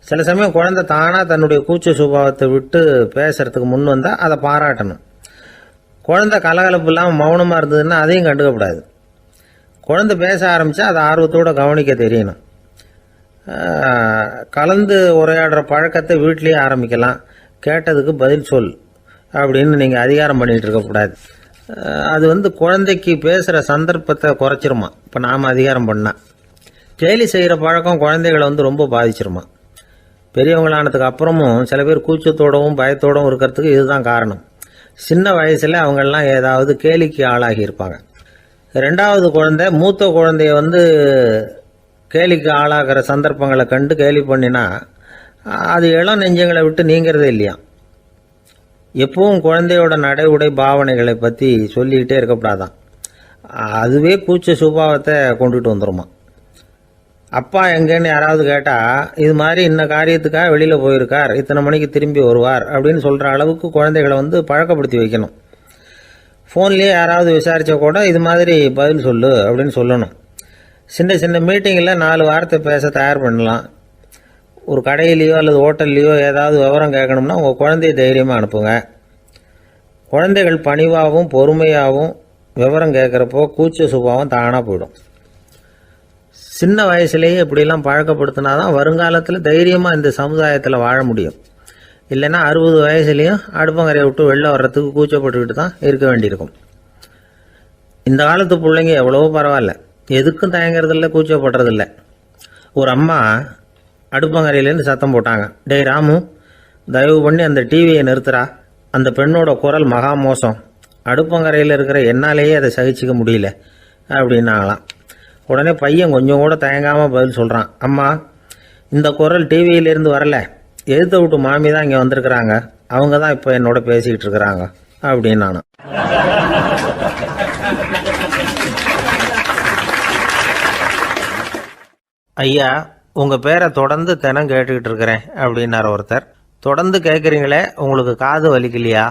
சில சமயம் குழந்தை தானாக தன்னுடைய கூச்ச சுபாவத்தை விட்டு பேசுறதுக்கு முன் வந்தால் அதை பாராட்டணும். குழந்தை கலகலப்பு இல்லாமல் மௌனமாக இருந்ததுன்னா அதையும் கண்டுக்கக்கூடாது. குழந்தை பேச ஆரம்பித்தா அதை ஆர்வத்தோடு கவனிக்க தெரியணும். கலந்து உரையாடுற பழக்கத்தை வீட்லேயே ஆரம்பிக்கலாம். கேட்டதுக்கு பதில் சொல் அப்படின்னு நீங்கள் அதிகாரம் பண்ணிகிட்டு இருக்கக்கூடாது. அது குழந்தைக்கு பேசுகிற சந்தர்ப்பத்தை குறைச்சிருமா. இப்போ நாம் அதிகாரம் பண்ணால் கேலி செய்கிற பழக்கம் குழந்தைகளை ரொம்ப பாதிச்சிருமா. பெரியவங்களானதுக்கு அப்புறமும் சில பேர் கூச்சத்தோடவும் பயத்தோடவும் இருக்கிறதுக்கு இதுதான் காரணம். சின்ன வயசில் அவங்கெல்லாம் ஏதாவது கேலிக்கு ஆளாகி இருப்பாங்க. 2வது குழந்தை மூத்த குழந்தைய கேலிக்கு ஆளாகிற சந்தர்ப்பங்களை கண்டு கேலி பண்ணினா அது இளம் நெஞ்சங்களை விட்டு நீங்கிறதே இல்லையா. எப்பவும் குழந்தையோட நடை உடை பாவனைகளை பற்றி சொல்லிக்கிட்டே இருக்கக்கூடாதான். அதுவே கூச்ச சுபாவத்தை கொண்டுட்டு வந்துருமா. அப்பா எங்கேன்னு யாராவது கேட்டால் இது மாதிரி இன்ன காரியத்துக்காக வெளியில் போயிருக்கார், இத்தனை மணிக்கு திரும்பி வருவார் அப்படின்னு சொல்கிற அளவுக்கு குழந்தைகளை பழக்கப்படுத்தி வைக்கணும். ஃபோன்லேயே யாராவது விசாரித்தா கூட இது மாதிரி பதில் சொல்லு அப்படின்னு சொல்லணும். சின்ன சின்ன மீட்டிங்கில் 4 வார்த்தை பேச தயார் பண்ணலாம். ஒரு கடையிலையோ அல்லது ஹோட்டல்லையோ ஏதாவது விவரம் கேட்கணும்னா உங்கள் குழந்தைய தைரியமாக அனுப்புங்க. குழந்தைகள் பணிவாகவும் பொறுமையாகவும் விவரம் கேட்குறப்போ கூச்ச சுபாவம் தானாக போயிடும். சின்ன வயசுலேயே இப்படிலாம் பழக்கப்படுத்தினா தான் வருங்காலத்தில் தைரியமாக இந்த சமுதாயத்தில் வாழ முடியும். இல்லைன்னா 60 வயசுலேயும் அடுப்பங்கரையை விட்டு வெளில வர்றதுக்கு கூச்சப்பட்டுக்கிட்டு தான் இருக்க வேண்டியிருக்கும். இந்த காலத்து பிள்ளைங்க எவ்வளவோ பரவாயில்ல, எதுக்கும் தயங்குறதில்ல, கூச்சப்படுறதில்ல. ஒரு அம்மா அடுப்பங்கரையிலேருந்து சத்தம் போட்டாங்க, டேய் ராமு, தயவு பண்ணி அந்த டிவியை நிறுத்துறா, அந்த பெண்ணோட குரல் மகா மோசம், அடுப்பங்கரையில் இருக்கிற என்னாலேயே அதை சகிச்சிக்க முடியல அப்படின்னாங்களாம். உடனே பையன் கொஞ்சம் கூட தயங்காமல் பதில் சொல்கிறான், அம்மா இந்த குரல் டிவியிலேருந்து வரல, எழுத்த விட்டு மாமி தான் இங்கே வந்திருக்கிறாங்க, அவங்க தான் இப்போ என்னோட பேசிக்கிட்டு இருக்கிறாங்க அப்படின்னு நானும். ஐயா, உங்கள் பேரை தொடர்ந்து தினம் கேட்டுக்கிட்டு இருக்கிறேன் அப்படின்னார் ஒருத்தர். தொடர்ந்து கேட்குறீங்களே, உங்களுக்கு காது வலிக்கலையா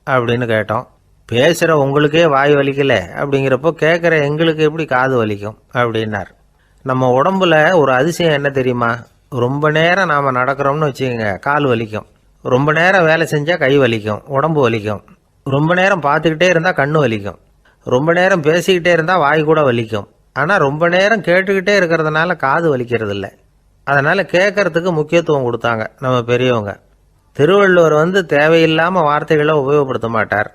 அப்படின்னு கேட்டோம். பேசுகிற உங்களுக்கே வாய் வலிக்கல அப்படிங்கிறப்போ கேட்குற எங்களுக்கு எப்படி காது வலிக்கும் அப்படின்னார். நம்ம உடம்புல ஒரு அதிசயம் என்ன தெரியுமா? ரொம்ப நேரம் நாம் நடக்கிறோம்னு வச்சுக்கோங்க, கால் வலிக்கும். ரொம்ப நேரம் வேலை செஞ்சால் கை வலிக்கும், உடம்பு வலிக்கும். ரொம்ப நேரம் பார்த்துக்கிட்டே இருந்தால் கண்ணு வலிக்கும். ரொம்ப நேரம் பேசிக்கிட்டே இருந்தால் வாய் கூட வலிக்கும். ஆனால் ரொம்ப நேரம் கேட்டுக்கிட்டே இருக்கிறதுனால காது வலிக்கிறது இல்லை. அதனால் கேட்கறதுக்கு முக்கியத்துவம் கொடுத்தாங்க நம்ம பெரியவங்க. திருவள்ளுவர் தேவையில்லாமல் வார்த்தைகளை உபயோகப்படுத்த மாட்டார்.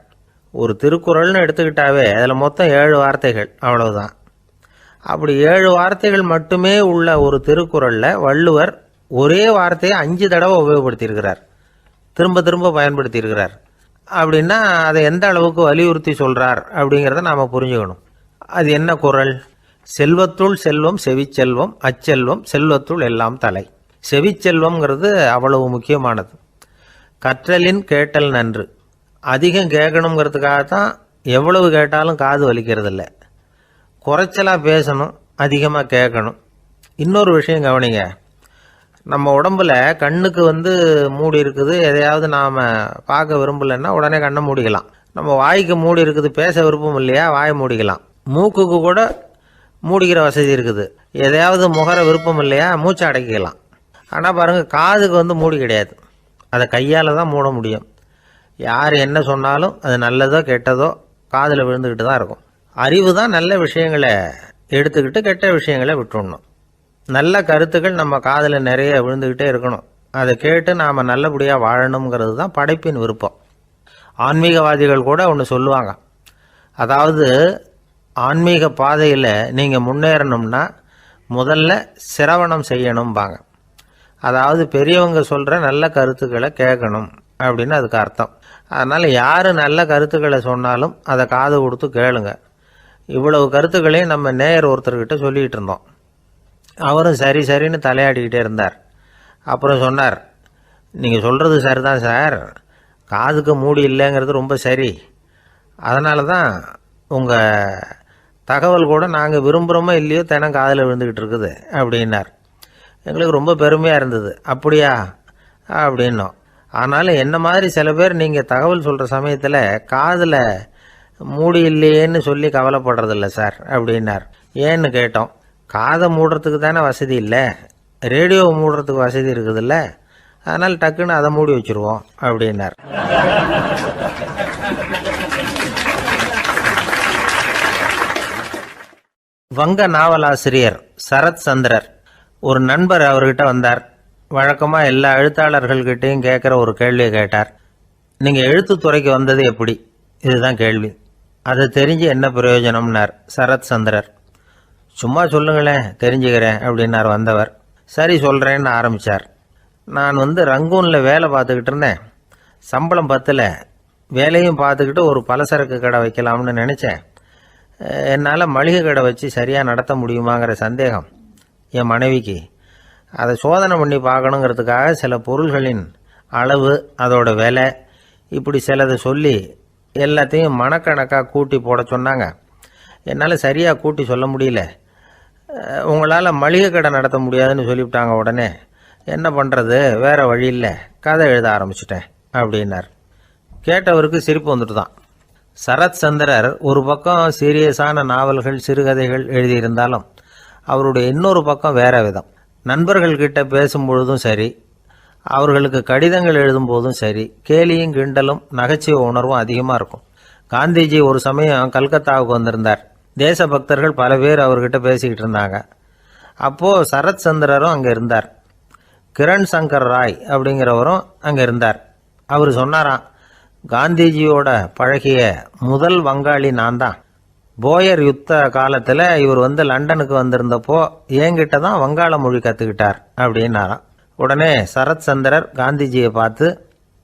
ஒரு திருக்குறள்னு எடுத்துக்கிட்டாவே அதில் மொத்தம் 7 வார்த்தைகள், அவ்வளவுதான். அப்படி 7 வார்த்தைகள் மட்டுமே உள்ள ஒரு திருக்குறளில் வள்ளுவர் ஒரே வார்த்தையை 5 தடவை உபயோகப்படுத்தியிருக்கிறார், திரும்ப திரும்ப பயன்படுத்தியிருக்கிறார். அப்படின்னா அதை எந்த அளவுக்கு வலியுறுத்தி சொல்கிறார் அப்படிங்கிறத நாம் புரிஞ்சுக்கணும். அது என்ன குறள்? செல்வத்துள் செல்வம் செவிச்செல்வம், அச்செல்வம் செல்வத்துள் எல்லாம் தலை. செவிச்செல்வம்ங்கிறது அவ்வளவு முக்கியமானது. கற்றலின் கேட்டல் நன்று. அதிகம் கேட்கணுங்கிறதுக்காகத்தான் எவ்வளவு கேட்டாலும் காது வலிக்கிறது இல்லை. குறைச்சலாக பேசணும், அதிகமாக கேட்கணும். இன்னொரு விஷயம் கவனிங்க, நம்ம உடம்புல கண்ணுக்கு மூடி இருக்குது, எதையாவது நாம் பார்க்க விரும்பலைன்னா உடனே கண்ணை மூடிக்கலாம். நம்ம வாய்க்கு மூடி இருக்குது, பேச விருப்பம் இல்லையா, வாயை மூடிக்கலாம். மூக்குக்கு கூட மூடிக்கிற வசதி இருக்குது, எதையாவது முகர விருப்பம் இல்லையா, மூச்சை அடக்கிக்கலாம். ஆனால் பாருங்கள், காதுக்கு மூடி கிடையாது, அதை கையால் தான் மூட முடியும். யார் என்ன சொன்னாலும் அது நல்லதோ கெட்டதோ காதில் விழுந்துக்கிட்டு தான் இருக்கும். அறிவு தான் நல்ல விஷயங்களை எடுத்துக்கிட்டு கெட்ட விஷயங்களை விட்டுடணும். நல்ல கருத்துக்கள் நம்ம காதில் நிறைய விழுந்துக்கிட்டே இருக்கணும். அதை கேட்டு நாம் நல்லபடியாக வாழணுங்கிறது தான் படைப்பின் விருப்பம். ஆன்மீகவாதிகள் கூட ஒன்று சொல்லுவாங்க, அதாவது ஆன்மீக பாதையில் நீங்கள் முன்னேறணும்னா முதல்ல சிரவணம் செய்யணும்பாங்க. அதாவது பெரியவங்க சொல்கிற நல்ல கருத்துக்களை கேட்கணும் அப்படின்னு அதுக்கு அர்த்தம். அதனால் யார் நல்ல கருத்துக்களை சொன்னாலும் அதை காது கொடுத்து கேளுங்க. இவ்வளவு கருத்துக்களையும் நம்ம நேயர் ஒருத்தர்கிட்ட சொல்லிகிட்டு இருந்தோம். அவரும் சரி சரின்னு தலையாடிக்கிட்டே இருந்தார். அப்புறம் சொன்னார், நீங்கள் சொல்கிறது சரிதான் சார், காதுக்கு மூடி இல்லைங்கிறது ரொம்ப சரி, அதனால தான் உங்கள் தகவல் கூட நாங்கள் விரும்புகிறோமோ இல்லையோ தினம் காதில் விழுந்துக்கிட்டு இருக்குது அப்படின்னார். எங்களுக்கு ரொம்ப பெருமையாக இருந்தது. அப்படியா அப்படின்னோம். ஆனாலும் என்ன மாதிரி சில பேர் நீங்கள் தகவல் சொல்கிற சமயத்தில் காதில் மூடி இல்லையேன்னு சொல்லி கவலைப்படுறதில்ல சார் அப்படின்னார். ஏன்னு கேட்டோம். காதை மூடுறதுக்கு தானே வசதி இல்லை, ரேடியோவை மூடுறதுக்கு வசதி இருக்குதுல்ல, அதனால் டக்குன்னு அதை மூடி வச்சுருவோம் அப்படின்னார். வங்க நாவலாசிரியர் சரத் சந்திரர் ஒரு நண்பர் அவர்கிட்ட வந்தார். வழக்கமாக எல்லா எழுத்தாளர்கள்கிட்டையும் கேட்குற ஒரு கேள்வியை கேட்டார். நீங்கள் எழுத்துத்துறைக்கு வந்தது எப்படி? இதுதான் கேள்வி. அதை தெரிஞ்சு என்ன பிரயோஜனம்னார் சரத் சந்திரர். சும்மா சொல்லுங்களேன், தெரிஞ்சுக்கிறேன் அப்படின்னார் வந்தவர். சரி சொல்கிறேன்னு ஆரம்பித்தார். நான் ரங்கூனில் வேலை பார்த்துக்கிட்டு இருந்தேன். சம்பளம் பத்தில், வேலையும் பார்த்துக்கிட்டு ஒரு பலசரக்கு கடை வைக்கலாம்னு நினச்சேன். என்னால் மளிகை கடை வச்சு சரியாக நடத்த முடியுமாங்கிற சந்தேகம் என் மனைவிக்கு. அதை சோதனை பண்ணி பார்க்கணுங்கிறதுக்காக சில பொருள்களின் அளவு, அதோட விலை, இப்படி சிலதை சொல்லி எல்லாத்தையும் மனக்கணக்காக கூட்டி போட சொன்னாங்க. என்னால் சரியாக கூட்டி சொல்ல முடியல. உங்களால் மளிகை கடை நடத்த முடியாதுன்னு சொல்லிவிட்டாங்க. உடனே என்ன பண்ணுறது, வேறு வழி இல்லை, கதை எழுத ஆரம்பிச்சிட்டேன் அப்படின்னார். கேட்டவருக்கு சிரிப்பு வந்துட்டு தான். சரத் சந்திரர் ஒரு பக்கம் சீரியஸான நாவல்கள், சிறுகதைகள் எழுதியிருந்தாலும் அவருடைய இன்னொரு பக்கம் வேற விதம். நண்பர்கள்கிட்ட பேசும்பொழுதும் சரி, அவர்களுக்கு கடிதங்கள் எழுதும் போதும் சரி, கேலியும் கிண்டலும் நகைச்சுவை உணர்வும் அதிகமாக இருக்கும். காந்திஜி ஒரு சமயம் கல்கத்தாவுக்கு வந்திருந்தார். தேசபக்தர்கள் பல பேர் அவர்கிட்ட பேசிக்கிட்டு இருந்தாங்க. அப்போது சரத் சந்திரரும் அங்கே இருந்தார். கிரண் சங்கர் ராய் அப்படிங்கிறவரும் அங்கே இருந்தார். அவர் சொன்னாராம், காந்திஜியோட பழகிய முதல் வங்காளி நான் தான். போயர் யுத்த காலத்தில் இவர் லண்டனுக்கு வந்திருந்தப்போ என்கிட்ட தான் வங்காள மொழி கற்றுக்கிட்டார் அப்படின்னாராம். உடனே சரத் சந்திரர் காந்திஜியை பார்த்து,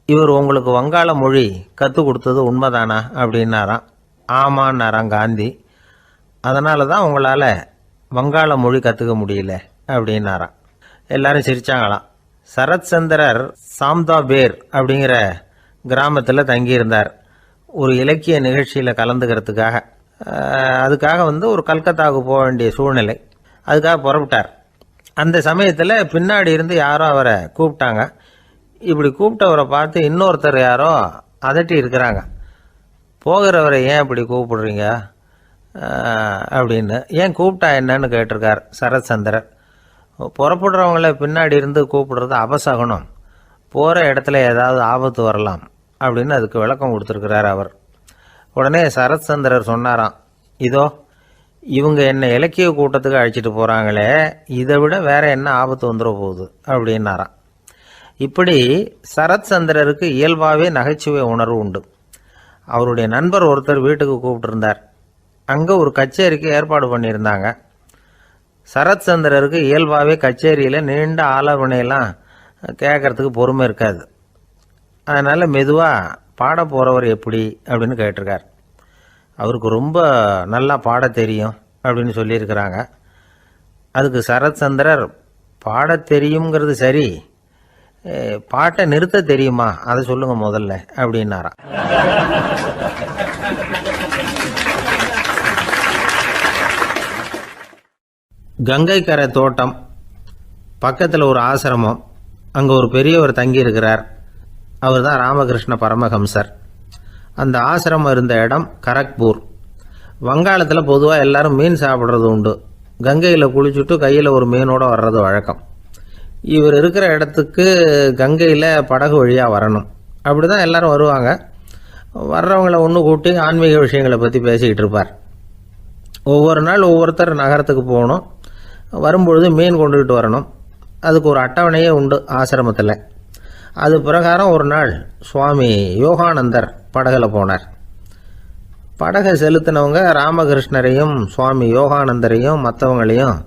இவர் உங்களுக்கு வங்காள மொழி கற்றுக் கொடுத்தது உண்மைதானா அப்படின்னாராம். ஆமான்னாராம் காந்தி. அதனால தான் உங்களால் வங்காள மொழி கற்றுக்க முடியல அப்படின்னாராம். எல்லாரும் சிரிச்சாங்களாம். சரத் சந்திரர் சாம்தாபேர் அப்படிங்கிற கிராமத்தில் தங்கியிருந்தார் ஒரு இலக்கிய நிகழ்ச்சியில் கலந்துக்கிறதுக்காக. அதுக்காக ஒரு கல்கத்தாவுக்கு போக வேண்டிய சூழ்நிலை. அதுக்காக புறப்பட்டார். அந்த சமயத்தில் பின்னாடி இருந்து யாரோ அவரை கூப்பிட்டாங்க. இப்படி கூப்பிட்டவரை பார்த்து இன்னொருத்தர் யாரோ அதட்டி இருக்கிறாங்க. போகிறவரை ஏன் இப்படி கூப்பிடுறீங்க அப்படின்னு. ஏன் கூப்பிட்டா என்னன்னு கேட்டிருக்கார் சரத் சந்திரர். புறப்படுறவங்கள பின்னாடி இருந்து கூப்பிடுறது அபசகுனம், போகிற இடத்துல ஏதாவது ஆபத்து வரலாம் அப்படின்னு அதுக்கு விளக்கம் கொடுத்துருக்கிறார் அவர். உடனே சரத் சந்திரர் சொன்னாராம், இதோ இவங்க என்னை இலக்கிய கூட்டத்துக்கு அழைச்சிட்டு போகிறாங்களே, இதை விட வேற என்ன ஆபத்து வந்துட போகுது அப்படின்னாராம். இப்படி சரத் சந்திரருக்கு இயல்பாகவே நகைச்சுவை உணர்வு உண்டு. அவருடைய நண்பர் ஒருத்தர் வீட்டுக்கு கூப்பிட்டுருந்தார். அங்கே ஒரு கச்சேரிக்கு ஏற்பாடு பண்ணியிருந்தாங்க. சரத் சந்திரருக்கு இயல்பாகவே கச்சேரியில் நீண்ட ஆலோசனையெல்லாம் கேட்கறதுக்கு பொறுமை இருக்காது. அதனால் மெதுவாக பாட போகிறவர் எப்படி அப்படின்னு கேட்டிருக்கார். அவருக்கு ரொம்ப நல்லா பாட தெரியும் அப்படின்னு சொல்லியிருக்கிறாங்க. அதுக்கு சரத் சந்திரர், பாட தெரியுங்கிறது சரி, பாட்டை நிறுத்த தெரியுமா அதை சொல்லுங்க முதல்ல அப்படின்னாராம். கங்கை கரை தோட்டம் பக்கத்தில் ஒரு ஆசிரமம், அங்கே ஒரு பெரியவர் தங்கி இருக்கிறார். அவர் தான் ராமகிருஷ்ண பரமஹம்சர். அந்த ஆசிரமம் இருந்த இடம் கரக்பூர். வங்காளத்தில் பொதுவாக எல்லாரும் மீன் சாப்பிட்றது உண்டு. கங்கையில் குளிச்சுட்டு கையில் ஒரு மீனோடு வர்றது வழக்கம். இவர் இருக்கிற இடத்துக்கு கங்கையில் படகு வழியாக வரணும். அப்படி தான் எல்லோரும் வருவாங்க. வர்றவங்கள ஒன்று கூட்டி ஆன்மீக விஷயங்களை பற்றி பேசிக்கிட்டு இருப்பார். ஒவ்வொரு நாள் ஒவ்வொருத்தர் நகரத்துக்கு போகணும். வரும்பொழுது மீன் கொண்டுகிட்டு வரணும். அதுக்கு ஒரு அட்டவணையே உண்டு ஆசிரமத்தில். அது பிரகாரம் ஒரு நாள் சுவாமி யோகானந்தர் படகில் போனார். படகை செலுத்தினவங்க ராமகிருஷ்ணரையும் சுவாமி யோகானந்தரையும் மற்றவங்களையும்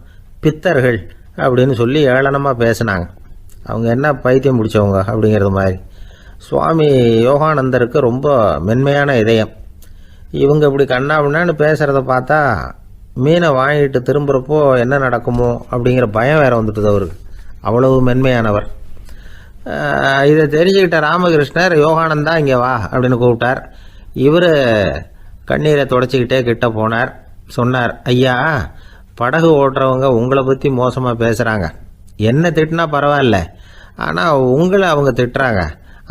பித்தர்கள் அப்படின்னு சொல்லி ஏளனமாக பேசினாங்க. அவங்க என்ன பைத்தியம் பிடிச்சவங்க அப்படிங்கிறது மாதிரி. சுவாமி யோகானந்தருக்கு ரொம்ப மென்மையான இதயம். இவங்க இப்படி கண்ணாபின்னான்னு பேசுகிறத பார்த்தா மீனை வாங்கிட்டு திரும்புகிறப்போ என்ன நடக்குமோ அப்படிங்கிற பயம் வேறு வந்துட்டுது அவருக்கு. அவ்வளவு மென்மையானவர். இதை தெரிஞ்சுக்கிட்ட ராமகிருஷ்ணர், யோகானந்தா இங்கே வா அப்படின்னு கூப்பிட்டார். இவர் கண்ணீரை தொடச்சிக்கிட்டே கிட்ட போனார். சொன்னார், ஐயா, படகு ஓட்டுறவங்க உங்களை பற்றி மோசமாக பேசுகிறாங்க. என்ன திட்டினா பரவாயில்ல, ஆனால் உங்களை அவங்க திட்டுறாங்க.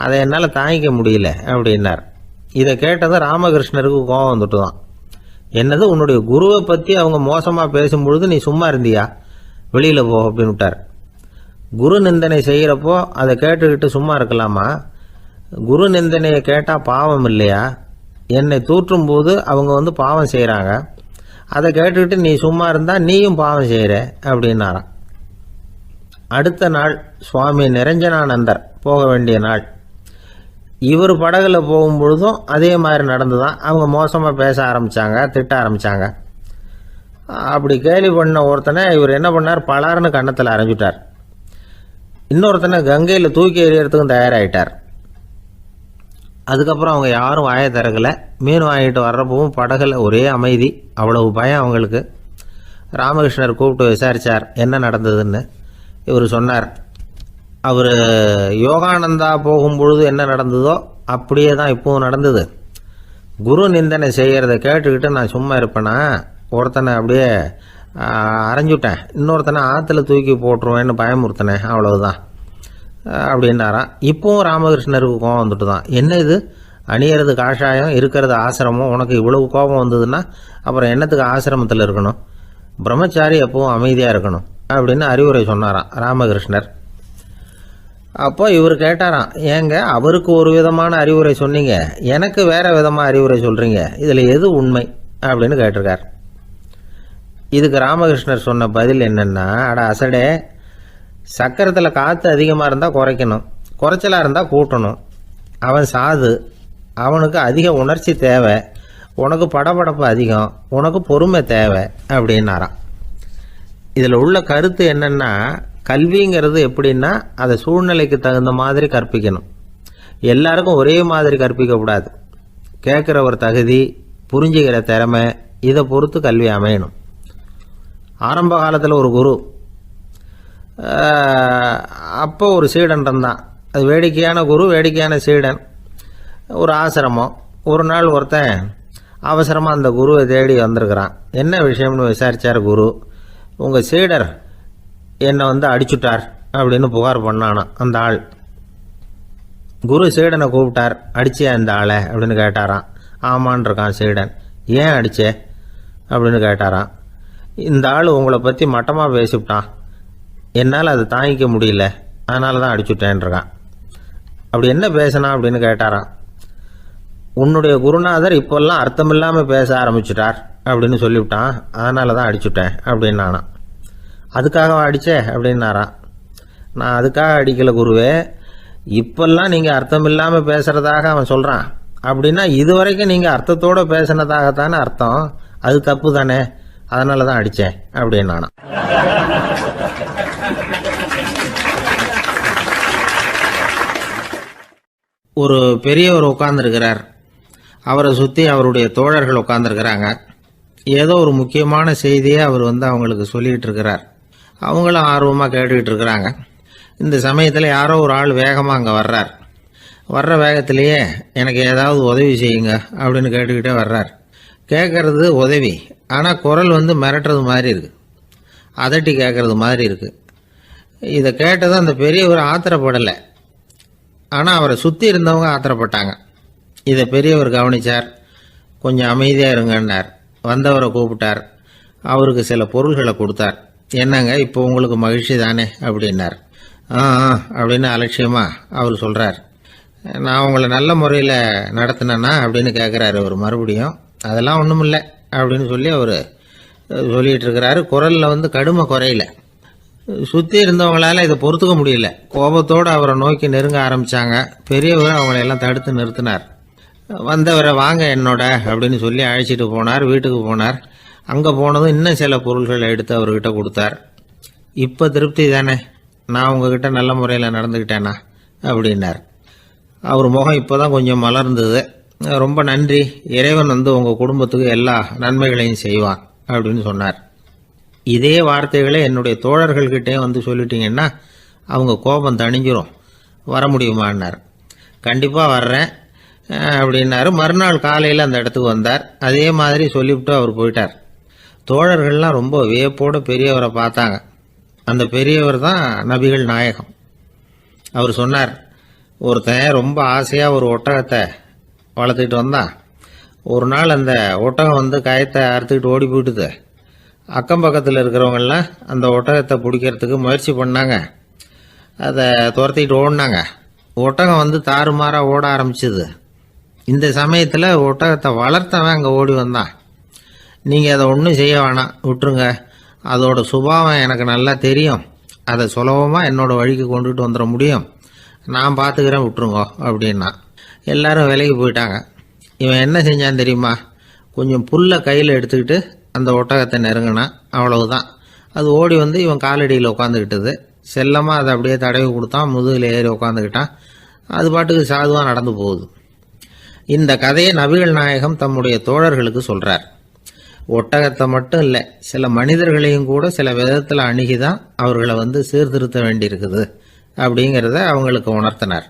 அதை என்னால் தாங்கிக்க முடியல அப்படின்னார். இதை கேட்டதும் ராமகிருஷ்ணருக்கு கோபம் வந்துட்டு தான். என்னது, உன்னுடைய குருவை பற்றி அவங்க மோசமாக பேசும்பொழுது நீ சும்மா இருந்தியா? வெளியில் போ அப்படின்னு விட்டார். குரு நிந்தனை செய்கிறப்போ அதை கேட்டுக்கிட்டு சும்மா இருக்கலாமா? குரு நிந்தனையை கேட்டால் பாவம் இல்லையா? என்னை தூற்றும் போது அவங்க பாவம் செய்கிறாங்க. அதை கேட்டுக்கிட்டு நீ சும்மா இருந்தால் நீயும் பாவம் செய்கிற அப்படின்னாராம். அடுத்த நாள் சுவாமி நிரஞ்சனானந்தர் போக வேண்டிய நாள். இவர் படகுல போகும்பொழுதும் அதே மாதிரி நடந்து தான். அவங்க மோசமாக பேச ஆரம்பித்தாங்க, திட்ட ஆரம்பித்தாங்க. அப்படி கேலி பண்ண ஒருத்தனை இவர் என்ன பண்ணார், பலார்னு கன்னத்தில் அரைஞ்சிட்டார். இன்னொருத்தனை கங்கையில் தூக்கி எறியறதுக்கும் தயாராகிட்டார். அதுக்கப்புறம் அவங்க யாரும் வாயை திறக்கலை. மீன் வாங்கிட்டு வர்றப்பவும் படகுல ஒரே அமைதி. அவ்வளவு பயம் அவங்களுக்கு. ராமகிருஷ்ணர் கூப்பிட்டு விசாரித்தார் என்ன நடந்ததுன்னு. இவர் சொன்னார், அவர் யோகானந்தா போகும்பொழுது என்ன நடந்ததோ அப்படியே தான் இப்போவும் நடந்தது. குரு நிந்தனை செய்கிறத கேட்டுக்கிட்டு நான் சும்மா இருப்பேனா? ஒருத்தனை அப்படியே அரைஞ்சுட்டேன், இன்னொருத்தனை ஆற்றுல தூக்கி போட்டுருவேன்னு பயமுறுத்தினேன், அவ்வளவுதான் அப்படின்னாராம். இப்போவும் ராமகிருஷ்ணருக்கு கோபம் வந்துட்டு தான். என்ன இது, அணியறது காஷாயம், இருக்கிறது ஆசிரமம், உனக்கு இவ்வளவு கோபம் வந்ததுன்னா அப்புறம் என்னத்துக்கு ஆசிரமத்தில் இருக்கணும்? பிரம்மச்சாரி எப்பவும் அமைதியாக இருக்கணும் அப்படின்னு அறிவுரை சொன்னாராம் ராமகிருஷ்ணர். அப்போ இவர் கேட்டாராம், ஏங்க அவருக்கு ஒரு விதமான அறிவுரை சொன்னீங்க, எனக்கு வேற விதமாக அறிவுரை சொல்கிறீங்க, இதில் எது உண்மை அப்படின்னு கேட்டிருக்கார். இதுக்கு ராமகிருஷ்ணர் சொன்ன பதில் என்னென்னா, அட அசடே, சக்கரத்தில் காற்று அதிகமாக இருந்தால் குறைக்கணும், குறைச்சலாக இருந்தால் கூட்டணும். அவன் சாது, அவனுக்கு அதிக உணர்ச்சி தேவை, உனக்கு படபடப்பு அதிகம், உனக்கு பொறுமை தேவை அப்படின்னாராம். இதில் உள்ள கருத்து என்னென்னா, கல்விங்கிறது எப்படின்னா அதை சூழ்நிலைக்கு தகுந்த மாதிரி கற்பிக்கணும். எல்லாருக்கும் ஒரே மாதிரி கற்பிக்கக்கூடாது. கேட்குற ஒரு தகுதி, புரிஞ்சுக்கிற திறமை, இதை பொறுத்து கல்வி அமையணும். ஆரம்ப காலத்தில் ஒரு குரு, அப்போ ஒரு சீடன் இருந்தான். அது வேடிக்கையான குரு, வேடிக்கையான சீடன். ஒரு ஆசிரமம். ஒரு நாள் ஒருத்தன் அவசரமாக அந்த குருவை தேடி வந்திருக்கிறான். என்ன விஷயம்னு விசாரித்தார் குரு. உங்கள் சீடர் என்னை அடிச்சுட்டார் அப்படின்னு புகார் பண்ணானா அந்த ஆள். குரு சீடனை கூப்பிட்டார். அடிச்சியா இந்த ஆளை அப்படின்னு கேட்டாராம். ஆமான் இருக்கான் சீடன். ஏன் அடிச்சே அப்படின்னு கேட்டாராம். இந்த ஆள் உங்களை பற்றி மட்டமாக பேசிவிட்டான், என்னால் அதை தாங்கிக்க முடியல, அதனால தான் அடிச்சுட்டேன்ருக்கான். அப்படி என்ன பேசினா அப்படின்னு கேட்டாராம். உன்னுடைய குருநாதர் இப்போல்லாம் அர்த்தமில்லாமல் பேச ஆரம்பிச்சுட்டார் அப்படின்னு சொல்லிவிட்டான், அதனால தான் அடிச்சுட்டேன் அப்படின்னு நானா. அதுக்காக அடித்தே அப்படின்னாராம். நான் அதுக்காக அடிக்கலை குருவே, இப்பெல்லாம் நீங்கள் அர்த்தம் இல்லாமல் பேசுகிறதாக அவன் சொல்கிறான், அப்படின்னா இது வரைக்கும் நீங்கள் அர்த்தத்தோடு பேசினதாகத்தானே அர்த்தம், அது தப்பு தானே, அதனால தான் அடித்தேன் அப்படின்னு நானா. ஒரு பெரியவர் உட்கார்ந்துருக்கிறார். அவரை சுற்றி அவருடைய தோழர்கள் உட்கார்ந்துருக்கிறாங்க. ஏதோ ஒரு முக்கியமான செய்தியை அவர் அவங்களுக்கு சொல்லிகிட்டு இருக்கிறார். அவங்களும் ஆர்வமாக கேட்டுக்கிட்டு இருக்கிறாங்க. இந்த சமயத்தில் யாரோ ஒரு ஆள் வேகமாக அங்கே வர்றார். வர்ற வேகத்திலேயே எனக்கு ஏதாவது உதவி செய்யுங்க அப்படின்னு கேட்டுக்கிட்டே வர்றார். கேட்கறது உதவி, ஆனால் குரல் மிரட்டுறது மாதிரி இருக்குது, அதட்டி கேட்கறது மாதிரி இருக்குது. இதை கேட்டதும் அந்த பெரியவர் ஆத்திரப்படலை, ஆனால் அவரை சுற்றி இருந்தவங்க ஆத்திரப்பட்டாங்க. இதை பெரியவர் கவனித்தார். கொஞ்சம் அமைதியாக இருங்கன்னார். வந்தவரை கூப்பிட்டார். அவருக்கு சில பொருள்களை கொடுத்தார். என்னங்க இப்போ உங்களுக்கு மகிழ்ச்சி தானே அப்படின்னார். ஆ அப்படின்னு அலட்சியமாக அவர் சொல்கிறார். நான் உங்களை நல்ல முறையில் நடத்தினேன்னா அப்படின்னு கேட்குறாரு அவர் மறுபடியும். அதெல்லாம் ஒன்றும் இல்லை அப்படின்னு சொல்லி அவர் சொல்லிகிட்டு இருக்கிறாரு. குரலில் கடுமை குறையில. சுற்றி இருந்தவங்களால இதை பொறுத்துக்க முடியல. கோபத்தோடு அவரை நோக்கி நெருங்க ஆரம்பித்தாங்க. பெரியவர் அவங்களையெல்லாம் தடுத்து நிறுத்தினார். வந்தவரை வாங்க என்னோட அப்படின்னு சொல்லி அழைச்சிட்டு போனார். வீட்டுக்கு போனார். அங்கே போனதும் இன்னும் சில பொருள்களை எடுத்து அவர்கிட்ட கொடுத்தார். இப்போ திருப்தி தானே, நான் உங்ககிட்ட நல்ல முறையில் நடந்துக்கிட்டேனா அப்படின்னார். அவர் முகம் இப்போ தான் கொஞ்சம் மலர்ந்தது. ரொம்ப நன்றி, இறைவன் உங்கள் குடும்பத்துக்கு எல்லா நன்மைகளையும் செய்வான் அப்படின்னு சொன்னார். இதே வார்த்தைகளை என்னுடைய தோழர்கள்கிட்டே சொல்லிட்டீங்கன்னா அவங்க கோபம் தணிஞ்சிரும், வர முடியுமான்னார். கண்டிப்பாக வர்றேன் அப்படின்னாரு. மறுநாள் காலையில் அந்த இடத்துக்கு வந்தார். அதே மாதிரி சொல்லிவிட்டு அவர் போயிட்டார். தோழர்கள்லாம் ரொம்ப வியப்போடு பெரியவரை பார்த்தாங்க. அந்த பெரியவர் தான் நபிகள் நாயகம். அவர் சொன்னார், ஒருத்தன் ரொம்ப ஆசையாக ஒரு ஒட்டகத்தை வளர்த்துக்கிட்டு வந்தான். ஒரு நாள் அந்த ஒட்டகம் கயத்தை அறுத்துக்கிட்டு ஓடி போயிட்டுது. அக்கம் பக்கத்தில் இருக்கிறவங்கெல்லாம் அந்த ஒட்டகத்தை பிடிக்கிறதுக்கு முயற்சி பண்ணாங்க. அதை துரத்திக்கிட்டு ஓடினாங்க. ஒட்டகம் தாறுமாறாக ஓட ஆரம்பிச்சுது. இந்த சமயத்தில் ஒட்டகத்தை வளர்த்தவன் அங்கே ஓடி வந்தான். நீங்கள் அதை ஒன்றும் செய்ய வேணாம், விட்டுருங்க, அதோட சுபாவம் எனக்கு நல்லா தெரியும், அதை சுலபமாக என்னோட வழிக்கு கொண்டுகிட்டு வந்துட முடியும், நான் பார்த்துக்கிறேன், விட்டுருங்கோ அப்படின்னா. எல்லாரும் விலைக்கு போயிட்டாங்க. இவன் என்ன செஞ்சான் தெரியுமா? கொஞ்சம் புல்லை கையில் எடுத்துக்கிட்டு அந்த ஒட்டகத்தை நெருங்கினான். அவ்வளவுதான். அது ஓடி இவன் காலடியில் உட்காந்துக்கிட்டது. செல்லமாக அதை அப்படியே தடவி கொடுத்தான். முதுகில் ஏறி உட்காந்துக்கிட்டான். அது பாட்டுக்கு சாதுவாக நடந்து போகுது. இந்த கதையை நபிகள் நாயகம் தம்முடைய தோழர்களுக்கு சொல்கிறார். ஒட்டகத்தை மட்டும் இல்லை, சில மனிதர்களையும் கூட சில விதத்தில் அணுகிதான் அவர்களை சீர்திருத்த வேண்டியிருக்குது அப்படிங்கிறத அவங்களுக்கு உணர்த்தினார்.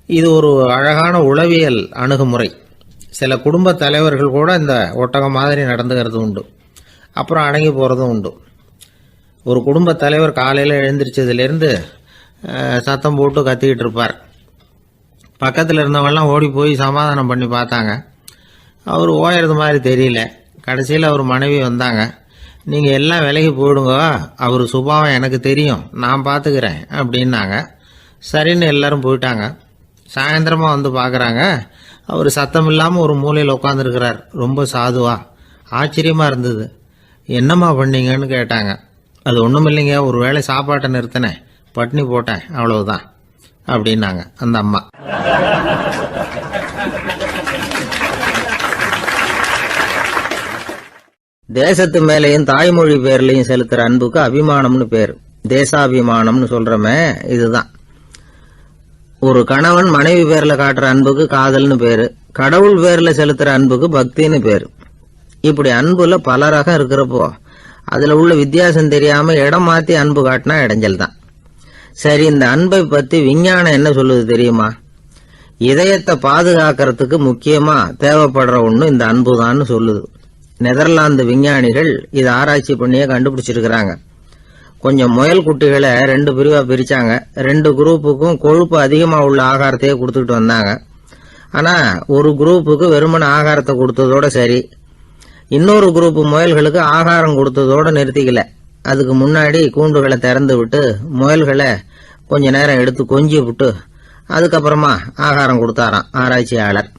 இது ஒரு அழகான உளவியல் அணுகுமுறை. சில குடும்ப தலைவர்கள் கூட இந்த ஒட்டகம் மாதிரி நடந்துக்கிறது உண்டு, அப்புறம் அடங்கி போகிறதும் உண்டு. ஒரு குடும்ப தலைவர் காலையில் எழுந்திரிச்சதுலேருந்து சத்தம் போட்டு கத்திக்கிட்டு இருப்பார். பக்கத்தில் இருந்தவங்கெல்லாம் ஓடி போய் சமாதானம் பண்ணி பார்த்தாங்க. அவர் ஓயறது மாதிரி தெரியல. கடைசியில் அவர் மனைவி வந்தாங்க. நீங்கள் எல்லாம் விலைக்கு போயிடுங்க, அவர் சுபாவம் எனக்கு தெரியும், நான் பார்த்துக்கிறேன் அப்படின்னாங்க. சரின்னு எல்லாரும் போயிட்டாங்க. சாயந்தரமாக பார்க்குறாங்க, அவர் சத்தம் இல்லாமல் ஒரு மூலையில் உட்காந்துருக்கிறார். ரொம்ப சாதுவா. ஆச்சரியமாக இருந்தது. என்னம்மா பண்ணீங்கன்னு கேட்டாங்க. அது ஒன்றும் இல்லைங்க, ஒரு வேளை சாப்பாட்டை நிறுத்தினேன், பட்னி போட்டேன், அவ்வளவுதான் அப்படின்னாங்க அந்த அம்மா. தேசத்து மேலையும் தாய்மொழி பேர்லையும் செலுத்துற அன்புக்கு அபிமானம்னு பேர். தேசாபிமானம்னு சொல்றமே இதுதான். ஒரு கணவன் மனைவி பேர்ல காட்டுற அன்புக்கு காதல்னு பேரு. கடவுள் பேர்ல செலுத்துற அன்புக்கு பக்தின்னு பேரு. இப்படி அன்புல பல ரகம் இருக்கிறப்போ அதுல உள்ள வித்தியாசம் தெரியாம இடம் மாத்தி அன்பு காட்டினா இடைஞ்சல் தான். சரி, இந்த அன்பை பத்தி விஞ்ஞானம் என்ன சொல்லுது தெரியுமா? இதயத்தை பாதுகாக்கிறதுக்கு முக்கியமா தேவைப்படுற ஒண்ணு இந்த அன்புதான்னு சொல்லுது. நெதர்லாந்து விஞ்ஞானிகள் இதை ஆராய்ச்சி பண்ணியே கண்டுபிடிச்சிருக்கிறாங்க. கொஞ்சம் முயல் குட்டிகளை 2 பிரிவா பிரிச்சாங்க. 2 குரூப்புக்கும் கொழுப்பு அதிகமா உள்ள ஆகாரத்தையே கொடுத்துக்கிட்டு வந்தாங்க. ஆனா ஒரு குரூப்புக்கு வெறுமன ஆகாரத்தை கொடுத்ததோட சரி, இன்னொரு குரூப் முயல்களுக்கு ஆகாரம் கொடுத்ததோட நிறுத்திக்கல. அதுக்கு முன்னாடி கூண்டுகளை திறந்து விட்டு முயல்களை கொஞ்ச நேரம் எடுத்து கொஞ்சி விட்டு அதுக்கப்புறமா ஆகாரம் கொடுத்தாராம் ஆராய்ச்சியாளர்.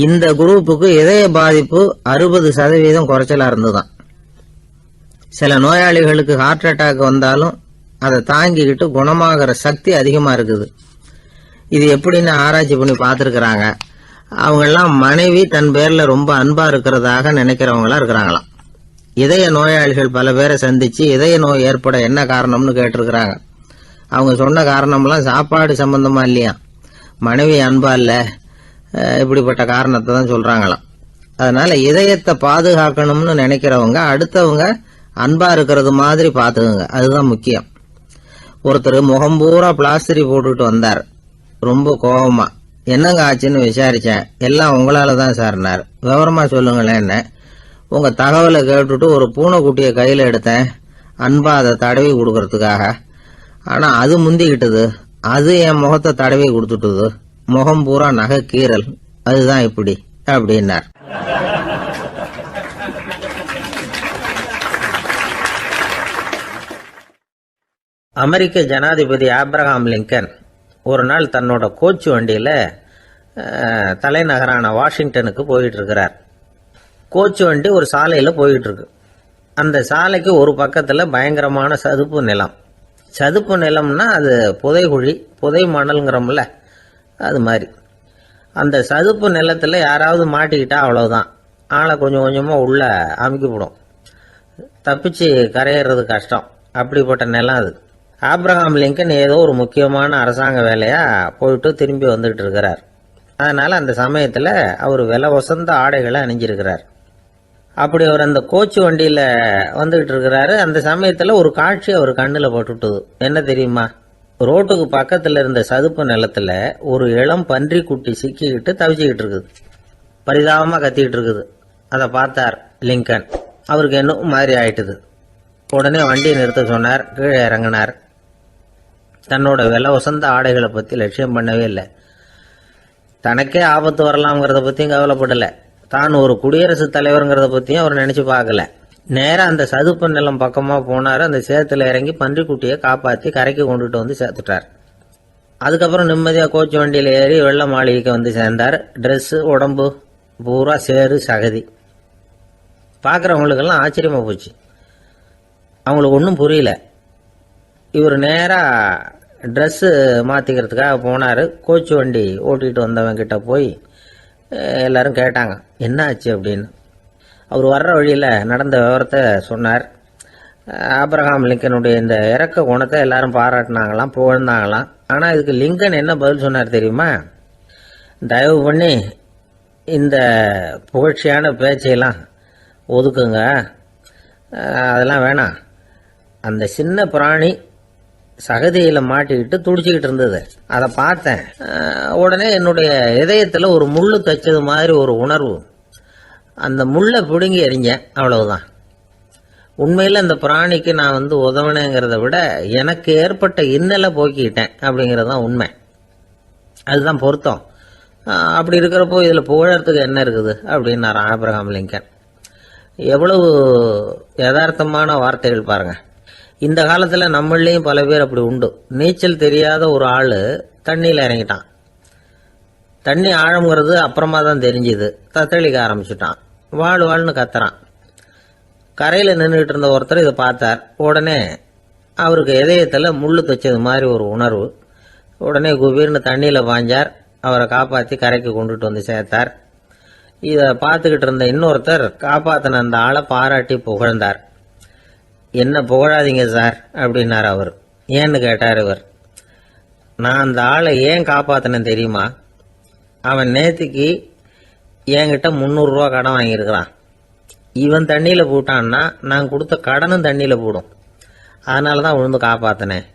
இந்த குரூப்புக்கு இதய பாதிப்பு 60% குறைச்சலா இருந்துதான். சில நோயாளிகளுக்கு ஹார்ட் அட்டாக் வந்தாலும் அதை தாங்கிக்கிட்டு குணமாகிற சக்தி அதிகமா இருக்குது. இது எப்படின்னு ஆராய்ச்சி பண்ணி பார்த்துருக்கிறாங்க. அவங்கெல்லாம் மனைவி தன் பேர்ல ரொம்ப அன்பா இருக்கிறதாக நினைக்கிறவங்களா இருக்கிறாங்களாம். இதய நோயாளிகள் பல பேரை சந்திச்சு இதய நோய் ஏற்பட என்ன காரணம்னு கேட்டிருக்கிறாங்க. அவங்க சொன்ன காரணம்லாம் சாப்பாடு சம்பந்தமா இல்லையா, மனைவி அன்பா இல்ல, இப்படிப்பட்ட காரணத்தை தான் சொல்றாங்களாம். அதனால இதயத்தை பாதுகாக்கணும்னு நினைக்கிறவங்க அடுத்தவங்க அன்பா இருக்கிறது மாதிரி பாத்துக்குங்க, அதுதான் முக்கியம். ஒருத்தர் முகம் பூரா பிளாஸ்டரி போட்டுட்டு வந்தார், ரொம்ப கோபமா. என்னங்க ஆச்சுன்னு விசாரிச்சேன். எல்லாம் உங்களால தான் சார்னார். விவரமா சொல்லுங்களேன். என்ன உங்க தகவலை கேட்டுட்டு ஒரு பூனைக்குட்டியை கையில எடுத்தேன், அன்பா அதை தடவி கொடுக்கறதுக்காக. ஆனா அது முந்திக்கிட்டது, அது என் முகத்தை தடவி கொடுத்துட்டுது. முகம் பூரா நகை கீறல், அதுதான் இப்படி அப்படின்னார். அமெரிக்க ஜனாதிபதி ஆப்ரஹாம் லிங்கன் ஒரு நாள் தன்னோட கோச்சு வண்டியில் தலைநகரான வாஷிங்டனுக்கு போயிட்டு இருக்கிறார். கோச்சு வண்டி ஒரு சாலையில் போயிட்டு இருக்கு. அந்த சாலைக்கு ஒரு பக்கத்தில் பயங்கரமான சதுப்பு நிலம். சதுப்பு நிலம்னா அது புதைகுழி, புதை மணல்ங்கிறோம்ல, அது மாதிரி. அந்த சதுப்பு நிலத்தில் யாராவது மாட்டிக்கிட்டா அவ்வளவுதான், ஆளை கொஞ்சம் கொஞ்சமாக உள்ள அமுக்கிவிடும். தப்பிச்சு கரையேறது கஷ்டம். அப்படிப்பட்ட நிலம் அது. ஆப்ரஹாம் லிங்கன் ஏதோ ஒரு முக்கியமான அரசாங்க வேலையா போயிட்டு திரும்பி வந்துகிட்டு இருக்கிறார். அதனால அந்த சமயத்தில் அவர் விலை வசந்த ஆடைகளை அணிஞ்சிருக்கிறார். அப்படி அவர் அந்த கோச்சு வண்டியில் வந்துகிட்டு இருக்கிறாரு. அந்த சமயத்தில் ஒரு காட்சி அவர் கண்ணில் பட்டுட்டுது. என்ன தெரியுமா? ரோட்டுக்கு பக்கத்தில் இருந்த சதுப்பு நிலத்தில் ஒரு இளம் பன்றி குட்டி சிக்கிக்கிட்டு தவிச்சுக்கிட்டு இருக்குது. பரிதாபமாக கத்திக்கிட்டு இருக்குது. அதை பார்த்தார் லிங்கன். அவருக்கு என்ன மாதிரி ஆயிட்டுது. உடனே வண்டியை நிறுத்த சொன்னார். கீழே இறங்கினார். தன்னோட விலை வசந்த ஆடைகளை பற்றி லட்சியம் பண்ணவே இல்லை. தனக்கே ஆபத்து வரலாம்ங்கிறத பற்றியும் கவலைப்படலை. தான் ஒரு குடியரசுத் தலைவருங்கிறத பற்றியும் அவர் நினச்சி பார்க்கல. நேராக அந்த சதுப்பு நிலம் பக்கமாக போனார். அந்த சேத்துல இறங்கி பன்றிக்குட்டியை காப்பாற்றி கரைக்கு கொண்டுட்டு வந்து சேர்த்துட்டார். அதுக்கப்புறம் நிம்மதியாக கோச்சு வண்டியில் ஏறி வெள்ள மாளிகைக்கு வந்து சேர்ந்தார். ட்ரெஸ்ஸு, உடம்பு பூரா சேறு சகதி. பார்க்குறவங்களுக்கெல்லாம் ஆச்சரியமாக போச்சு. அவங்களுக்கு ஒன்றும் புரியல. இவர் நேராக ட்ரெஸ்ஸு மாற்றிக்கிறதுக்காக போனார். கோச்சு வண்டி ஓட்டிகிட்டு வந்தவங்கிட்ட போய் எல்லாரும் கேட்டாங்க என்ன ஆச்சு அப்படின்னு. அவர் வர்ற வழியில் நடந்த விவரத்தை சொன்னார். ஆப்ரஹாம் லிங்கனுடைய இந்த இறக்க குணத்தை எல்லாரும் பாராட்டினாங்களாம், புகழ்ந்தாங்களாம். ஆனால் இதுக்கு லிங்கன் என்ன பதில் சொன்னார் தெரியுமா? தயவு பண்ணி இந்த புகழ்ச்சியான பேச்சையெல்லாம் ஒதுக்குங்க, அதெல்லாம் வேணாம். அந்த சின்ன பிராணி சகதியில் மாட்டிக்கிட்டு துடிச்சிக்கிட்டு இருந்தது, அதை பார்த்தேன். உடனே என்னுடைய இதயத்தில் ஒரு முள்ளு தைச்சது மாதிரி ஒரு உணர்வு. அந்த முள்ளை பிடுங்கி எறிஞ்சேன், அவ்வளவுதான். உண்மையில் அந்த பிராணிக்கு நான் உதவினேங்கிறத விட எனக்கு ஏற்பட்ட இன்னலை போக்கிக்கிட்டேன் அப்படிங்கிறது தான் உண்மை. அதுதான் பொருத்தம். அப்படி இருக்கிறப்போ இதில் புகழறதுக்கு என்ன இருக்குது அப்படின்னாரு ஆப்ரஹாம் லிங்கன். எவ்வளவு யதார்த்தமான வார்த்தைகள் பாருங்க. இந்த காலத்தில் நம்மளையும் பல பேர் அப்படி உண்டு. நீச்சல் தெரியாத ஒரு ஆள் தண்ணியில் இறங்கிட்டான். தண்ணி ஆழம்ங்கிறது அப்புறமா தான் தெரிஞ்சுது. தத்தளிக்க ஆரம்பிச்சுட்டான். வாழ்னு கத்துறான். கரையில் நின்றுட்டு இருந்த ஒருத்தர் இதை பார்த்தார். உடனே அவருக்கு இதயத்தில் முள்ளு தைச்சது மாதிரி ஒரு உணர்வு. உடனே குபீர்னு தண்ணியில் பாஞ்சார். அவரை காப்பாற்றி கரைக்கு கொண்டுட்டு வந்து சேர்த்தார். இதை பார்த்துக்கிட்டு இருந்த இன்னொருத்தர் காப்பாற்றின அந்த ஆளை பாராட்டி புகழ்ந்தார். என்ன புகழாதீங்க சார் அப்படின்னார் அவர். ஏன்னு கேட்டார் இவர். நான் அந்த ஆளை ஏன் காப்பாற்றினேன் தெரியுமா? அவன் நேற்றுக்கு என்கிட்ட 300 ரூபா கடன் வாங்கியிருக்கிறான். இவன் தண்ணியில் போட்டான்னா நான் கொடுத்த கடனும் தண்ணியில் போடும். அதனால தான் விழுந்து காப்பாற்றினேன்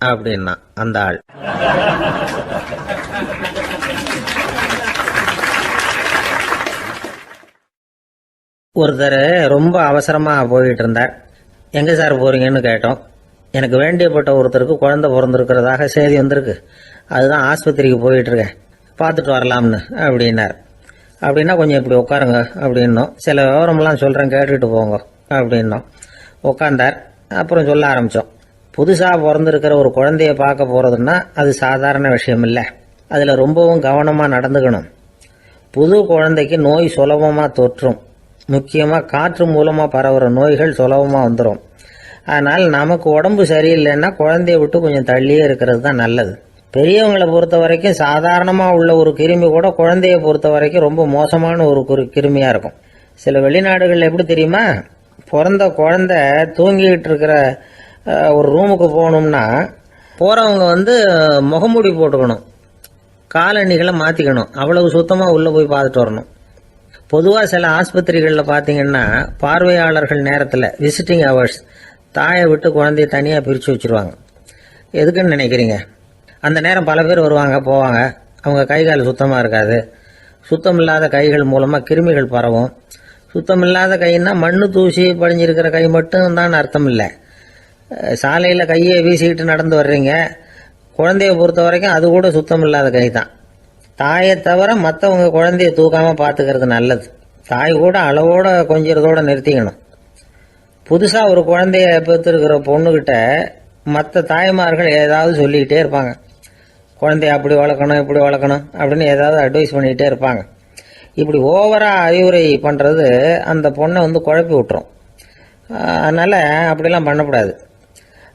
அப்படின்னா அந்த ஆள். ஒருத்தர் ரொம்ப அவசரமாக போயிட்டு இருந்தார். எங்கே சார் போகிறீங்கன்னு கேட்டோம். எனக்கு வேண்டியப்பட்ட ஒருத்தருக்கு குழந்தை பிறந்திருக்கிறதாக செய்தி வந்திருக்கு, அதுதான் ஆஸ்பத்திரிக்கு போயிட்டுருக்கேன், பார்த்துட்டு வரலாம்னு அப்படின்னார். அப்படின்னா கொஞ்சம் இப்படி உட்காருங்க அப்படின்னோம். சில விவரமெல்லாம் சொல்கிறேன், கேட்டுட்டு போங்க அப்படின்னோம். உட்காந்தார். அப்புறம் சொல்ல ஆரம்பித்தோம். புதுசாக பிறந்திருக்கிற ஒரு குழந்தைய பார்க்க போகிறதுன்னா அது சாதாரண விஷயம் இல்லை. அதில் ரொம்பவும் கவனமாக நடந்துக்கணும். புது குழந்தைக்கு நோய் சுலபமாக தொற்றும். முக்கியமாக காற்று மூலமாக பரவுற நோய்கள் சுலபமாக வந்துடும். அதனால் நமக்கு உடம்பு சரியில்லைன்னா குழந்தைய விட்டு கொஞ்சம் தள்ளியே இருக்கிறது தான் நல்லது. பெரியவங்களை பொறுத்த வரைக்கும் சாதாரணமாக உள்ள ஒரு கிருமி கூட குழந்தைய பொறுத்த வரைக்கும் ரொம்ப மோசமான ஒரு கிருமியாக இருக்கும். சில வெளிநாடுகளில் எப்படி தெரியுமா? பிறந்த குழந்தை தூங்கிக்கிட்டு இருக்கிற ஒரு ரூமுக்கு போகணும்னா போகிறவங்க முகமூடி போட்டுக்கணும். காலணிகளை மாற்றிக்கணும். அவ்வளவு சுத்தமாக உள்ளே போய் பார்த்துட்டு வரணும். பொதுவாக சில ஆஸ்பத்திரிகளில் பார்த்தீங்கன்னா பார்வையாளர்கள் நேரத்தில் விசிட்டிங் ஹவர்ஸ் தாயை விட்டு குழந்தைய தனியாக பிரித்து வச்சுருவாங்க. எதுக்குன்னு நினைக்கிறீங்க? அந்த நேரம் பல பேர் வருவாங்க போவாங்க. அவங்க கை கால் சுத்தமாக இருக்காது. சுத்தமில்லாத கைகள் மூலமாக கிருமிகள் பரவும். சுத்தமில்லாத கைன்னா மண்ணு தூசி படிஞ்சிருக்கிற கை மட்டும் தான் அர்த்தம் இல்லை. சாலையில் கையை வீசிக்கிட்டு நடந்து வர்றீங்க, குழந்தைய பொறுத்த வரைக்கும் அது கூட சுத்தமில்லாத கை தான். தாயை தவிர மற்றவங்க குழந்தைய தூக்காமல் பார்த்துக்கிறது நல்லது. தாய் கூட அளவோட கொஞ்சிறதோட நிறுத்திக்கணும். புதுசாக ஒரு குழந்தைய பெற்றிருக்கிற பொண்ணுக்கிட்ட மற்ற தாய்மார்கள் ஏதாவது சொல்லிக்கிட்டே இருப்பாங்க. குழந்தைய அப்படி வளர்க்கணும் இப்படி வளர்க்கணும் அப்படின்னு ஏதாவது அட்வைஸ் பண்ணிக்கிட்டே இருப்பாங்க. இப்படி ஓவராக அறிவுரை பண்ணுறது அந்த பொண்ணை குழப்பி விட்டுரும். அதனால் அப்படிலாம் பண்ணக்கூடாது.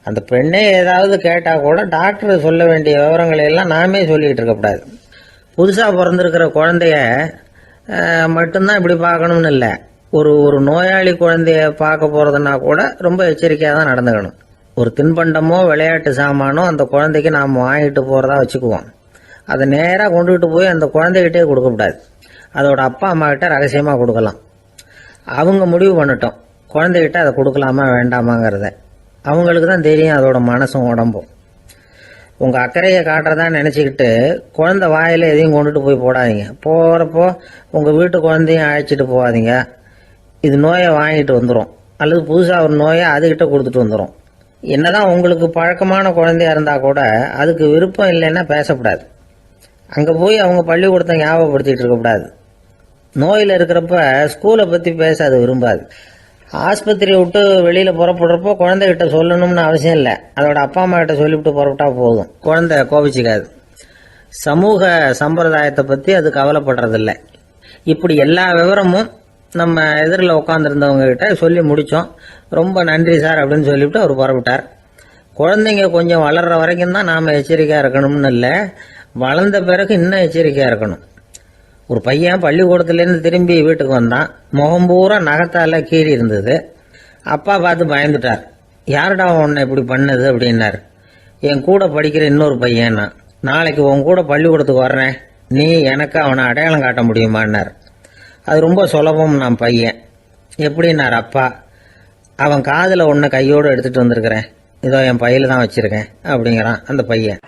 அந்த பெண்ணே ஏதாவது கேட்டால் கூட டாக்டர் சொல்ல வேண்டிய விவரங்களை எல்லாம் நாமே சொல்லிக்கிட்டு இருக்கக்கூடாது. புதுசாக பிறந்திருக்கிற குழந்தைய மட்டும்தான் இப்படி பார்க்கணும்னு இல்லை. ஒரு நோயாளி குழந்தைய பார்க்க போகிறதுனா கூட ரொம்ப எச்சரிக்கையாக தான் நடந்துக்கணும். ஒரு தின்பண்டமோ விளையாட்டு சாமானோ அந்த குழந்தைக்கு நாம் வாங்கிட்டு போகிறதா வச்சுக்குவோம். அதை நேராக கொண்டுகிட்டு போய் அந்த குழந்தைகிட்டே கொடுக்கக்கூடாது. அதோட அப்பா அம்மா கிட்ட ரகசியமாக கொடுக்கலாம். அவங்க முடிவு பண்ணட்டும் குழந்தைகிட்ட அதை கொடுக்கலாமா வேண்டாமாங்கிறத. அவங்களுக்கு தான் தெரியும் அதோட மனசும் உடம்பும். உங்கள் அக்கறையை காட்டுறதா நினச்சிக்கிட்டு குழந்தை வாயில் எதையும் கொண்டுட்டு போய் போடாதீங்க. போகிறப்போ உங்கள் வீட்டு குழந்தையும் அழைச்சிட்டு போகாதீங்க. இது நோயை வாங்கிட்டு வந்துடும், அல்லது புதுசாக ஒரு நோயை அதுக்கிட்ட கொடுத்துட்டு வந்துடும். என்னதான் உங்களுக்கு பழக்கமான குழந்தையா இருந்தால் கூட அதுக்கு விருப்பம் இல்லைன்னா பேசக்கூடாது. அங்கே போய் அவங்க பள்ளிக்கூடத்தை ஞாபகப்படுத்திட்டு இருக்கக்கூடாது. நோயில் இருக்கிறப்ப ஸ்கூலை பற்றி பேச அது விரும்பாது. ஆஸ்பத்திரியை விட்டு வெளியில் புறப்படுறப்போ குழந்தைகிட்ட சொல்லணும்னு அவசியம் இல்லை. அதோட அப்பா அம்மா கிட்ட சொல்லிவிட்டு புறப்பட்டா போதும். குழந்தை கோபிச்சிக்காது. சமூக சம்பிரதாயத்தை பற்றி அது கவலைப்படுறதில்லை. இப்படி எல்லா விவரமும் நம்ம எதிரில் உட்காந்துருந்தவங்க கிட்ட சொல்லி முடித்தோம். ரொம்ப நன்றி சார் அப்படின்னு சொல்லிவிட்டு அவர் புறப்பட்டார். குழந்தைங்க கொஞ்சம் வளர்கிற வரைக்கும் தான் நாம் எச்சரிக்கையாக இருக்கணும்னு இல்லை, வளர்ந்த பிறகு இன்னும் எச்சரிக்கையாக இருக்கணும். ஒரு பையன் பள்ளிக்கூடத்துலேருந்து திரும்பி வீட்டுக்கு வந்தான். முகம் பூரா நகத்தால் கீறி இருந்தது. அப்பா பார்த்து பயந்துட்டார். யாருடா உன்னை இப்படி பண்ணது அப்படின்னார். என் கூட படிக்கிற இன்னொரு பையன். நாளைக்கு உன் கூட பள்ளிக்கூடத்துக்கு வர்றேன், நீ எனக்கு அவனை அடையாளம் காட்ட முடியுமான்னார். அது ரொம்ப சுலபம் நான் பையன். எப்படின்னார் அப்பா. அவன் காதில் ஒன்று கையோடு எடுத்துகிட்டு வந்திருக்கிறேன், இதோ என் பையில தான் வச்சுருக்கேன் அப்படிங்கிறான் அந்த பையன்.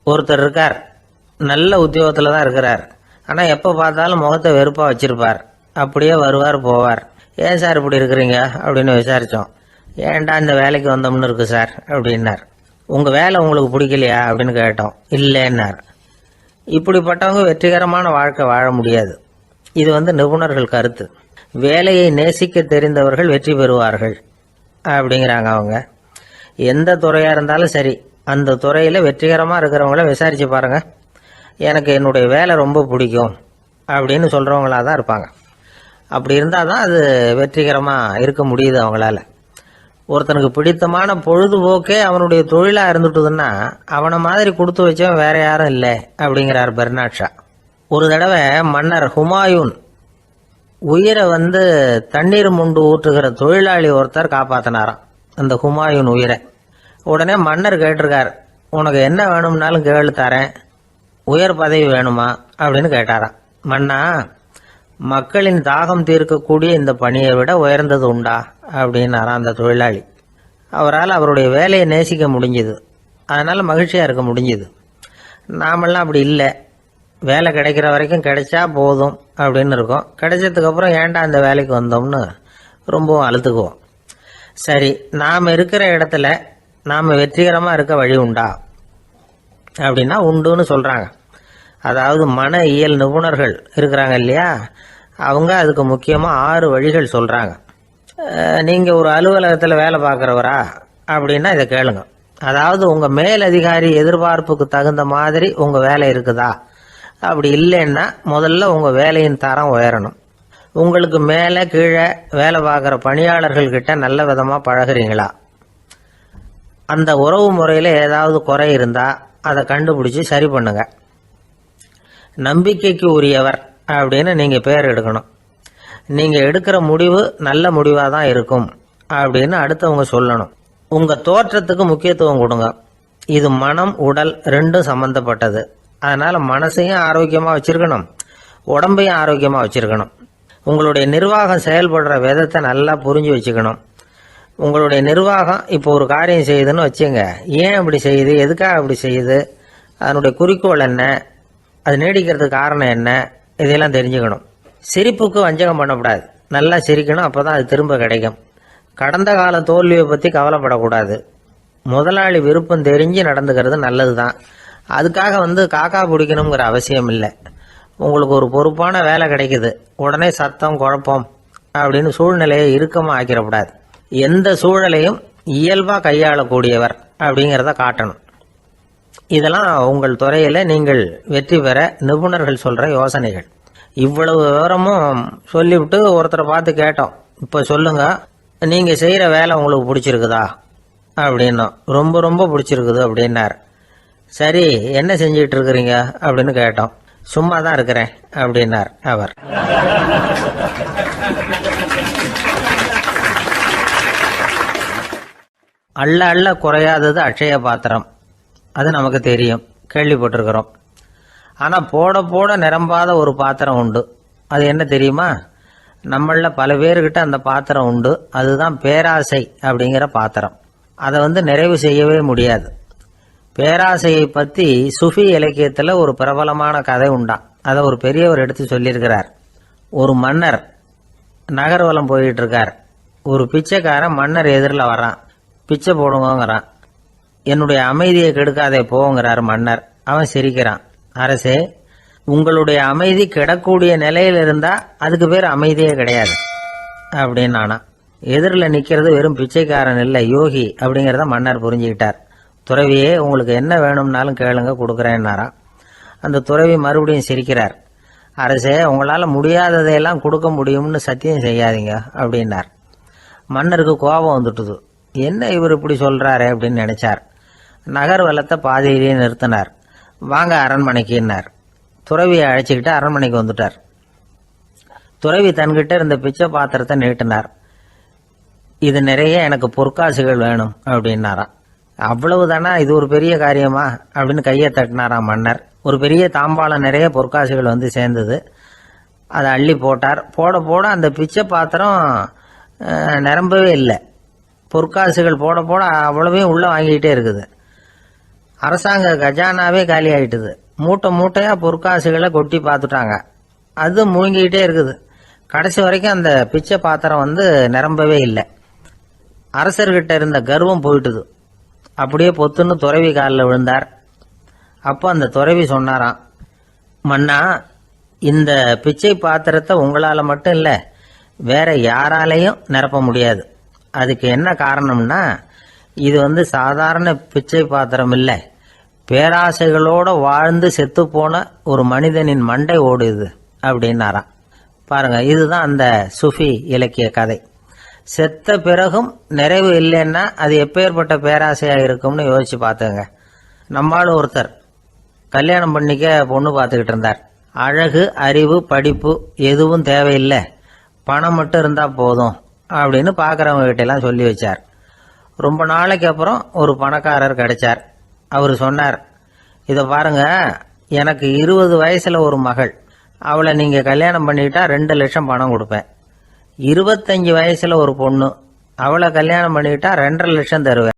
ஒருத்தர் இருக்கார், நல்ல உத்தியோகத்தில் தான் இருக்கிறார். ஆனால் எப்போ பார்த்தாலும் முகத்தை வெறுப்பாக வச்சிருப்பார். அப்படியே வருவார் போவார். ஏன் சார் இப்படி இருக்கிறீங்க அப்படின்னு விசாரித்தோம். ஏன்டா இந்த வேலைக்கு வந்தோம்னு இருக்கு சார் அப்படின்னார். உங்கள் வேலை உங்களுக்கு பிடிக்கலையா அப்படின்னு கேட்டோம். இல்லைன்னார். இப்படிப்பட்டவங்க வெற்றிகரமான வாழ்க்கை வாழ முடியாது. இது நிபுணர்கள் கருத்து. வேலையை நேசிக்க தெரிந்தவர்கள் வெற்றி பெறுவார்கள் அப்படிங்கிறாங்க அவங்க. எந்த துறையாக இருந்தாலும் சரி, அந்த துறையில் வெற்றிகரமாக இருக்கிறவங்கள விசாரித்து பாருங்கள். எனக்கு என்னுடைய வேலை ரொம்ப பிடிக்கும் அப்படின்னு சொல்கிறவங்களாக தான் இருப்பாங்க. அப்படி இருந்தால் தான் அது வெற்றிகரமாக இருக்க முடியுது அவங்களால. ஒருத்தனுக்கு பிடித்தமான பொழுதுபோக்கே அவனுடைய தொழிலாக இருந்துட்டுதுன்னா அவனை மாதிரி கொடுத்து வச்சவன் வேற யாரும் இல்லை அப்படிங்கிறார் பெர்னாட் ஷா. ஒரு தடவை மன்னர் ஹுமாயூன் உயிரை தண்ணீர் முண்டு ஊற்றுகிற தொழிலாளி ஒருத்தர் காப்பாற்றினாராம் அந்த ஹுமாயூன் உயிரை. உடனே மன்னர் கேட்டிருக்கார், உனக்கு என்ன வேணும்னாலும் கேளு தரேன், உயர் பதவி வேணுமா அப்படின்னு கேட்டாராம். மன்னா, மக்களின் தாகம் தீர்க்கக்கூடிய இந்த பணியை விட உயர்ந்தது உண்டா அப்படின்னாராம் அந்த தொழிலாளி. அவரால் அவருடைய வேலையை நேசிக்க முடிஞ்சுது, அதனால் மகிழ்ச்சியாக இருக்க முடிஞ்சுது. நாமெல்லாம் அப்படி இல்லை. வேலை கிடைக்கிற வரைக்கும் கிடைச்சா போதும் அப்படின்னு இருக்கோம். கிடைச்சதுக்கப்புறம் ஏன்டா அந்த வேலைக்கு வந்தோம்னு ரொம்பவும் அழுத்துக்குவோம். சரி, நாம் இருக்கிற இடத்துல நாம் வெற்றிகரமாக இருக்க வழி உண்டா அப்படின்னா உண்டுன்னு சொல்கிறாங்க. அதாவது மன இயல் நிபுணர்கள் இருக்கிறாங்க இல்லையா, அவங்க அதுக்கு முக்கியமாக 6 வழிகள் சொல்கிறாங்க. நீங்கள் ஒரு அலுவலகத்தில் வேலை பார்க்குறவரா அப்படின்னா இதை கேளுங்க. அதாவது உங்கள் மேலதிகாரி எதிர்பார்ப்புக்கு தகுந்த மாதிரி உங்கள் வேலை இருக்குதா? அப்படி இல்லைன்னா முதல்ல உங்கள் வேலையின் தரம் உயரணும். உங்களுக்கு மேலே கீழே வேலை பார்க்குற பணியாளர்கள்கிட்ட நல்ல விதமாக பழகுறீங்களா? அந்த உறவு முறையில் ஏதாவது குறை இருந்தால் அதை கண்டுபிடிச்சி சரி பண்ணுங்க. நம்பிக்கைக்கு உரியவர் அப்படின்னு நீங்கள் பேர் எடுக்கணும். நீங்கள் எடுக்கிற முடிவு நல்ல முடிவாக தான் இருக்கும் அப்படின்னு அடுத்தவங்க சொல்லணும். உங்க தோற்றத்துக்கு முக்கியத்துவம் கொடுங்க. இது மனம் உடல் ரெண்டும் சம்பந்தப்பட்டது. அதனால மனசையும் ஆரோக்கியமா வச்சிருக்கணும், உடம்பையும் ஆரோக்கியமா வச்சிருக்கணும். உங்களுடைய நிர்வாகம் செயல்படுற விதத்தை நல்லா புரிஞ்சு வச்சுக்கணும். உங்களுடைய நிர்வாகம் இப்போ ஒரு காரியம் செய்யுதுன்னு வச்சுங்க, ஏன் அப்படி செய்யுது, எதுக்காக அப்படி செய்யுது, அதனுடைய குறிக்கோள் என்ன, அது நீடிக்கிறதுக்கு காரணம் என்ன, இதெல்லாம் தெரிஞ்சுக்கணும். சிரிப்புக்கு வஞ்சகம் பண்ணக்கூடாது, நல்லா சிரிக்கணும், அப்போதான் அது திரும்ப கிடைக்கும். கடந்த கால தோல்வியை பற்றி கவலைப்படக்கூடாது. முதலாளி விருப்பம் தெரிஞ்சு நடந்துக்கிறது நல்லது தான். அதுக்காக காக்கா பிடிக்கணுங்கிற அவசியம் இல்லை. உங்களுக்கு ஒரு பொறுப்பான வேலை கிடைக்குது, உடனே சத்தம் குழப்பம் அப்படின்னு சூழ்நிலையை இறுக்கமாக ஆக்கிடக்கூடாது. எந்த சூழலையும் இயல்பாக கையாளக்கூடியவர் அப்படிங்கிறத காட்டணும். இதெல்லாம் உங்கள் துறையில் நீங்கள் வெற்றி பெற நிபுணர்கள் சொல்கிற யோசனைகள். இவ்வளவு விவரமும் சொல்லிவிட்டு ஒருத்தரை பார்த்து கேட்டோம், இப்போ சொல்லுங்க, நீங்கள் செய்கிற வேலை உங்களுக்கு பிடிச்சிருக்குதா அப்படின்னோம். ரொம்ப ரொம்ப பிடிச்சிருக்குது அப்படின்னார். சரி, என்ன செஞ்சிட்டு இருக்கிறீங்க அப்படின்னு கேட்டோம். சும்மா தான் இருக்கிறேன் அப்படின்னார் அவர். அள்ள அள்ள குறையாதது அட்சய பாத்திரம், அது நமக்கு தெரியும், கேள்விப்பட்டிருக்கிறோம். ஆனால் போட போட நிரம்பாத ஒரு பாத்திரம் உண்டு. அது என்ன தெரியுமா? நம்மள பல பேர்கிட்ட அந்த பாத்திரம் உண்டு. அதுதான் பேராசை அப்படிங்கிற பாத்திரம். அதை நிறைவு செய்யவே முடியாது. பேராசையை பற்றி சுஃபி இலக்கியத்தில் ஒரு பிரபலமான கதை உண்டாம். அதை ஒரு பெரியவர் எடுத்து சொல்லியிருக்கிறார். ஒரு மன்னர் நகர்வலம் போயிட்டு இருக்கார். ஒரு பிச்சைக்காரன் மன்னர் எதிரில் வரான். பிச்சை போடுங்கிறான். என்னுடைய அமைதியை கெடுக்காதே போங்கிறார் மன்னர். அவன் சிரிக்கிறான். அரசே, உங்களுடைய அமைதி கெடக்கூடிய நிலையில் இருந்தா அதுக்கு பேர் அமைதியே கிடையாது அப்படின்னு ஆனா. எதிரில் நிற்கிறது வெறும் பிச்சைக்காரன் இல்லை, யோகி அப்படிங்கிறத மன்னர் புரிஞ்சுக்கிட்டார். துறவியே, உங்களுக்கு என்ன வேணும்னாலும் கேளுங்க, கொடுக்குறேன்னாராம். அந்த துறவி மறுபடியும் சிரிக்கிறார். அரசே, உங்களால் முடியாததையெல்லாம் கொடுக்க முடியும்னு சத்தியம் செய்யாதீங்க அப்படின்னார். மன்னருக்கு கோபம் வந்துட்டுது. என்ன இவர் இப்படி சொல்றாரு அப்படின்னு நினைச்சார். நகர்வலத்தை பாதியிலேயே நிறுத்தினார். வாங்க அரண்மனைக்குன்னார். துறவியை அழைச்சிக்கிட்டு அரண்மனைக்கு வந்துட்டார். துறவி தன்கிட்ட இருந்த பிச்சை பாத்திரத்தை நீட்டினார். இது நிறைய எனக்கு பொற்காசுகள் வேணும் அப்படின்னாராம். அவ்வளவுதானா, இது ஒரு பெரிய காரியமா அப்படின்னு கையை தட்டினாராம் மன்னர். ஒரு பெரிய தாம்பாளம் நிறைய பொற்காசுகள் சேர்ந்தது. அதை அள்ளி போட்டார். போட போட அந்த பிச்சை பாத்திரம் நிரம்பவே இல்லை. பொற்காசுகள் போட போட அவ்வளவையும் உள்ள வாங்கிக்கிட்டே இருக்குது. அரசாங்க கஜானாவே காலி ஆயிட்டுது. மூட்டை மூட்டையா பொற்காசுகளை கொட்டி பார்த்துட்டாங்க. அது முழுங்கிக்கிட்டே இருக்குது. கடைசி வரைக்கும் அந்த பிச்சை பாத்திரம் நிரம்பவே இல்லை. அரசர்கிட்ட இருந்த கர்வம் போயிட்டுது. அப்படியே பொத்துன்னு துறவி காலில் விழுந்தார். அப்போ அந்த துறவி சொன்னாராம், மன்னா, இந்த பிச்சை பாத்திரத்தை உங்களால மட்டும் இல்லை, வேற யாராலையும் நிரப்ப முடியாது. அதுக்கு என்ன காரணம்னா, இது சாதாரண பிச்சை பாத்திரம் இல்லை, பேராசைகளோட வாழ்ந்து செத்து போன ஒரு மனிதனின் மண்டை ஓடுது அப்படின்னாராம். பாருங்க, இதுதான் அந்த சுஃபி இலக்கிய கதை. செத்த பிறகும் நிறைவு இல்லைன்னா அது எப்பேற்பட்ட பேராசையா இருக்கும்னு யோசிச்சு பார்த்துங்க. நம்மால் ஒருத்தர் கல்யாணம் பண்ணிக்க பொண்ணு பார்த்துக்கிட்டு இருந்தார். அழகு, அறிவு, படிப்பு எதுவும் தேவையில்லை, பணம் மட்டும் இருந்தா போதும் அப்படின்னு பார்க்குறவங்க கிட்டெல்லாம் சொல்லி வச்சார். ரொம்ப நாளைக்கு அப்புறம் ஒரு பணக்காரர் கிடைச்சார். அவர் சொன்னார், இதை பாருங்க, எனக்கு 20 வயசுல ஒரு மகள், அவளை நீங்க கல்யாணம் பண்ணிட்டா 2 லட்சம் பணம் கொடுப்பேன். 25 வயசுல ஒரு பொண்ணு, அவளை கல்யாணம் பண்ணிட்டா 2.5 லட்சம் தருவேன்.